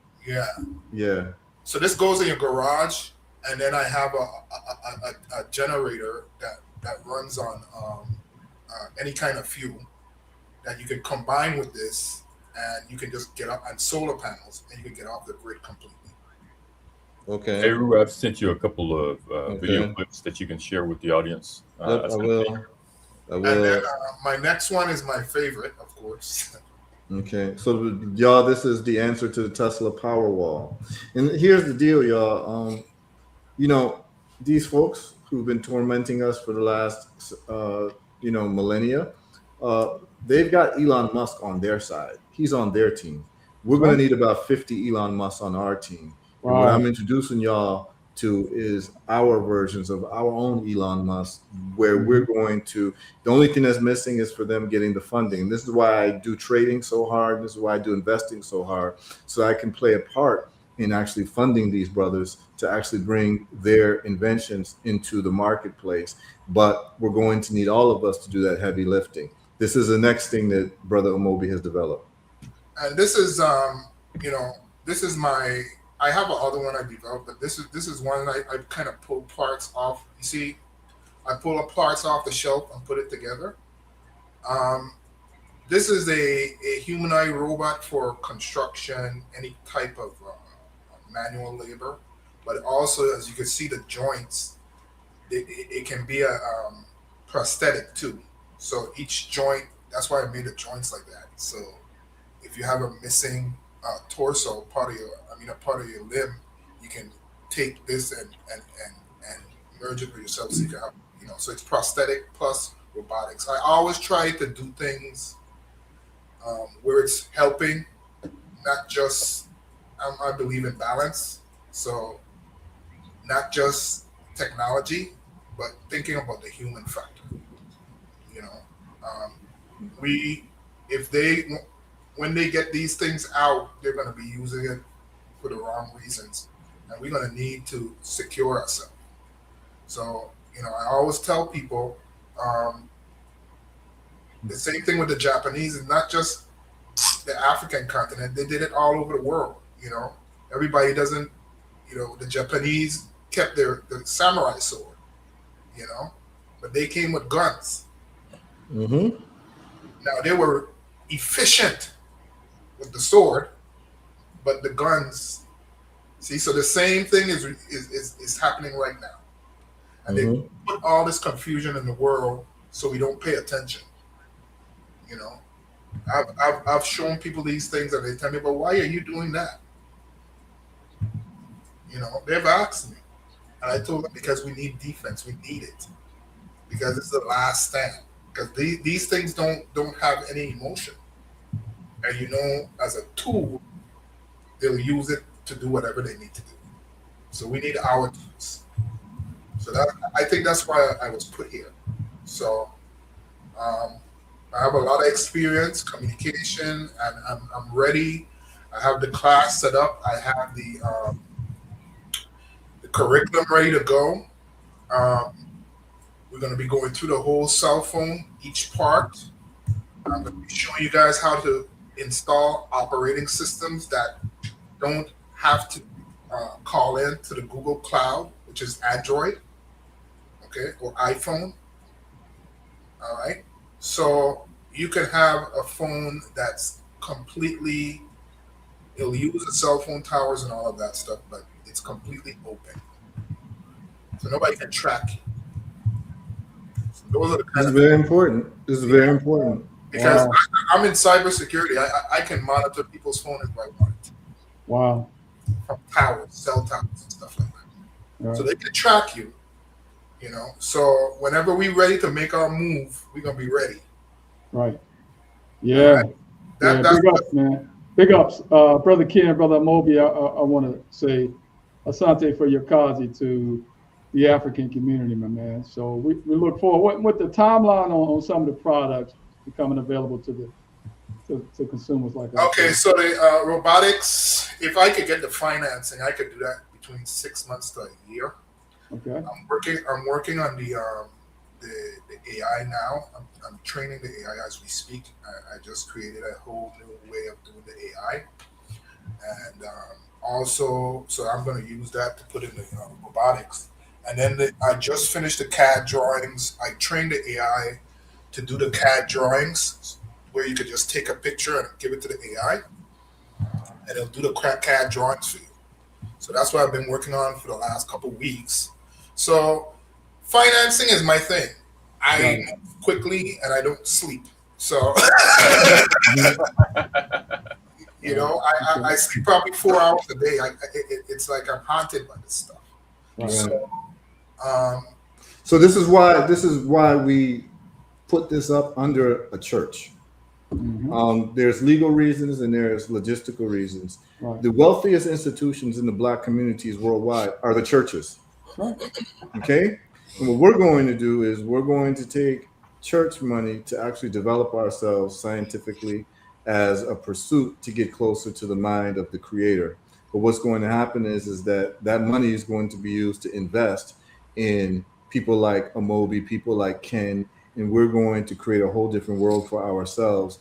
A: Yeah.
G: So this goes in your garage, and then I have a generator that runs on any kind of fuel that you can combine with this, and you can just get up on solar panels, and you can get off the grid completely.
A: Okay.
F: Hey, Ru, I've sent you a couple of video clips that you can share with the audience.
A: I will.
G: And then my next one is my favorite, of course.
A: Okay, so y'all, this is the answer to the Tesla Powerwall. And here's the deal, y'all. These folks who've been tormenting us for the last, millennia, they've got Elon Musk on their side. He's on their team. We're going to need about 50 Elon Musk on our team. Wow. And what I'm introducing y'all to is our versions of our own Elon Musk, where we're going to, the only thing that's missing is for them getting the funding. This is why I do trading so hard. This is why I do investing so hard, so I can play a part in actually funding these brothers to actually bring their inventions into the marketplace. But we're going to need all of us to do that heavy lifting. This is the next thing that Brother Omobi has developed.
G: And this is, this is my I have another one I developed, but this is one I kind of pulled parts off. You see, I pull up parts off the shelf and put it together. Um, this is a humanoid robot for construction, any type of manual labor, but also, as you can see, the joints. It can be a prosthetic too. So each joint, that's why I made the joints like that. So if you have a missing torso part of your, I mean, a part of your limb, you can take this and merge it with yourself so you can have, so it's prosthetic plus robotics. I always try to do things where it's helping, not just, I believe in balance. So not just technology, but thinking about the human factor. You know, we, if they, when they get these things out, they're going to be using it for the wrong reasons, and we're going to need to secure ourselves. So, I always tell people the same thing with the Japanese, and not just the African continent. They did it all over the world. Everybody doesn't. The Japanese kept the samurai sword. But they came with guns.
A: Mm-hmm.
G: Now they were efficient with the sword, but the guns. See, so the same thing is happening right now, and they put all this confusion in the world so we don't pay attention. I've shown people these things, and they tell me, "But why are you doing that?" They've asked me, and I told them because we need defense. We need it because it's the last stand. Because these things don't have any emotion, and as a tool, they'll use it to do whatever they need to do. So we need our tools. So I think that's why I was put here. So I have a lot of experience, communication, and I'm ready. I have the class set up. I have the curriculum ready to go. We're going to be going through the whole cell phone, each part. I'm going to be showing you guys how to install operating systems that don't have to call in to the Google Cloud, which is Android, okay, or iPhone. All right. So you can have a phone that's completely, it'll use the cell phone towers and all of that stuff, but it's completely open. So nobody can track you. So those are the
A: This is very important. This is very important.
G: Because I'm in cybersecurity. I can monitor people's phone if I want it.
H: Wow.
G: From towers, cell towers, and stuff like that.
H: Right.
G: So they can track you. So whenever we're ready to make our move, we're gonna be ready.
H: Right. Yeah.
G: That's
H: big ups, man. Big ups, brother Ken, brother Moby. I want to say asante for your kazi to the African community, my man. So we look forward. What the timeline on some of the products becoming available to consumers like us?
G: Okay, so the robotics. If I could get the financing, I could do that between 6 months to a year.
H: Okay.
G: I'm working on the AI now. I'm training the AI as we speak. I just created a whole new way of doing the AI, and also, so I'm going to use that to put in the robotics. And then I just finished the CAD drawings. I trained the AI to do the CAD drawings, where you could just take a picture and give it to the AI, and it'll do the CAD drawings for you. So that's what I've been working on for the last couple of weeks. So financing is my thing. I move quickly and I don't sleep. So, I sleep probably 4 hours a day. It's like I'm haunted by this stuff.
H: Right.
G: So,
A: this is why we put this up under a church.
H: Mm-hmm.
A: There's legal reasons and there's logistical reasons.
H: Right.
A: The wealthiest institutions in the Black communities worldwide are the churches.
H: Right.
A: Okay? And what we're going to do is we're going to take church money to actually develop ourselves scientifically as a pursuit to get closer to the mind of the creator. But what's going to happen is that money is going to be used to invest in people like Amobi, people like Ken, and we're going to create a whole different world for ourselves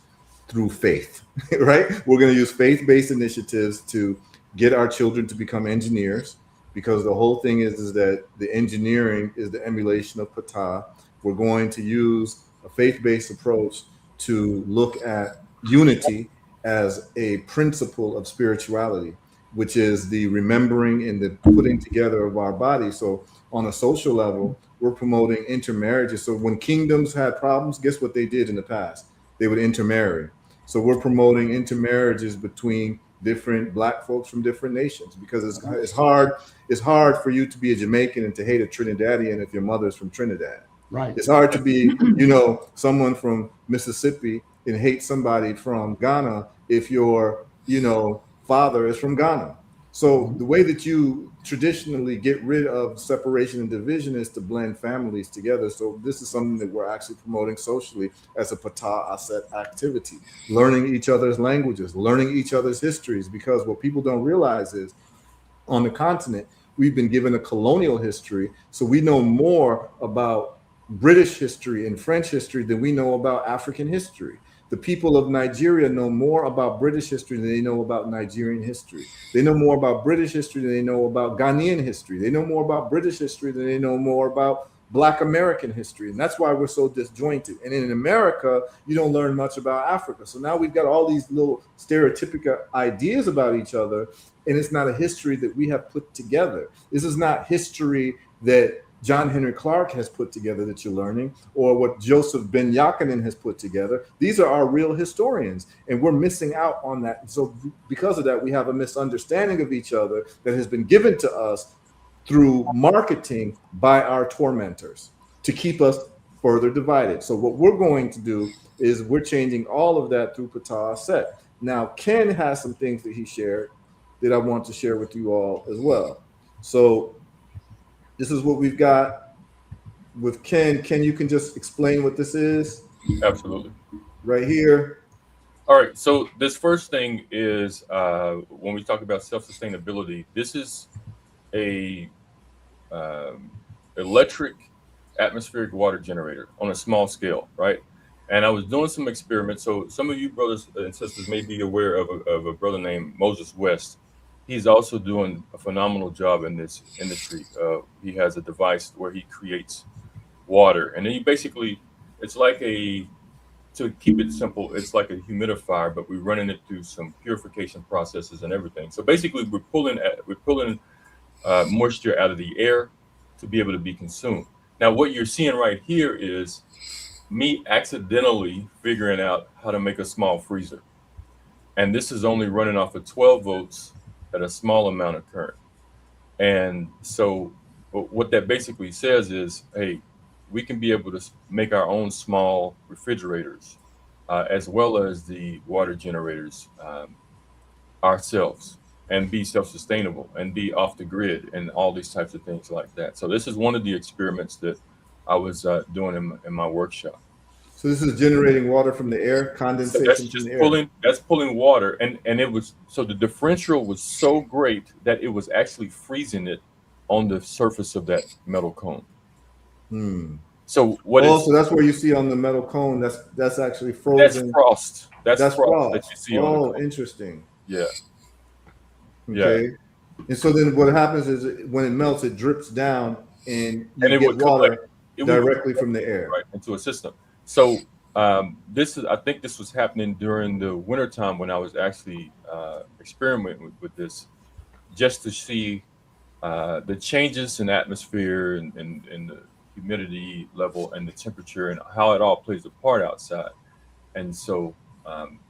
A: through faith, right? We're going to use faith-based initiatives to get our children to become engineers, because the whole thing is that the engineering is the emulation of Ptah. We're going to use a faith-based approach to look at unity as a principle of spirituality, which is the remembering and the putting together of our body. So on a social level, we're promoting intermarriages. So when kingdoms had problems, guess what they did in the past? They would intermarry. So we're promoting intermarriages between different Black folks from different nations, because it's hard for you to be a Jamaican and to hate a Trinidadian if your mother's from Trinidad.
H: Right.
A: It's hard to be, someone from Mississippi and hate somebody from Ghana if your, father is from Ghana. So the way that you traditionally get rid of separation and division is to blend families together. So this is something that we're actually promoting socially as a Ptah Asset activity, learning each other's languages, learning each other's histories, because what people don't realize is on the continent, we've been given a colonial history. So we know more about British history and French history than we know about African history. The people of Nigeria know more about British history than they know about Nigerian history. They know more about British history than they know about Ghanaian history. They know more about British history than they know more about Black American history. And that's why we're so disjointed. And in America, you don't learn much about Africa. So now we've got all these little stereotypical ideas about each other, and it's not a history that we have put together. This is not history that John Henry Clark has put together that you're learning, or what Joseph Ben Yakinen has put together. These are our real historians, and we're missing out on that. So because of that, we have a misunderstanding of each other that has been given to us through marketing by our tormentors to keep us further divided. So what we're going to do is we're changing all of that through Ptah Asset. Now, Ken has some things that he shared that I want to share with you all as well. So this is what we've got with Ken. Ken, you can just explain what this is?
F: Absolutely.
A: Right here.
F: All right. So this first thing is when we talk about self-sustainability, this is a electric atmospheric water generator on a small scale, right? And I was doing some experiments. So some of you brothers and sisters may be aware of a brother named Moses West. He's also doing a phenomenal job in this industry. He has a device where he creates water, and then it's like to keep it simple, it's like a humidifier, but we're running it through some purification processes and everything. So basically, we're pulling moisture out of the air to be able to be consumed. Now, what you're seeing right here is me accidentally figuring out how to make a small freezer, and this is only running off of 12 volts at a small amount of current. And so what that basically says is, hey, we can be able to make our own small refrigerators as well as the water generators ourselves, and be self-sustainable and be off the grid and all these types of things like that. So this is one of the experiments that I was doing in my workshop.
A: So this is generating water from the air, condensation from the air.
F: That's pulling water, and it was, so the differential was so great that it was actually freezing it on the surface of that metal cone. So
A: so that's where you see on the metal cone, that's actually frozen.
F: That's frost. That's frost that you see on the cone.
A: Interesting.
F: Yeah.
A: Okay. Yeah. And so then what happens is when it melts, it drips down, and you get water directly from the air,
F: right, into a system. So I think this was happening during the wintertime when I was actually experimenting with this, just to see the changes in atmosphere and the humidity level and the temperature and how it all plays a part outside. And so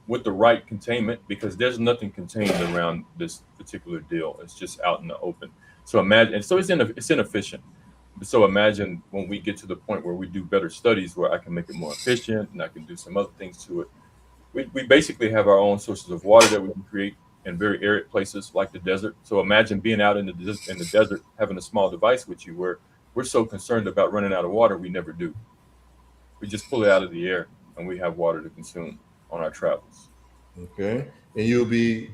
F: with the right containment, because there's nothing contained around this particular deal, it's just out in the open. So imagine, and so it's inefficient. So imagine when we get to the point where we do better studies, where I can make it more efficient and I can do some other things to it. We basically have our own sources of water that we can create in very arid places like the desert. So imagine being out in the desert, having a small device with you, where we're so concerned about running out of water, we never do. We just pull it out of the air and we have water to consume on our travels.
A: Okay. And you'll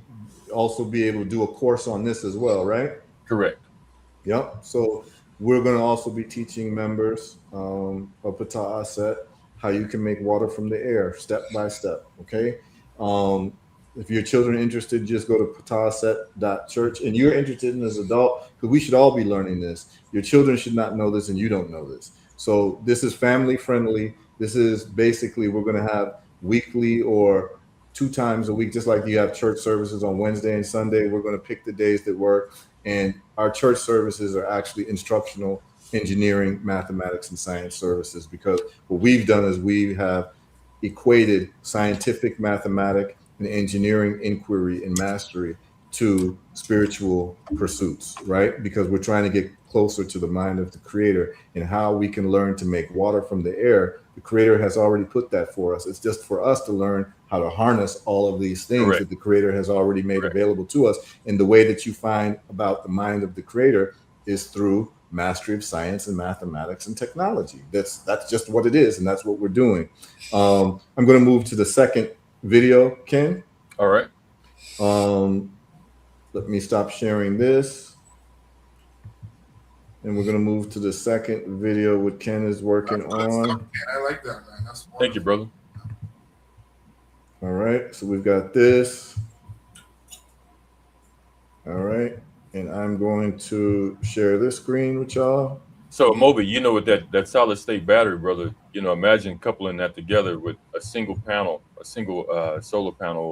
A: also be able to do a course on this as well, right?
F: Correct.
A: Yep. So we're going to also be teaching members of Ptah Asset how you can make water from the air, step by step. Okay. If your children are interested, just go to pataset.church. And you're interested in as an adult, because we should all be learning this. Your children should not know this, and you don't know this. So this is family friendly. This is basically, we're going to have weekly or 2 times a week, just like you have church services on Wednesday and Sunday. We're going to pick the days that work. And our church services are actually instructional engineering, mathematics, and science services, because what we've done is we have equated scientific, mathematic, and engineering inquiry and mastery to spiritual pursuits, right? Because we're trying to get closer to the mind of the creator and how we can learn to make water from the air. The creator has already put that for us. It's just for us to learn how to harness all of these things
F: Correct.
A: that the creator has already made
F: Correct.
A: available to us. And the way that you find about the mind of the creator is through mastery of science and mathematics and technology. That's just what it is, and that's what we're doing. I'm going to move to the second video, Ken.
F: All right.
A: Let me stop sharing this, and we're going to move to the second video what Ken is working on.
G: I like that, man. That's wonderful.
F: Thank you, brother.
A: All right, so we've got this. All right, and I'm going to share this screen with y'all.
F: So Moby, you know, with that solid state battery, brother, you know, imagine coupling that together with a single panel, a single solar panel,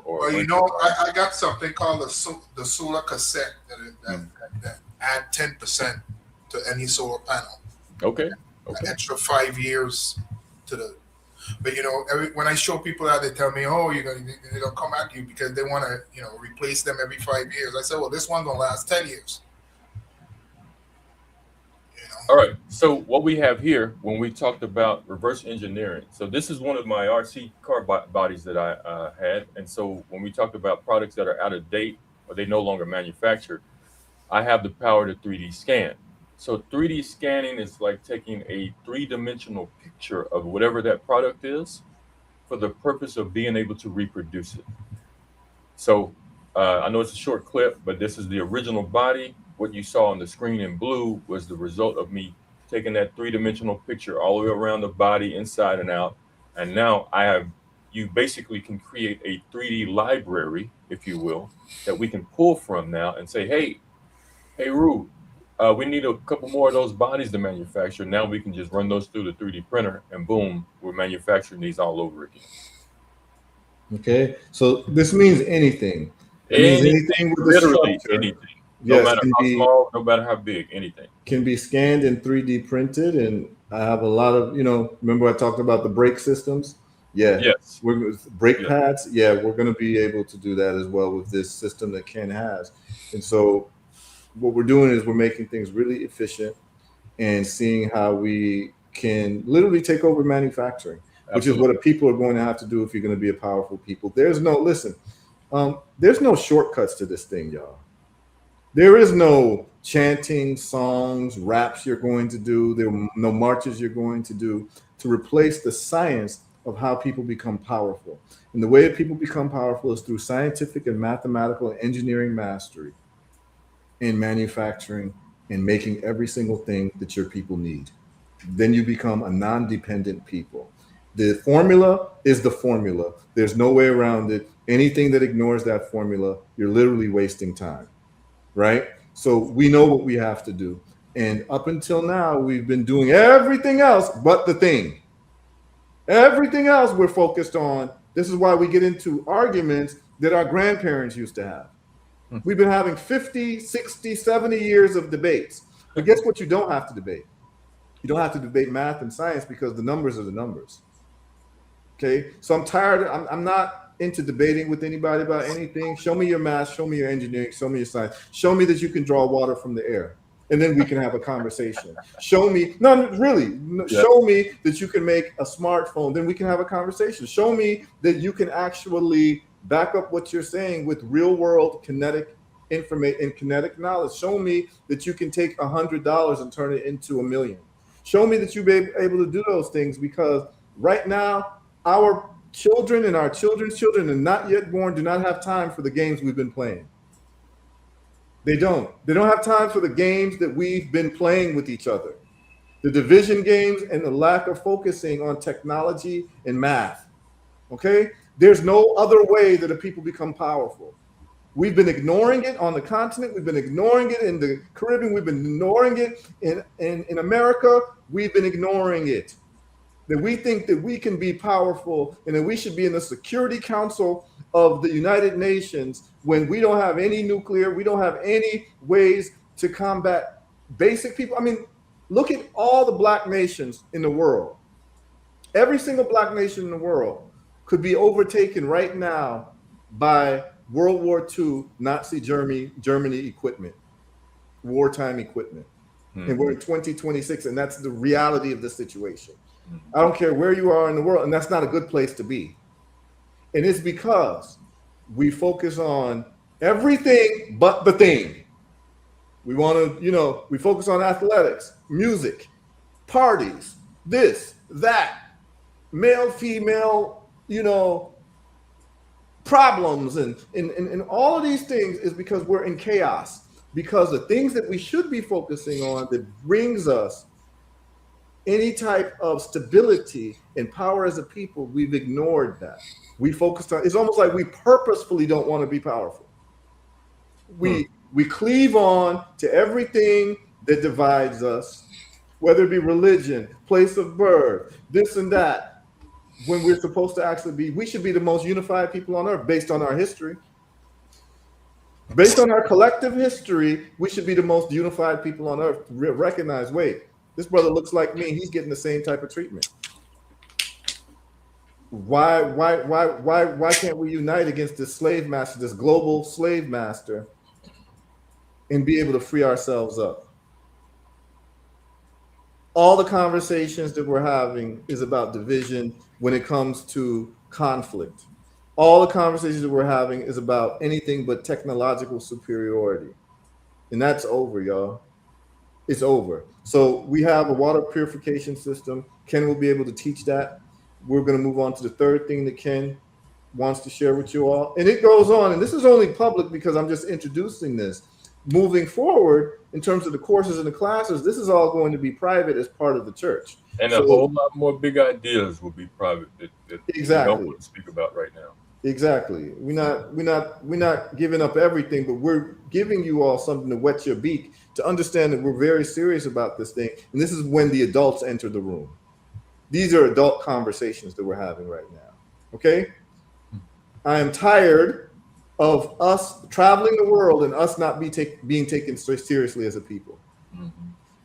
F: or
G: Well, you know, I got something called the solar cassette that add 10% to any solar panel.
F: Okay.
G: An extra 5 years to the. But you know, when I show people that, they tell me, "Oh, they're gonna come at you because they want to, you know, replace them every 5 years." I said, "Well, this one gonna last 10 years."
F: All right. So what we have here, when we talked about reverse engineering, so this is one of my RC car bodies that I had, and so when we talked about products that are out of date or they no longer manufactured, I have the power to 3D scan. So 3D scanning is like taking a 3-dimensional picture of whatever that product is for the purpose of being able to reproduce it. So I know it's a short clip, but this is the original body. What you saw on the screen in blue was the result of me taking that 3-dimensional picture all the way around the body, inside and out. And now you basically can create a 3D library, if you will, that we can pull from now and say, hey, HERU, we need a couple more of those bodies to manufacture. Now we can just run those through the 3D printer and boom, we're manufacturing these all over again.
A: Okay, so this means anything. It means anything with
F: literally
A: structure.
F: anything.
A: Yes,
F: no matter how small, no matter how big, anything.
A: Can be scanned and 3D printed. And I have a lot of, remember I talked about the brake systems? Yeah.
F: Yes.
A: Brake pads. Yeah, we're going to be able to do that as well with this system that Ken has. And so what we're doing is we're making things really efficient and seeing how we can literally take over manufacturing, which is what people are going to have to do if you're going to be a powerful people. There's no shortcuts to this thing, y'all. There is no chanting, songs, raps you're going to do. There are no marches you're going to do to replace the science of how people become powerful. And the way that people become powerful is through scientific and mathematical and engineering mastery in manufacturing and making every single thing that your people need. Then you become a non-dependent people. The formula is the formula. There's no way around it. Anything that ignores that formula, you're literally wasting time. Right? So we know what we have to do. And up until now, we've been doing everything else but the thing. Everything else we're focused on. This is why we get into arguments that our grandparents used to have. We've been having 50, 60, 70 years of debates. But guess what you don't have to debate? You don't have to debate math and science because the numbers are the numbers. Okay? So I'm tired. I'm not into debating with anybody about anything. Show me your math, show me your engineering, show me your science. Show me that you can draw water from the air. And then we can have a conversation. Show me, show me that you can make a smartphone. Then we can have a conversation. Show me that you can actually back up what you're saying with real world kinetic information and kinetic knowledge. Show me that you can take $100 and turn it into $1 million. Show me that you'll be able to do those things, because right now, our children and our children's children and not yet born do not have time for the games we've been playing. They don't have time for the games that we've been playing with each other. The division games and the lack of focusing on technology and math. Okay? There's no other way that a people become powerful. We've been ignoring it on the continent. We've been ignoring it in the Caribbean. We've been ignoring it in America. We've been ignoring it. That we think that we can be powerful and that we should be in the Security Council of the United Nations when we don't have any nuclear, we don't have any ways to combat basic people. I mean, look at all the black nations in the world. Every single black nation in the world could be overtaken right now by World War II Nazi Germany equipment, wartime equipment. And we're in 2026, and that's the reality of the situation. I don't care where you are in the world, and that's not a good place to be. And it's because we focus on everything but the thing. We want to, we focus on athletics, music, parties, this, that, male, female, problems, and all of these things is because we're in chaos. Because the things that we should be focusing on that brings us any type of stability and power as a people, we've ignored that. We focused on, it's almost like we purposefully don't want to be powerful. We cleave on to everything that divides us, whether it be religion, place of birth, this and that, when we're supposed to actually be, we should be the most unified people on earth based on our history. Based on our collective history, we should be the most unified people on earth. Recognize, wait, this brother looks like me. He's getting the same type of treatment. Why can't we unite against this slave master, this global slave master, and be able to free ourselves up? All the conversations that we're having is about division when it comes to conflict. All the conversations that we're having is about anything but technological superiority. And that's over, y'all. It's over. So we have a water purification system. Ken will be able to teach that. We're going to move on to the third thing that Ken wants to share with you all. And it goes on. And this is only public because I'm just introducing this. Moving forward, in terms of the courses and the classes, this is all going to be private as part of the church.
F: And a whole lot more big ideas will be private that
A: exactly.
F: we don't want to speak about right now.
A: Exactly. We're not giving up everything, but we're giving you all something to wet your beak to understand that we're very serious about this thing. And this is when the adults enter the room. These are adult conversations that we're having right now. Okay? I am tired of us traveling the world and us not being taken so seriously as a people.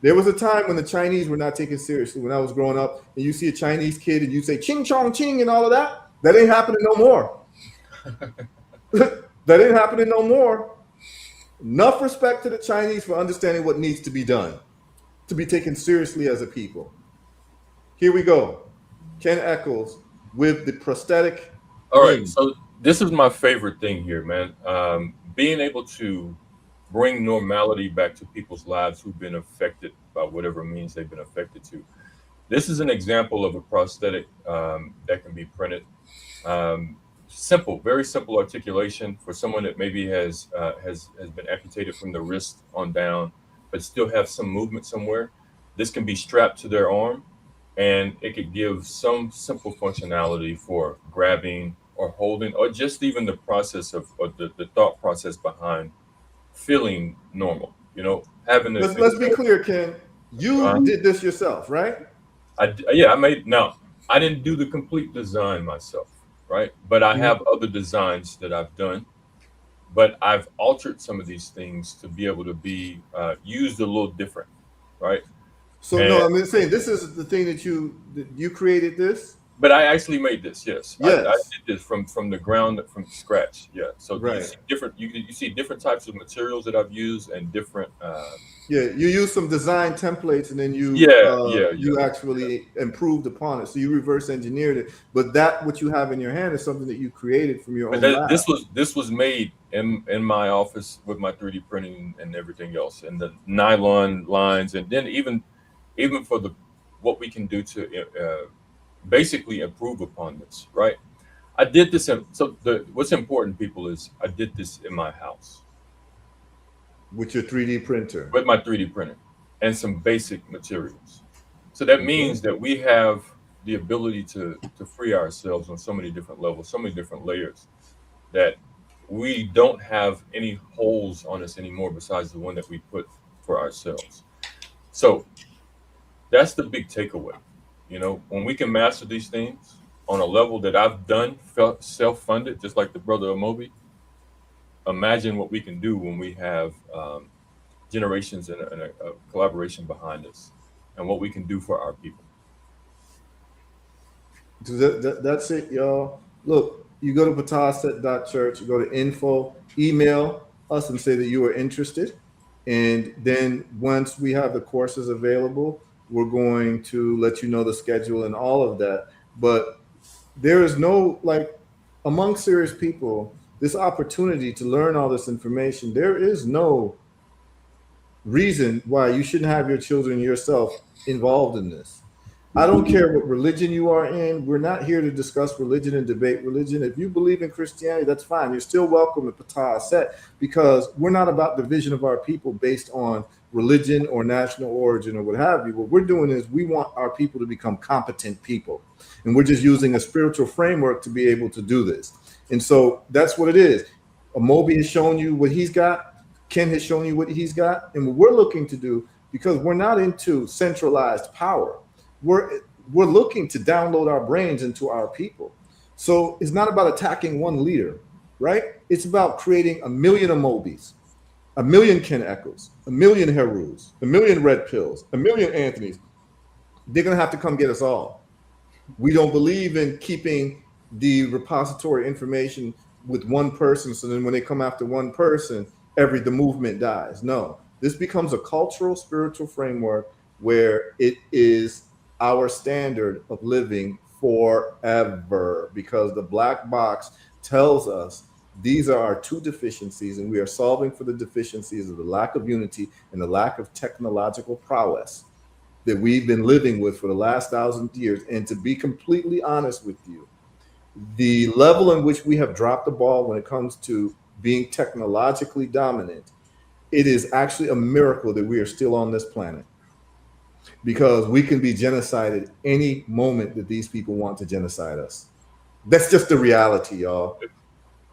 A: There was a time when the Chinese were not taken seriously. When I was growing up, and you see a Chinese kid and you say ching chong ching and all of that, that ain't happening no more. That ain't happening no more. Enough respect to the Chinese for understanding what needs to be done to be taken seriously as a people. Here we go. Ken Eccles with the prosthetic.
F: All right, so this is my favorite thing here, man. Being able to bring normality back to people's lives who've been affected by whatever means they've been affected to. This is an example of a prosthetic that can be printed. Simple, very simple articulation for someone that maybe has been amputated from the wrist on down, but still have some movement somewhere. This can be strapped to their arm, and it could give some simple functionality for grabbing or holding, or just even the process of or the thought process behind feeling normal. Having this.
A: Let's be clear, Ken. You did this yourself, right?
F: I didn't do the complete design myself, right? But I have other designs that I've done. But I've altered some of these things to be able to be used a little different, right?
A: So no, I'm saying this is the thing that you created this.
F: But I actually made this, yes.
A: Yes.
F: I did this from the ground, from scratch, yeah. So
A: right.
F: You see different types of materials that I've used and different.
A: You use some design templates and then you actually improved upon it. So you reverse engineered it. But that what you have in your hand is something that you created from your own lab.
F: This was made in my office with my 3D printing and everything else, and the nylon lines, and then even for what we can do to basically improve upon this, right? I did this. What's important, people, is I did this in my house.
A: With your 3D printer?
F: With my 3D printer and some basic materials. So that means that we have the ability to free ourselves on so many different levels, so many different layers, that we don't have any holes on us anymore besides the one that we put for ourselves. So that's the big takeaway. You know, when we can master these things on a level that I've done, felt self-funded, just like the brother Amobi, imagine what we can do when we have generations and a collaboration behind us, and what we can do for our people.
A: That's it, y'all. Look, you go to pataset.church, you go to info, email us and say that you are interested. And then once we have the courses available, we're going to let you know the schedule and all of that. But there is no, like, among serious people, this opportunity to learn all this information, there is no reason why you shouldn't have your children yourself involved in this. I don't care what religion you are in. We're not here to discuss religion and debate religion. If you believe in Christianity, that's fine. You're still welcome at Patah Set, because we're not about division of our people based on religion or national origin or what have you. What we're doing is we want our people to become competent people. And we're just using a spiritual framework to be able to do this. And so that's what it is. Amobi has shown you what he's got. Ken has shown you what he's got. And what we're looking to do, because we're not into centralized power, we're looking to download our brains into our people. So it's not about attacking one leader, right? It's about creating a million Amobis, a million Ken Echoes, a million HERUs, a million Red Pills, a million Anthonys. They're going to have to come get us all. We don't believe in keeping the repository information with one person, so then when they come after one person, the movement dies. No, this becomes a cultural, spiritual framework where it is our standard of living forever, because the black box tells us these are our two deficiencies, and we are solving for the deficiencies of the lack of unity and the lack of technological prowess that we've been living with for the last 1,000 years. And to be completely honest with you, the level in which we have dropped the ball when it comes to being technologically dominant, it is actually a miracle that we are still on this planet, because we can be genocided any moment that these people want to genocide us. That's just the reality, y'all.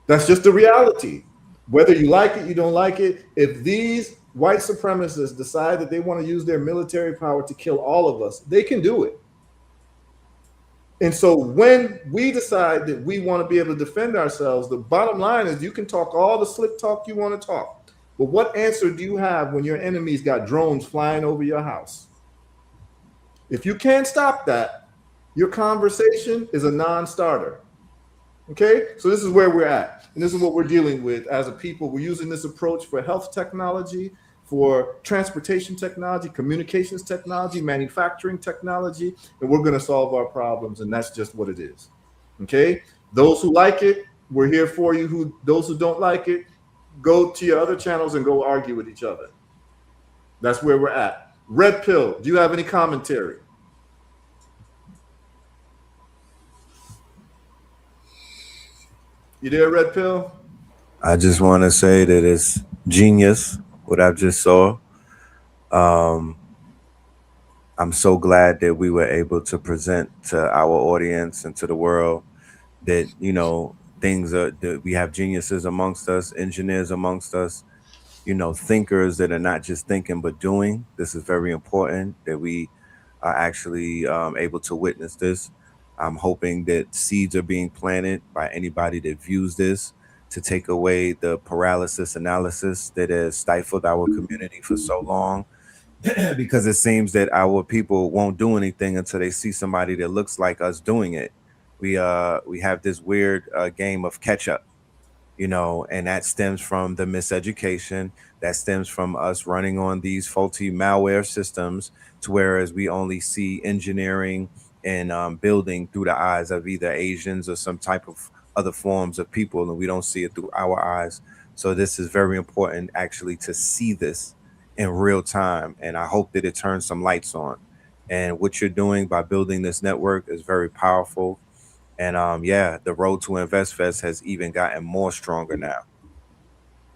A: That's just the reality. Whether you like it, you don't like it. If these white supremacists decide that they want to use their military power to kill all of us, they can do it. And so when we decide that we want to be able to defend ourselves, the bottom line is you can talk all the slick talk you want to talk, but what answer do you have when your enemy's got drones flying over your house? If you can't stop that, your conversation is a non-starter. Okay, so this is where we're at, and this is what we're dealing with as a people. We're using this approach for health technology, for transportation technology, communications technology, manufacturing technology, and we're going to solve our problems, and that's just what it is. Okay, those who like it, we're here for you. Those who don't like it, go to your other channels and go argue with each other. That's where we're at. Red Pill, do you have any commentary? You there, Red Pill?
C: I just want to say that it's genius what I just saw. I'm so glad that we were able to present to our audience and to the world that, you know, that we have geniuses amongst us, engineers amongst us, you know, thinkers that are not just thinking but doing. This is very important that we are actually able to witness this. I'm hoping that seeds are being planted by anybody that views this to take away the paralysis analysis that has stifled our community for so long, because it seems that our people won't do anything until they see somebody that looks like us doing it. We have this weird game of catch up, you know, and that stems from the miseducation, that stems from us running on these faulty malware systems, to whereas we only see engineering and building through the eyes of either Asians or some type of other forms of people, and we don't see it through our eyes. So this is very important actually to see this in real time, and I hope that it turns some lights on. And what you're doing by building this network is very powerful. And yeah, the road to InvestFest has even gotten more stronger now.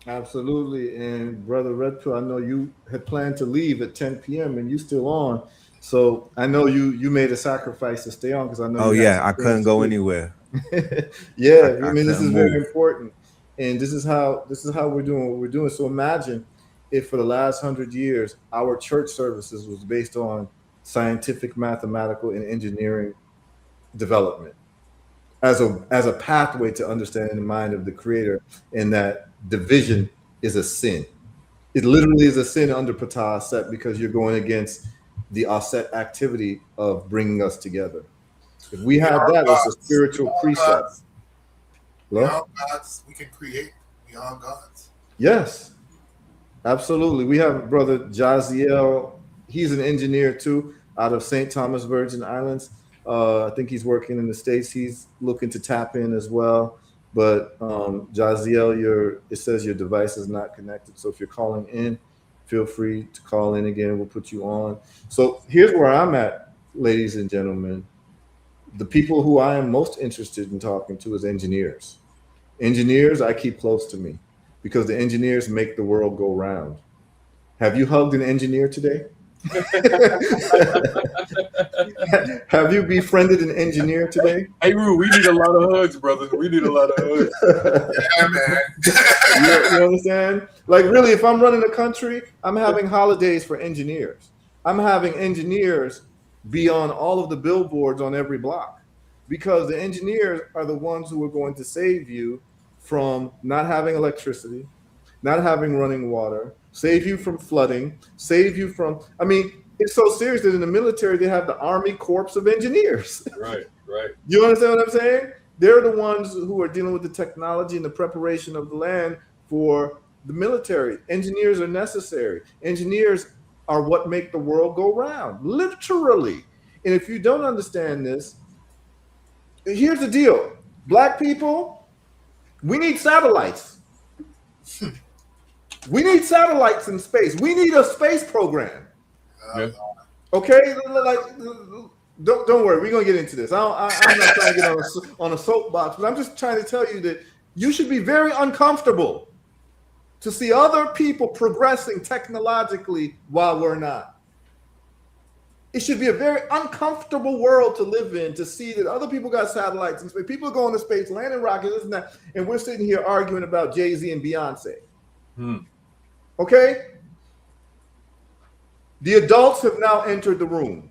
A: Absolutely. And Brother Redpill, I know you had planned to leave at 10 p.m. and you still on. So I know you made a sacrifice to stay on because I know
C: Oh
A: you had
C: yeah,
A: some
C: I
A: things
C: couldn't
A: to
C: go
A: do.
C: anywhere.
A: Yeah, I
C: I
A: mean this
C: couldn't
A: is very
C: move.
A: important. And this is how we're doing what we're doing. So imagine if for the last 100 years our church services was based on scientific, mathematical, and engineering development as a pathway to understanding the mind of the creator, and that division is a sin. It literally is a sin under Patah Aset because you're going against the Aset activity of bringing us together. If we
G: We
A: had
G: are
A: that as a
G: gods. We
A: spiritual
G: are
A: precept,
G: gods. We
A: well,
G: are gods. We can create. We are gods.
A: yes, absolutely. We have brother Jaziel. He's an engineer too, out of St. Thomas Virgin Islands. I think he's working in the States. He's looking to tap in as well. But Jaziel, it says your device is not connected. So if you're calling in, feel free to call in again. We'll put you on. So here's where I'm at, ladies and gentlemen. The people who I am most interested in talking to is engineers. Engineers, I keep close to me because the engineers make the world go round. Have you hugged an engineer today? Have you befriended an engineer today?
F: Hey, Rue, we need a lot of hugs, brother. We need a lot of hugs.
G: Yeah, man.
A: You understand? Like, really, if I'm running a country, I'm having holidays for engineers. I'm having engineers be on all of the billboards on every block because the engineers are the ones who are going to save you from not having electricity, not having running water, save you from flooding, save you from. I mean, it's so serious that in the military they have the Army Corps of Engineers.
F: Right, right.
A: You understand what I'm saying? They're the ones who are dealing with the technology and the preparation of the land for the military. Engineers are necessary. Engineers are what make the world go round, literally. And if you don't understand this, here's the deal. Black people, we need satellites. We need satellites in space. We need a space program.
F: Yeah.
A: Okay, like don't worry, we're gonna get into this. I'm not trying to get on a soapbox, but I'm just trying to tell you that you should be very uncomfortable to see other people progressing technologically while we're not. It should be a very uncomfortable world to live in to see that other people got satellites and space. People are going to space, landing rockets, this and that, and we're sitting here arguing about Jay-Z and Beyonce. Okay? The adults have now entered the room.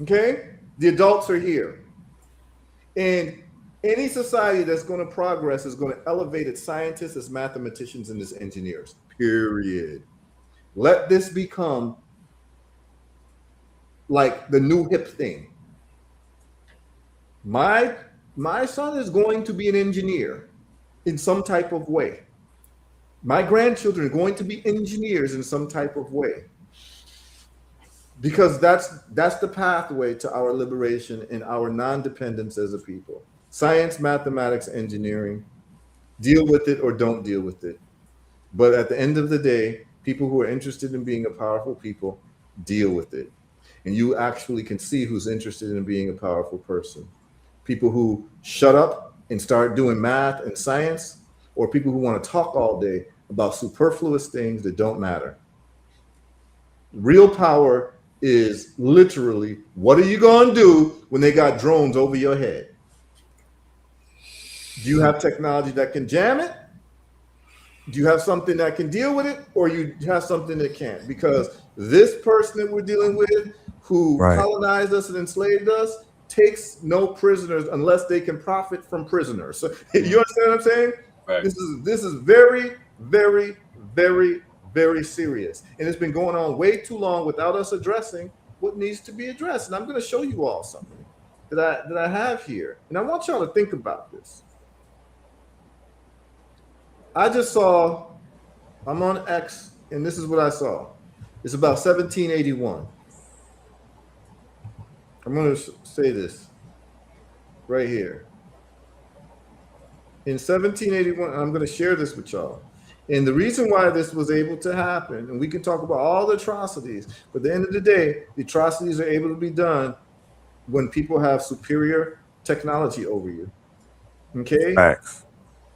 A: Okay? The adults are here. And any society that's going to progress is going to elevate its scientists, its mathematicians, and its engineers. Period. Let this become like the new hip thing. My son is going to be an engineer in some type of way. My grandchildren are going to be engineers in some type of way. Because that's the pathway to our liberation and our non-dependence as a people. Science, mathematics, engineering, deal with it or don't deal with it. But at the end of the day, people who are interested in being a powerful people deal with it. And you actually can see who's interested in being a powerful person. People who shut up and start doing math and science, or people who want to talk all day about superfluous things that don't matter. Real power is literally, what are you going to do when they got drones over your head? Do you have technology that can jam it? Do you have something that can deal with it, or you have something that can't? Because this person that we're dealing with, who colonized us and enslaved us, takes no prisoners unless they can profit from prisoners. So you understand what I'm saying? Right. This is very, very, very, very serious, and it's been going on way too long without us addressing what needs to be addressed. And I'm going to show you all something that I have here, and I want y'all to think about this. I just saw, I'm on X, and this is what I saw. It's about 1781. I'm going to say this right here. In 1781, I'm going to share this with y'all. And the reason why this was able to happen, and we can talk about all the atrocities, but at the end of the day, the atrocities are able to be done when people have superior technology over you. Okay?
C: Facts.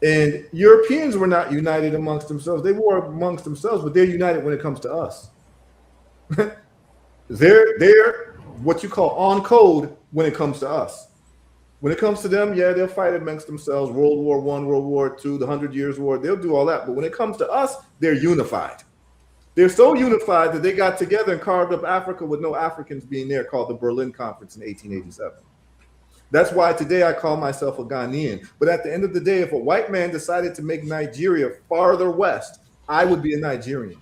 A: And Europeans were not united amongst themselves. They were amongst themselves, but they're united when it comes to us. they're what you call on code when it comes to us. When it comes to them, yeah, they'll fight amongst themselves. World War I, World War II, the 100 Years' War, they'll do all that. But when it comes to us, they're unified. They're so unified that they got together and carved up Africa with no Africans being there, called the Berlin Conference in 1887. That's why today I call myself a Ghanaian. But at the end of the day, if a white man decided to make Nigeria farther west, I would be a Nigerian.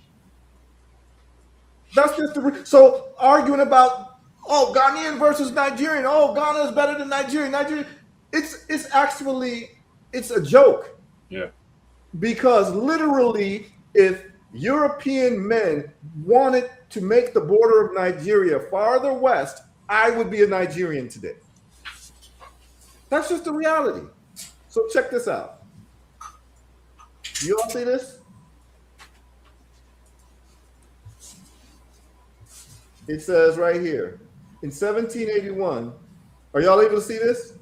A: That's just so arguing about, oh, Ghanaian versus Nigerian. Oh, Ghana is better than Nigeria. Nigeria, it's actually a joke.
F: Yeah.
A: Because literally, if European men wanted to make the border of Nigeria farther west, I would be a Nigerian today. That's just the reality. So check this out. You all see this? It says right here, in 1781, are y'all able to see this?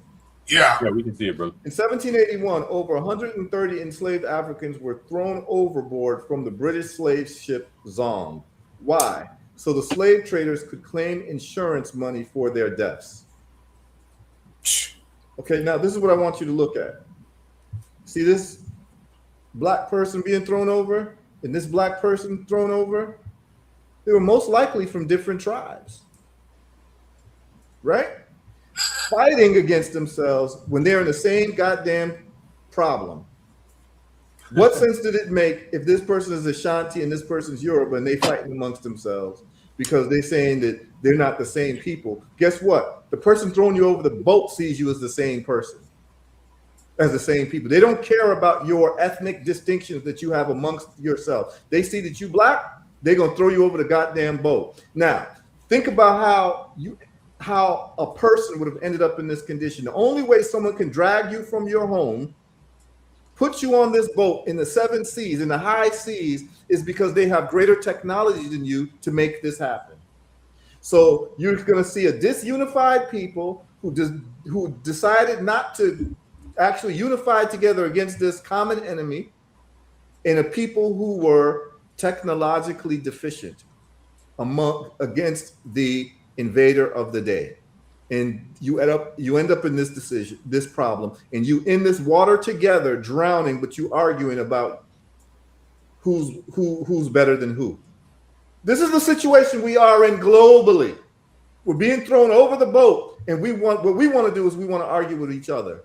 G: Yeah.
F: Yeah, we can see it, bro.
A: In 1781, over 130 enslaved Africans were thrown overboard from the British slave ship Zong. Why? So the slave traders could claim insurance money for their deaths. Okay, now this is what I want you to look at. See this black person being thrown over and this black person thrown over? They were most likely from different tribes, right? Fighting against themselves when they're in the same goddamn problem. What sense did it make if this person is Ashanti and this person's Yoruba and they fighting amongst themselves because they're saying that they're not the same people? Guess what? The person throwing you over the boat sees you as the same person, as the same people. They don't care about your ethnic distinctions that you have amongst yourself. They see that you black, they're gonna throw you over the goddamn boat. Now, think about how a person would have ended up in this condition. The only way someone can drag you from your home, put you on this boat in the 7 seas, in the high seas, is because they have greater technology than you to make this happen. So you're going to see a disunified people who decided not to actually unify together against this common enemy, and a people who were technologically deficient against the invader of the day. And you end up in this problem, and you in this water together, drowning, but you arguing about who's better than who. This is the situation we are in globally. We're being thrown over the boat, and what we want to do is we want to argue with each other.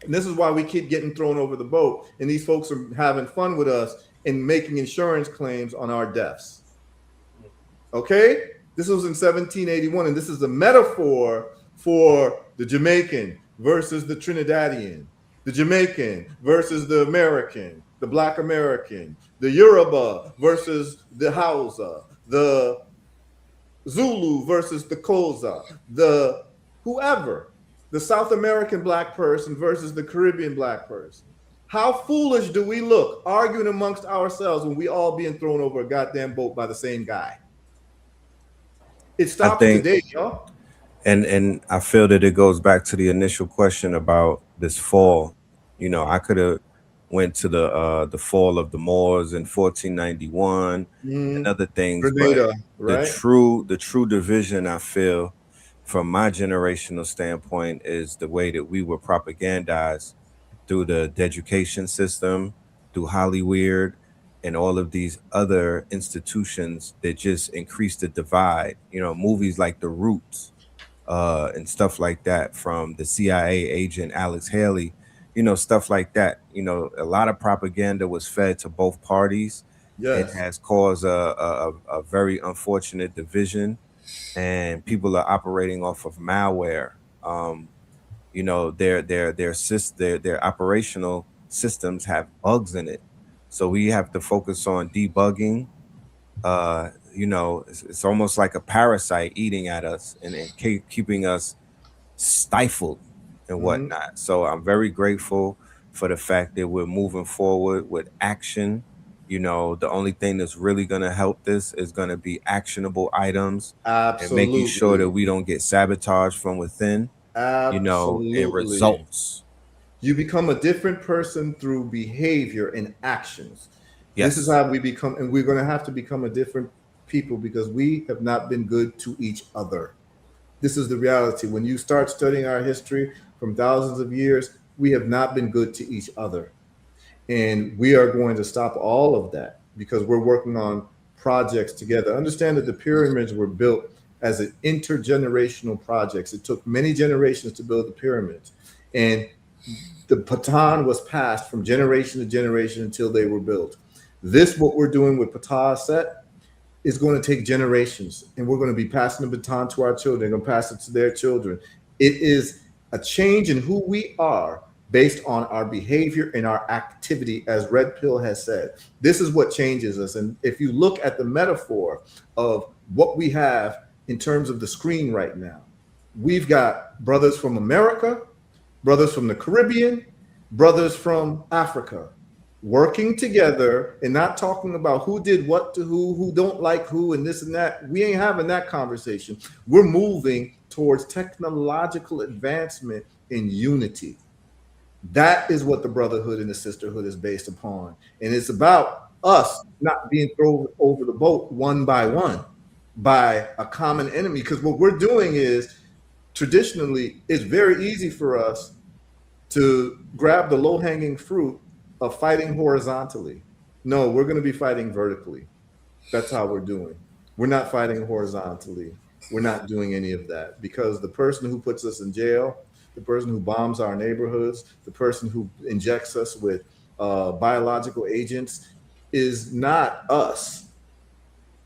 A: And this is why we keep getting thrown over the boat, and these folks are having fun with us and making insurance claims on our deaths. Okay? This was in 1781, and this is a metaphor for the Jamaican versus the Trinidadian, the Jamaican versus the American, the Black American, the Yoruba versus the Hausa, the Zulu versus the Xhosa, the whoever, the South American black person versus the Caribbean black person. How foolish do we look arguing amongst ourselves when we all being thrown over a goddamn boat by the same guy? It stops today, y'all.
C: And I feel that it goes back to the initial question about this fall. You know, I could have went to the fall of the Moors in 1491 and other things,
A: Grenada,
C: but
A: right?
C: the true division, I feel, from my generational standpoint, is the way that we were propagandized through the education system, through Hollywood, and all of these other institutions that just increase the divide. You know, movies like The Roots and stuff like that from the CIA agent Alex Haley, you know, stuff like that. You know, a lot of propaganda was fed to both parties.
A: Yes.
C: It has caused a very unfortunate division, and people are operating off of malware. You know, their operational systems have bugs in it. So we have to focus on debugging. You know, it's almost like a parasite eating at us and keeping us stifled and whatnot. So I'm very grateful for the fact that we're moving forward with action. You know, the only thing that's really going to help this is going to be actionable items.
A: Absolutely.
C: And making sure that we don't get sabotaged from within.
A: Absolutely.
C: You know, and results.
A: You become a different person through behavior and actions.
C: Yes.
A: This is how we become, and we're going to have to become a different people because we have not been good to each other. This is the reality. When you start studying our history from thousands of years, we have not been good to each other. And we are going to stop all of that because we're working on projects together. Understand that the pyramids were built as an intergenerational projects. It took many generations to build the pyramids. And the baton was passed from generation to generation until they were built. This, what we're doing with Ptah Set, is going to take generations, and we're going to be passing the baton to our children. They're going to pass it to their children. It is a change in who we are based on our behavior and our activity, as Red Pill has said. This is what changes us. And if you look at the metaphor of what we have in terms of the screen right now, we've got brothers from America, brothers from the Caribbean, brothers from Africa, working together and not talking about who did what to who don't like who, and this and that. We ain't having that conversation. We're moving towards technological advancement in unity. That is what the brotherhood and the sisterhood is based upon. And it's about us not being thrown over the boat one by one by a common enemy. Because what we're doing is, traditionally, it's very easy for us to grab the low-hanging fruit of fighting horizontally. No, we're going to be fighting vertically. That's how we're doing. We're not fighting horizontally. We're not doing any of that because the person who puts us in jail, the person who bombs our neighborhoods, the person who injects us with biological agents is not us.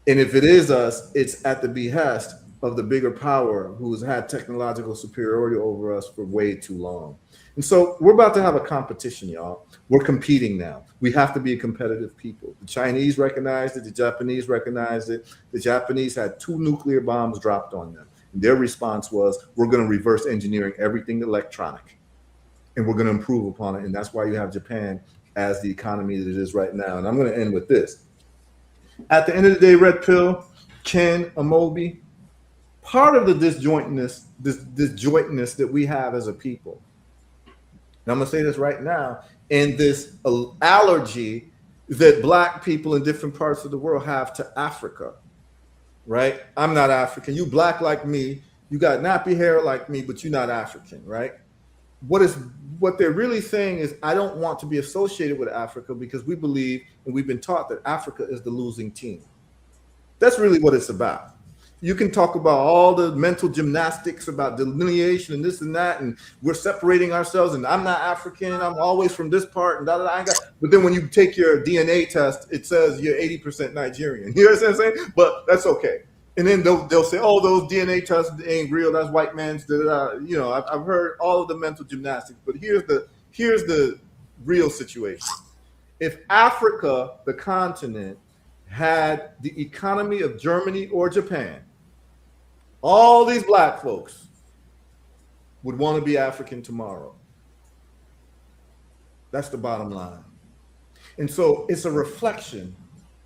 A: And if it is us, it's at the behest of the bigger power who's had technological superiority over us for way too long. And so we're about to have a competition, y'all. We're competing now. We have to be a competitive people. The Chinese recognized it. The Japanese recognized it. The Japanese had 2 nuclear bombs dropped on them. And their response was, we're going to reverse engineering everything electronic. And we're going to improve upon it. And that's why you have Japan as the economy that it is right now. And I'm going to end with this. At the end of the day, Red Pill, Ken, Amobi, part of the disjointness that we have as a people, and I'm going to say this right now, and this allergy that Black people in different parts of the world have to Africa, right? I'm not African. You Black like me. You got nappy hair like me, but you're not African, right? What they're really saying is, I don't want to be associated with Africa because we believe and we've been taught that Africa is the losing team. That's really what it's about. You can talk about all the mental gymnastics about delineation and this and that, and we're separating ourselves, and I'm not African, I'm always from this part, and but then when you take your DNA test, it says you're 80% Nigerian. You know what I'm saying? But that's okay. And then they'll say, oh, those DNA tests ain't real, that's white man's, you know, I've heard all of the mental gymnastics, but here's the real situation. If Africa, the continent, had the economy of Germany or Japan, all these Black folks would want to be African tomorrow. That's the bottom line. And so it's a reflection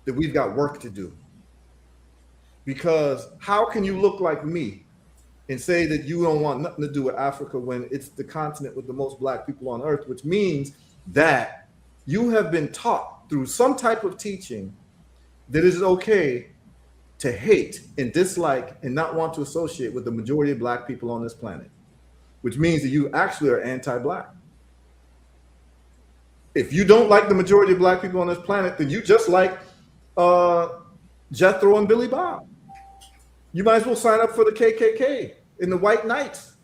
A: that we've got work to do. Because how can you look like me and say that you don't want nothing to do with Africa when it's the continent with the most Black people on earth, which means that you have been taught through some type of teaching that it is okay to hate and dislike and not want to associate with the majority of Black people on this planet, which means that you actually are anti-Black. If you don't like the majority of Black people on this planet, then you just like Jethro and Billy Bob. You might as well sign up for the KKK and the White Knights.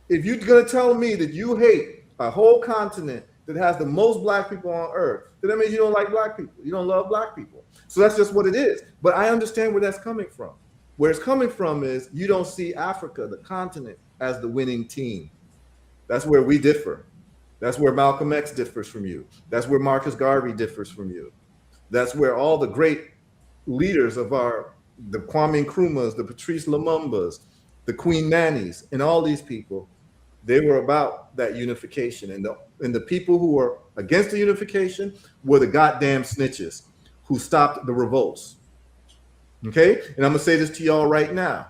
A: If you're going to tell me that you hate a whole continent that has the most Black people on earth, then that means you don't like Black people. You don't love Black people. So that's just what it is. But I understand where that's coming from. Where it's coming from is you don't see Africa, the continent, as the winning team. That's where we differ. That's where Malcolm X differs from you. That's where Marcus Garvey differs from you. That's where all the great leaders of the Kwame Nkrumahs, the Patrice Lumumbas, the Queen Nannies, and all these people, they were about that unification. And the people who were against the unification were the goddamn snitches who stopped the revolts. Okay? And I'm going to say this to y'all right now.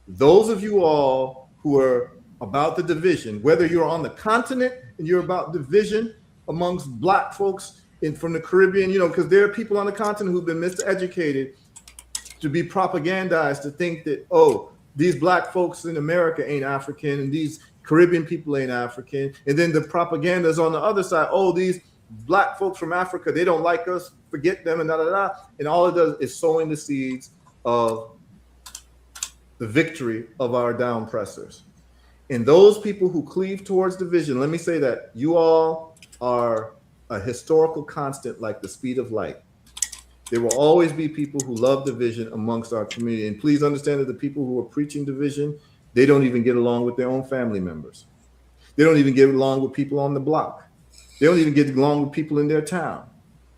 A: Those of you all who are about the division, whether you're on the continent and you're about division amongst black folks from the Caribbean, because there are people on the continent who've been miseducated to be propagandized to think that, oh, these black folks in America ain't African and these Caribbean people ain't African. And then the propaganda is on the other side. Oh, these black folks from Africa, they don't like us, forget them, and da da da. And all it does is sowing the seeds of the victory of our down pressers. And those people who cleave towards division, let me say that you all are a historical constant like the speed of light. There will always be people who love division amongst our community. And please understand that the people who are preaching division, they don't even get along with their own family members. They don't even get along with people on the block. They don't even get along with people in their town,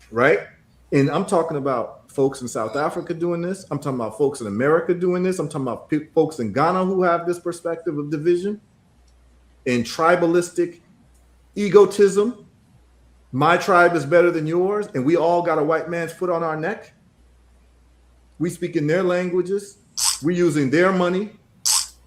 A: right? And I'm talking about folks in South Africa doing this. I'm talking about folks in America doing this. I'm talking about folks in Ghana who have this perspective of division and tribalistic egotism. My tribe is better than yours, and we all got a white man's foot on our neck. We speak in their languages. We're using their money.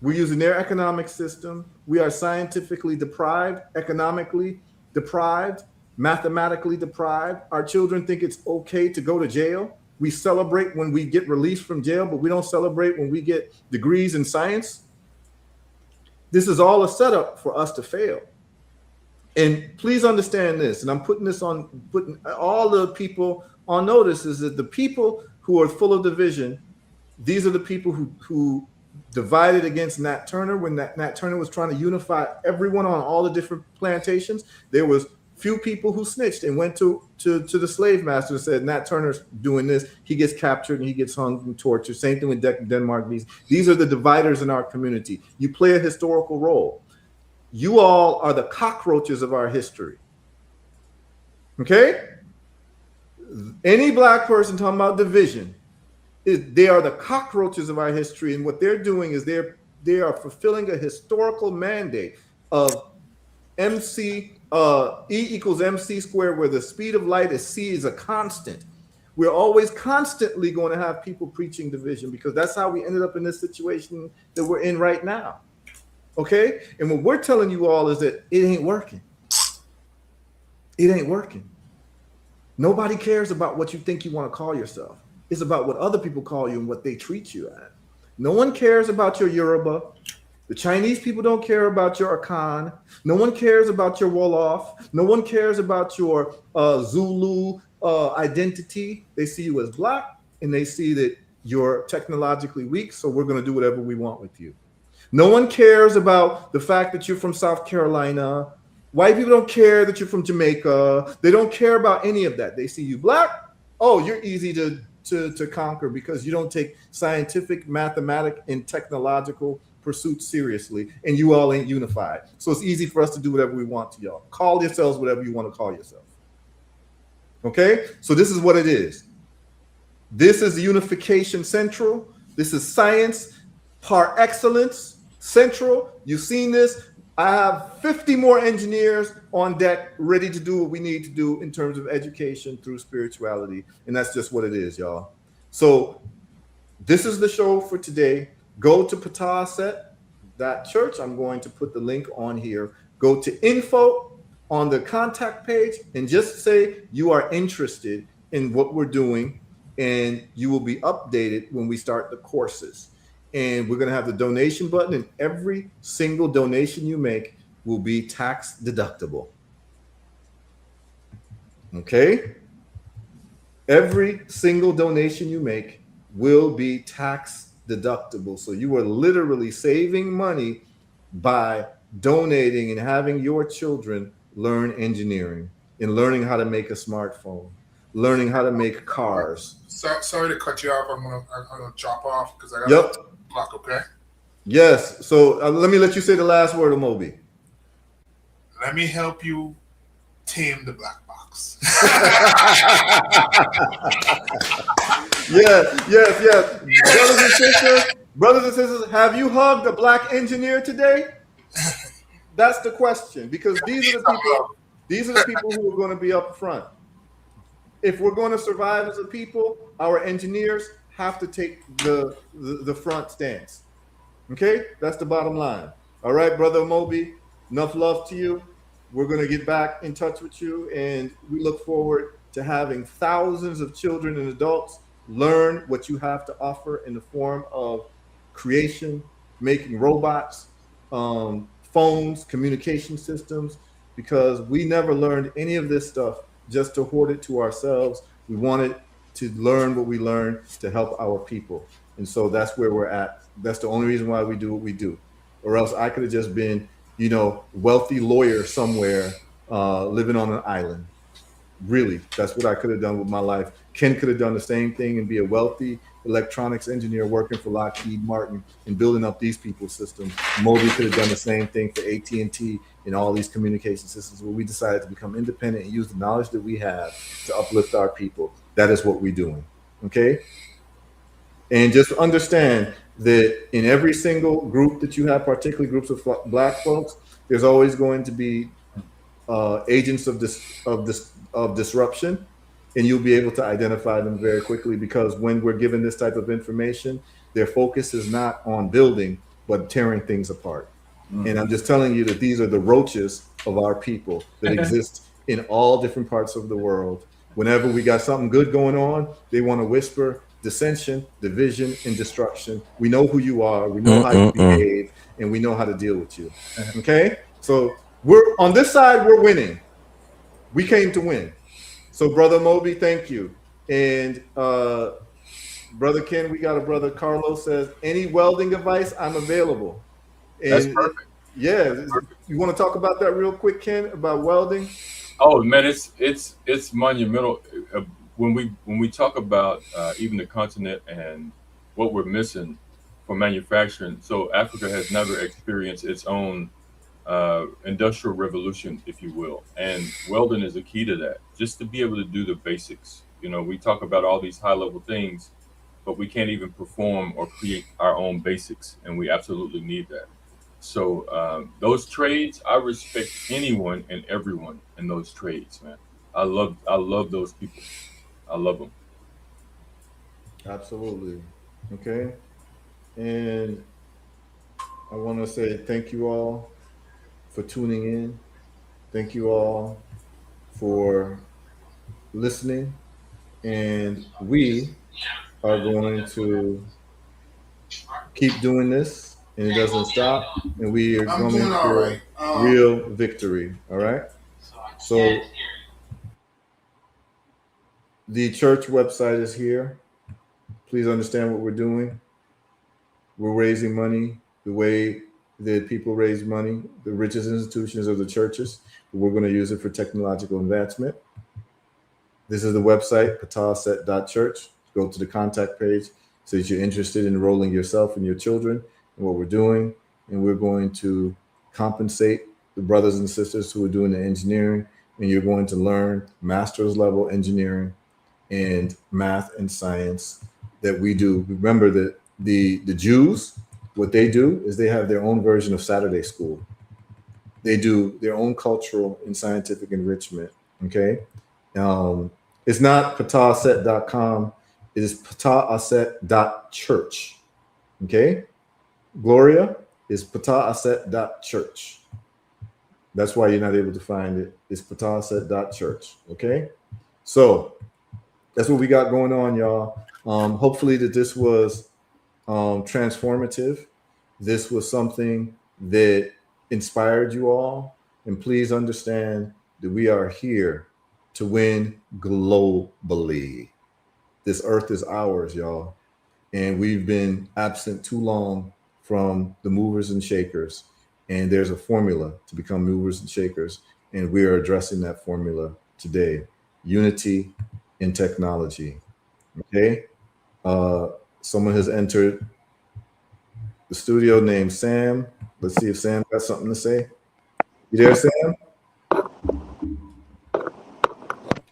A: We're using their economic system. We are scientifically deprived, economically deprived, mathematically deprived. Our children think it's okay to go to jail. We celebrate when we get released from jail, but we don't celebrate when we get degrees in science. This is all a setup for us to fail. And please understand this, and I'm putting all the people on notice, is that the people who are full of division, these are the people who divided against Nat Turner when Nat Turner was trying to unify everyone on all the different plantations. There was few people who snitched and went to the slave master and said, Nat Turner's doing this. He gets captured and he gets hung and tortured. Same thing with Denmark. These are the dividers in our community. You play a historical role. You all are the cockroaches of our history. Okay? Any black person talking about division, they are the cockroaches of our history. And what they're doing is they are fulfilling a historical mandate of E equals MC squared, where the speed of light is C is a constant. We're always constantly going to have people preaching division because that's how we ended up in this situation that we're in right now. Okay? And what we're telling you all is that it ain't working. It ain't working. Nobody cares about what you think you want to call yourself. It's about what other people call you and what they treat you as. No one cares about your Yoruba. The Chinese people don't care about your Akan. No one cares about your Wolof. No one cares about your Zulu identity. They see you as black and they see that you're technologically weak, so we're going to do whatever we want with you. No one cares about the fact that you're from South Carolina. White people don't care that you're from Jamaica. They don't care about any of that. They see you black. Oh, you're easy to conquer because you don't take scientific, mathematic, and technological pursuits seriously, and you all ain't unified. So it's easy for us to do whatever we want to y'all. Call yourselves whatever you want to call yourself. Okay? So this is what it is. This is Unification Central. This is science par excellence central. You've seen this. I have 50 more engineers on deck ready to do what we need to do in terms of education through spirituality. And that's just what it is, y'all. So this is the show for today. Go to pataset.church. I'm going to put the link on here. Go to info on the contact page and just say you are interested in what we're doing, and you will be updated when we start the courses. And we're going to have the donation button, and every single donation you make will be tax deductible. Okay? Every single donation you make will be tax deductible. So you are literally saving money by donating and having your children learn engineering and learning how to make a smartphone, learning how to make cars.
G: Sorry to cut you off. I'm gonna drop off because I got
A: Yep.
G: clock. Okay.
A: Yes. So let me let you say the last word, Amobi.
G: Let me help you tame the black box.
A: Yes. Brothers and sisters, have you hugged a black engineer today? That's the question, because these are the people who are going to be up front. If we're going to survive as a people, our engineers have to take the front stance. Okay? That's the bottom line. All right, Brother Moby, enough love to you. We're going to get back in touch with you, and we look forward to having thousands of children and adults learn what you have to offer in the form of creation, making robots, phones, communication systems, because we never learned any of this stuff just to hoard it to ourselves. We wanted to learn what we learned to help our people. And so that's where we're at. That's the only reason why we do what we do. Or else I could have just been, wealthy lawyer somewhere, living on an island. Really, that's what I could have done with my life. Ken could have done the same thing and be a wealthy electronics engineer working for Lockheed Martin and building up these people's systems. Moby could have done the same thing for AT&T and all these communication systems, where we decided to become independent and use the knowledge that we have to uplift our people. That is what we're doing. Okay? And just understand that in every single group that you have, particularly groups of Black folks, there's always going to be agents of disruption, and you'll be able to identify them very quickly, because when we're given this type of information, their focus is not on building but tearing things apart. And I'm just telling you that these are the roaches of our people that exist in all different parts of the world. Whenever we got something good going on, they want to whisper dissension, division, and destruction. We know who you are, we know how you behave, and we know how to deal with you. Okay? So we're on this side, we're winning. We came to win. So Brother Moby, thank you. And Brother Ken, we got a brother Carlos says, any welding advice, I'm available. And
F: That's perfect.
A: Yeah, you want to talk about that real quick, Ken, about welding?
F: Oh man, it's monumental. When we talk about even the continent and what we're missing for manufacturing, so Africa has never experienced its own industrial revolution, if you will, and welding is a key to that. Just to be able to do the basics. We talk about all these high level things, but we can't even perform or create our own basics, and we absolutely need that. So those trades, I respect anyone and everyone in those trades, man. I love those people. I love them.
A: Absolutely. Okay. And I want to say thank you all for tuning in. Thank you all for listening. And we are going to keep doing this, and it doesn't stop. And we are
G: I'm
A: going
G: doing all
A: for
G: right.
A: real victory. All right. So the church website is here. Please understand what we're doing. We're raising money the way that people raise money. The richest institutions are the churches. We're going to use it for technological advancement. This is the website, pataset.church. Go to the contact page so that you're interested in enrolling yourself and your children in what we're doing. And we're going to compensate the brothers and sisters who are doing the engineering. And you're going to learn master's level engineering and math and science that we do. Remember that the Jews, what they do is they have their own version of Saturday school. They do their own cultural and scientific enrichment. Okay. It's not pataset.com. It is pataset.church. Okay. Gloria is pataset.church. That's why you're not able to find it. It's pataset.church. Okay. So that's what we got going on, y'all. Hopefully that this was transformative. This was something that inspired you all. And please understand that we are here to win globally. This earth is ours, y'all. And we've been absent too long from the movers and shakers. And there's a formula to become movers and shakers. And we are addressing that formula today. Unity in technology. Okay. Someone has entered the studio named Sam. Let's see if Sam got something to say. You there, Sam?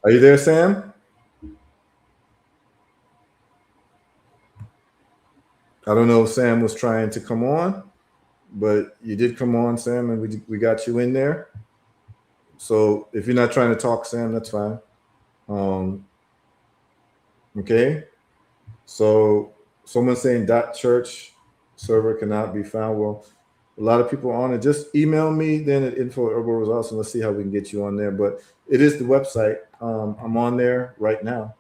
A: Are you there, Sam? I don't know if Sam was trying to come on, but you did come on, Sam, and we got you in there. So if you're not trying to talk, Sam, that's fine. Okay. So someone's saying .church server cannot be found. Well, A lot of people are on it. Just email me then at info@herbal-results, and let's see how we can get you on there. But it is the website. I'm on there right now.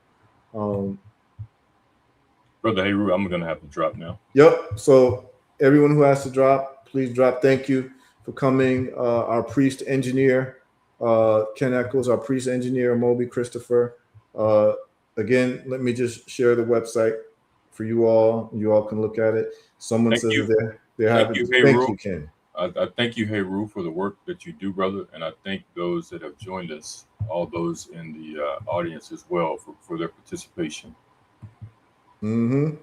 F: Brother HERU, I'm going to have to drop now.
A: Yep. So everyone who has to drop, please drop. Thank you for coming. Our priest engineer, Ken Eccles, our priest engineer, Moby Christopher. Again, let me just share the website for you all. You all can look at it. Someone
F: Thank
A: says
F: you.
A: that they're happy.
F: You,
A: Thank
F: HERU.
A: you, Ken.
F: I thank you, HERU, for the work that you do, brother, and I thank those that have joined us, all those in the audience as well, for their participation.
A: Mm-hmm.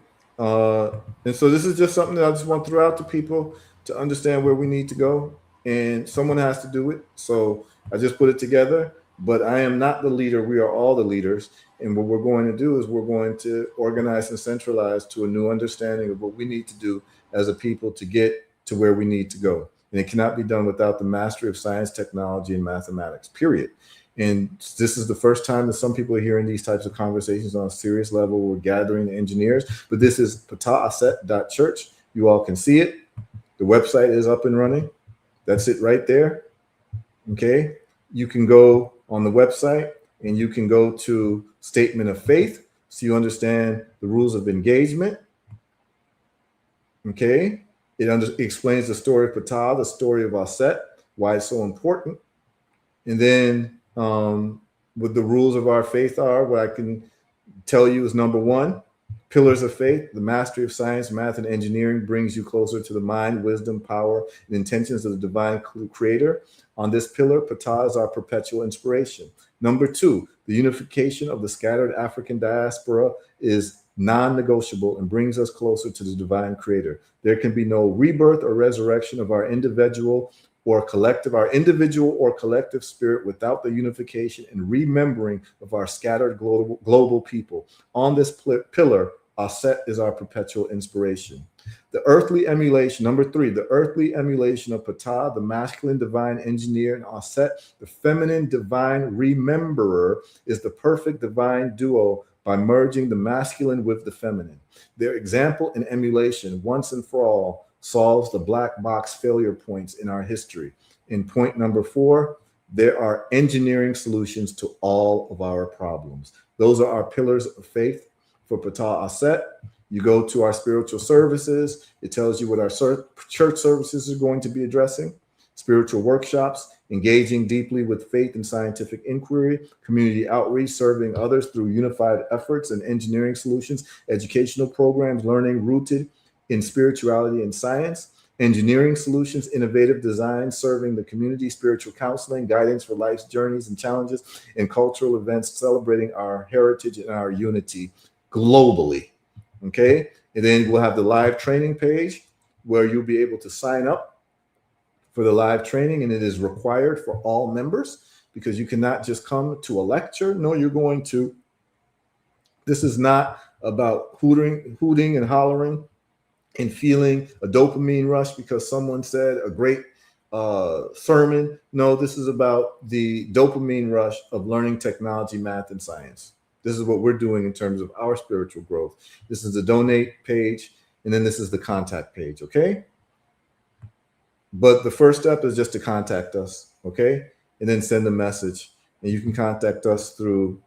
A: And so this is just something that I just want to throw out to people to understand where we need to go, and someone has to do it. So I just put it together, but I am not the leader. We are all the leaders. And what we're going to do is we're going to organize and centralize to a new understanding of what we need to do as a people to get to where we need to go. And it cannot be done without the mastery of science, technology, and mathematics, period. And this is the first time that some people are hearing these types of conversations on a serious level. We're gathering engineers, but this is pataaset.church. You all can see it. The website is up and running. That's it right there. Okay. You can go on the website and you can go to Statement of Faith so you understand the rules of engagement. Okay. It explains the story of Ptah, the story of Aset, why it's so important. And then what the rules of our faith are, what I can tell you is number one, pillars of faith. The mastery of science, math, and engineering brings you closer to the mind, wisdom, power, and intentions of the divine creator. On this pillar, Ptah is our perpetual inspiration. Number two, the unification of the scattered African diaspora is non-negotiable and brings us closer to the divine creator. There can be no rebirth or resurrection of our individual or collective spirit without the unification and remembering of our scattered global people. On this pillar, Aset is our perpetual inspiration. The earthly emulation, number three, the earthly emulation of Ptah, the masculine divine engineer, and Aset, the feminine divine rememberer, is the perfect divine duo by merging the masculine with the feminine. Their example and emulation, once and for all, solves the black box failure points in our history. In point number four, there are engineering solutions to all of our problems. Those are our pillars of faith for Ptah Aset. You go to our spiritual services. It tells you what our church services are going to be addressing. Spiritual workshops, engaging deeply with faith and scientific inquiry, community outreach, serving others through unified efforts and engineering solutions, educational programs, learning rooted in spirituality and science, engineering solutions, innovative design, serving the community, spiritual counseling, guidance for life's journeys and challenges, and cultural events celebrating our heritage and our unity globally. Okay. And then we'll have the live training page where you'll be able to sign up for the live training, and it is required for all members because you cannot just come to a lecture. No, you're going to. This is not about hooting and hollering and feeling a dopamine rush because someone said a great sermon. No, this is about the dopamine rush of learning technology, math, and science. This is what we're doing in terms of our spiritual growth. This is the donate page, and then this is the contact page, okay? But the first step is just to contact us, okay? And then send a message. And you can contact us through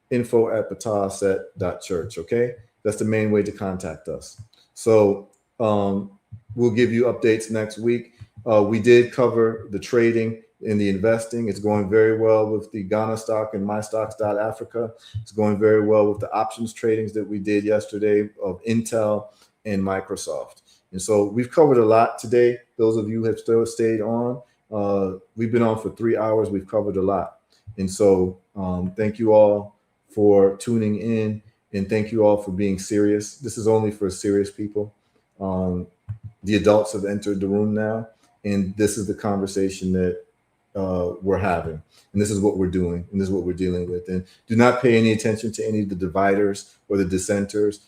A: info@pataaset.church, okay? That's the main way to contact us. So we'll give you updates next week. We did cover the trading and the investing. It's going very well with the Ghana stock and mystocks.africa. It's going very well with the options tradings that we did yesterday of Intel and Microsoft. And so we've covered a lot today. Those of you who have still stayed on, we've been on for 3 hours. We've covered a lot. And so thank you all for tuning in, and thank you all for being serious. This is only for serious people. The adults have entered the room now, and this is the conversation that we're having, and this is what we're doing, and this is what we're dealing with. And do not pay any attention to any of the dividers or the dissenters.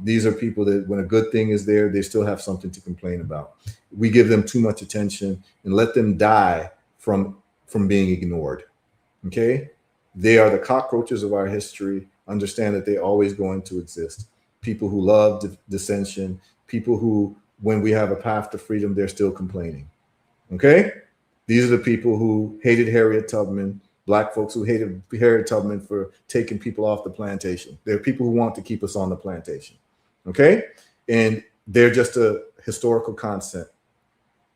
A: These are people that when a good thing is there, they still have something to complain about. We give them too much attention and let them die from being ignored. Okay? They are the cockroaches of our history. Understand that they're always going to exist. People who love dissension, people who when we have a path to freedom, they're still complaining. Okay? These are the people who hated Harriet Tubman, Black folks who hated Harriet Tubman for taking people off the plantation. They're people who want to keep us on the plantation. Okay? And they're just a historical constant.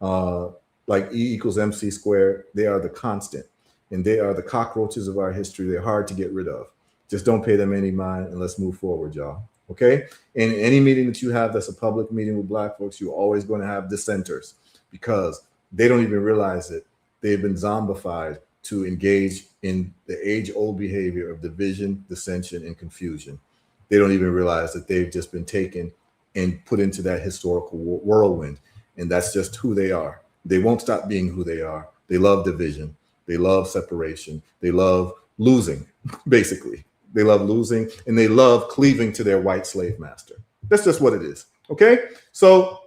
A: Like E equals MC squared, they are the constant. And they are the cockroaches of our history. They're hard to get rid of. Just don't pay them any mind and let's move forward, y'all. Okay? And any meeting that you have that's a public meeting with Black folks, you're always going to have dissenters because they don't even realize it. They've been zombified to engage in the age-old behavior of division, dissension, and confusion. They don't even realize that they've just been taken and put into that historical whirlwind. And that's just who they are. They won't stop being who they are. They love division. They love separation. They love losing, basically. They love losing, and they love cleaving to their white slave master. That's just what it is, okay? So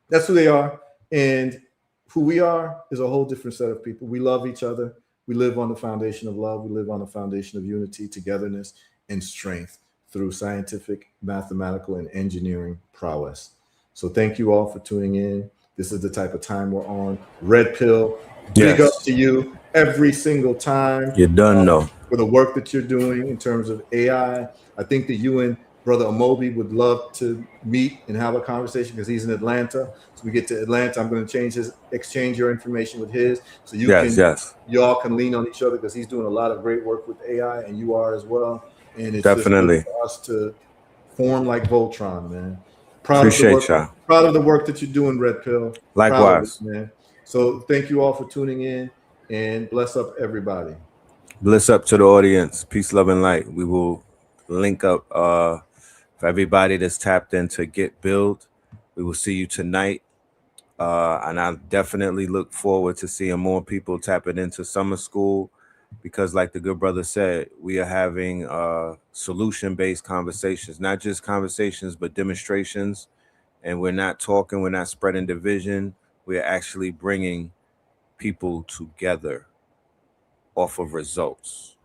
A: that's who they are, and who we are is a whole different set of people. We love each other. We live on the foundation of love. We live on the foundation of unity, togetherness, and strength through scientific, mathematical, and engineering prowess. So thank you all for tuning in. This is the type of time we're on. Red Pill, big up to you every single time.
C: You're done, though.
A: For the work that you're doing in terms of AI. I think that you and Brother Amobi would love to meet and have a conversation because he's in Atlanta. So we get to Atlanta, I'm going to exchange your information with his. So y'all can lean on each other because he's doing a lot of great work with AI and you are as well. And it's
C: definitely
A: just for us to form like Voltron, man.
C: Appreciate y'all.
A: Proud of the work that you're doing, Red Pill.
C: Likewise,
A: man. So thank you all for tuning in and bless up everybody.
C: Bliss up to the audience. Peace, love, and light. We will link up for everybody that's tapped into Get Build. We will see you tonight. And I definitely look forward to seeing more people tapping into summer school because like the good brother said, we are having solution-based conversations, not just conversations, but demonstrations. And we're not talking, we're not spreading division. We're actually bringing people together off of results.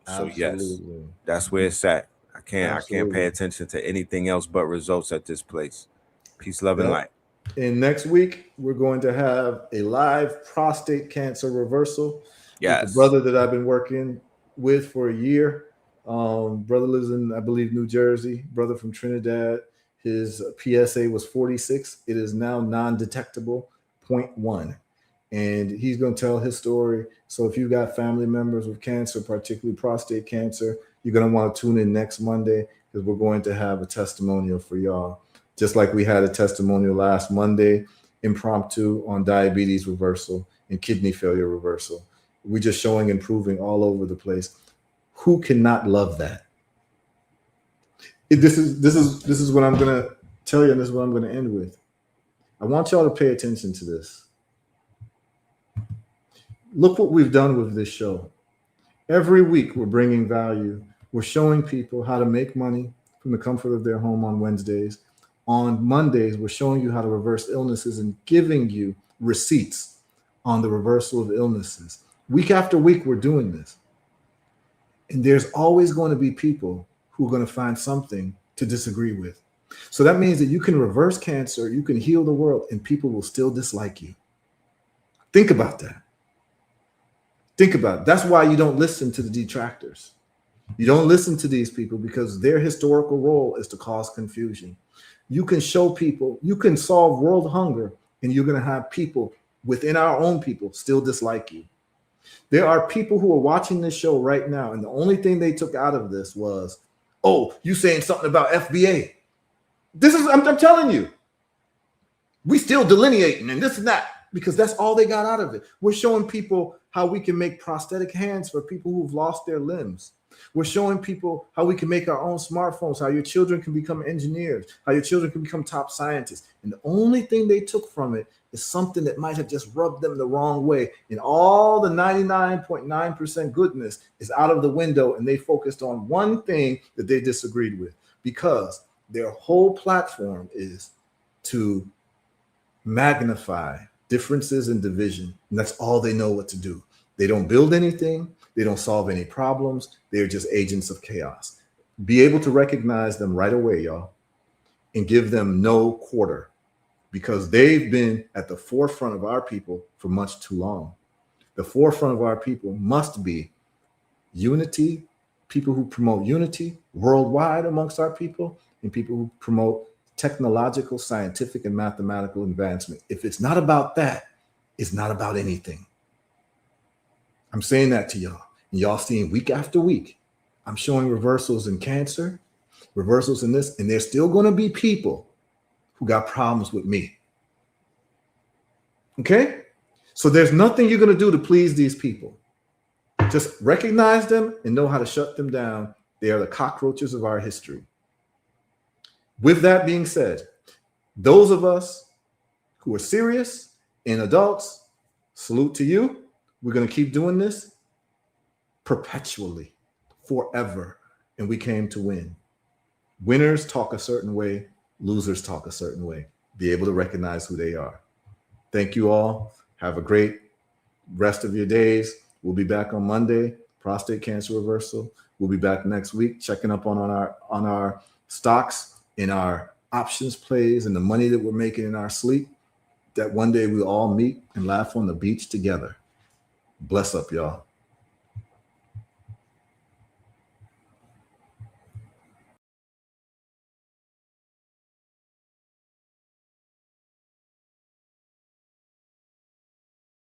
A: Absolutely.
C: So yes, that's where it's at. I can't pay attention to anything else but results at this place. Peace, love, and light.
A: And next week we're going to have a live prostate cancer reversal.
C: Yes,
A: with the brother that I've been working with for a year. Brother lives in, I believe, New Jersey. Brother from Trinidad. His PSA was 46. It is now non-detectable, 0.1. And he's going to tell his story. So if you've got family members with cancer, particularly prostate cancer, you're going to want to tune in next Monday because we're going to have a testimonial for y'all. Just like we had a testimonial last Monday, impromptu on diabetes reversal and kidney failure reversal. We're just showing improving all over the place. Who cannot love that? This is what I'm going to tell you, and this is what I'm going to end with. I want y'all to pay attention to this. Look what we've done with this show. Every week we're bringing value. We're showing people how to make money from the comfort of their home on Wednesdays. On Mondays, we're showing you how to reverse illnesses and giving you receipts on the reversal of illnesses. Week after week, we're doing this. And there's always going to be people who are going to find something to disagree with. So that means that you can reverse cancer, you can heal the world, and people will still dislike you. Think about that. Think about it. That's why you don't listen to the detractors. You don't listen to these people because their historical role is to cause confusion. You can show people, you can solve world hunger, and you're going to have people within our own people still dislike you. There are people who are watching this show right now, and the only thing they took out of this was, oh, you saying something about FBA. I'm telling you, we still delineating and this and that, because that's all they got out of it. We're showing people how we can make prosthetic hands for people who've lost their limbs. We're showing people how we can make our own smartphones, how your children can become engineers, how your children can become top scientists. And the only thing they took from it is something that might have just rubbed them the wrong way. And all the 99.9% goodness is out of the window, and they focused on one thing that they disagreed with, because their whole platform is to magnify differences and division. And that's all they know what to do. They don't build anything. They don't solve any problems. They're just agents of chaos. Be able to recognize them right away, y'all, and give them no quarter. because they've been at the forefront of our people for much too long. The forefront of our people must be unity, people who promote unity worldwide amongst our people, and people who promote technological, scientific, and mathematical advancement. If it's not about that, it's not about anything. I'm saying that to y'all. And y'all seeing week after week, I'm showing reversals in cancer, reversals in this, and there's still going to be people who got problems with me. Okay? So there's nothing you're going to do to please these people. Just recognize them and know how to shut them down. They are the cockroaches of our history. With that being said, those of us who are serious and adults, salute to you. We're going to keep doing this perpetually, forever. And we came to win. Winners talk a certain way. Losers talk a certain way. Be able to recognize who they are. Thank you all. Have a great rest of your days. We'll be back on Monday, prostate cancer reversal. We'll be back next week, checking up on our stocks, in our options plays, and the money that we're making in our sleep, that one day we'll all meet and laugh on the beach together. Bless up, y'all.